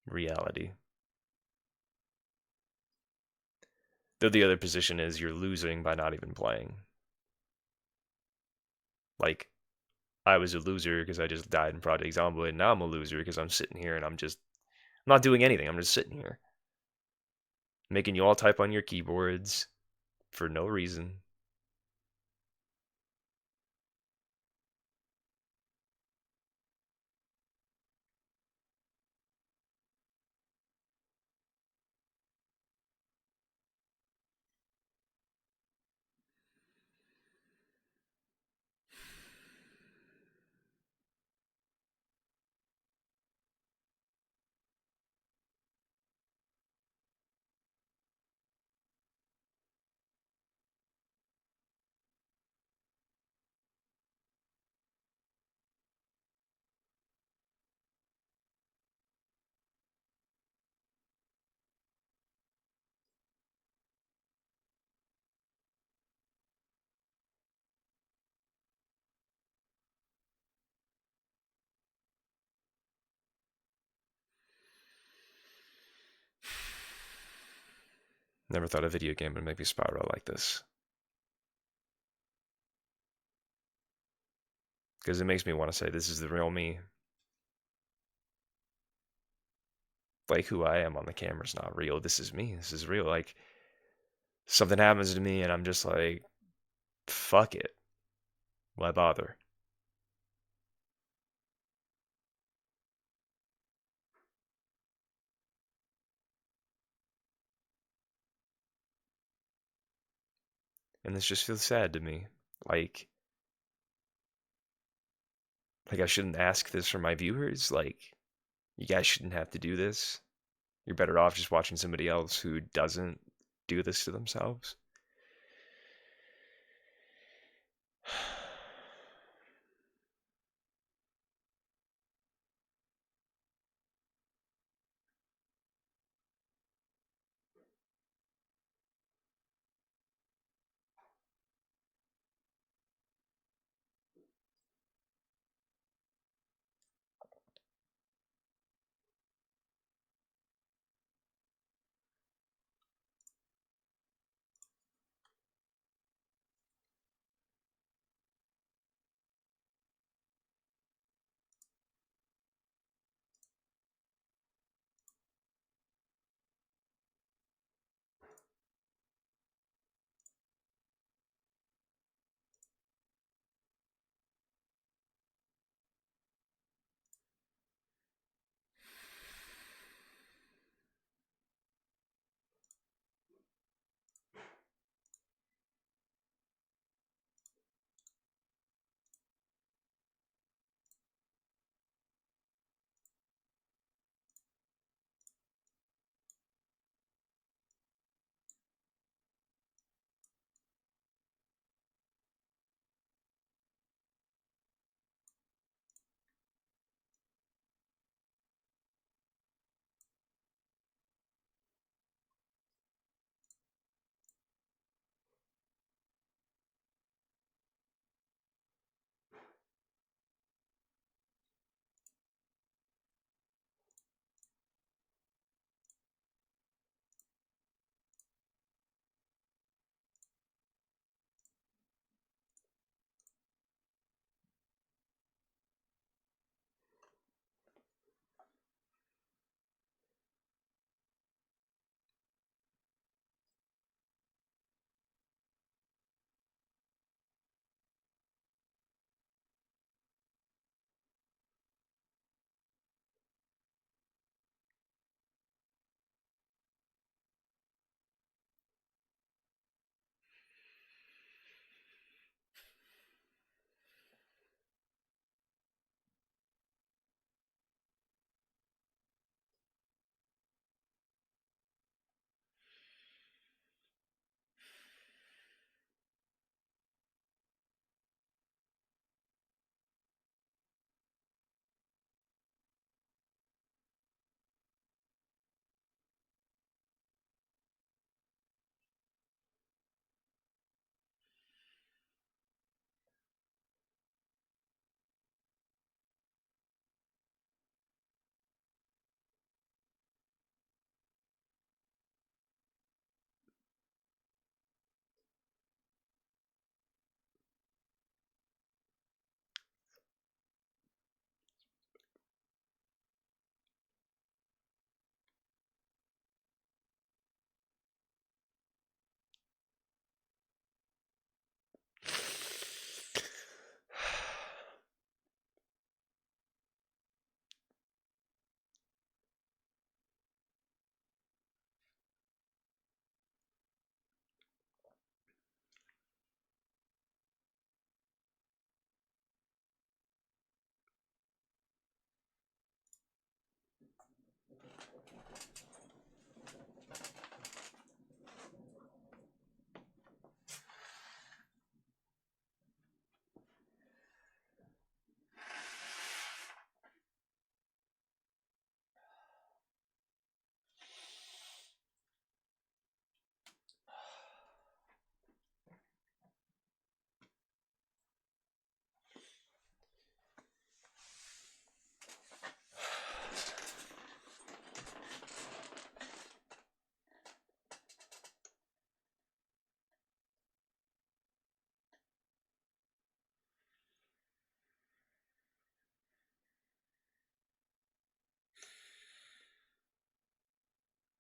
reality. Though the other position is you're losing by not even playing. Like I was a loser because I just died in Project Zomboid, and now I'm a loser because I'm sitting here and I'm not doing anything. I'm just sitting here making you all type on your keyboards for no reason. Never thought a video game would make me spiral like this. Because it makes me want to say, this is the real me. Like, who I am on the camera's not real. This is me. This is real. Like, something happens to me, and I'm just like, fuck it. Why bother? And this just feels sad to me. Like, like I shouldn't ask this for my viewers. Like, you guys shouldn't have to do this. You're better off just watching somebody else who doesn't do this to themselves.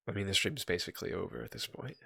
I mean, the stream's basically over at this point.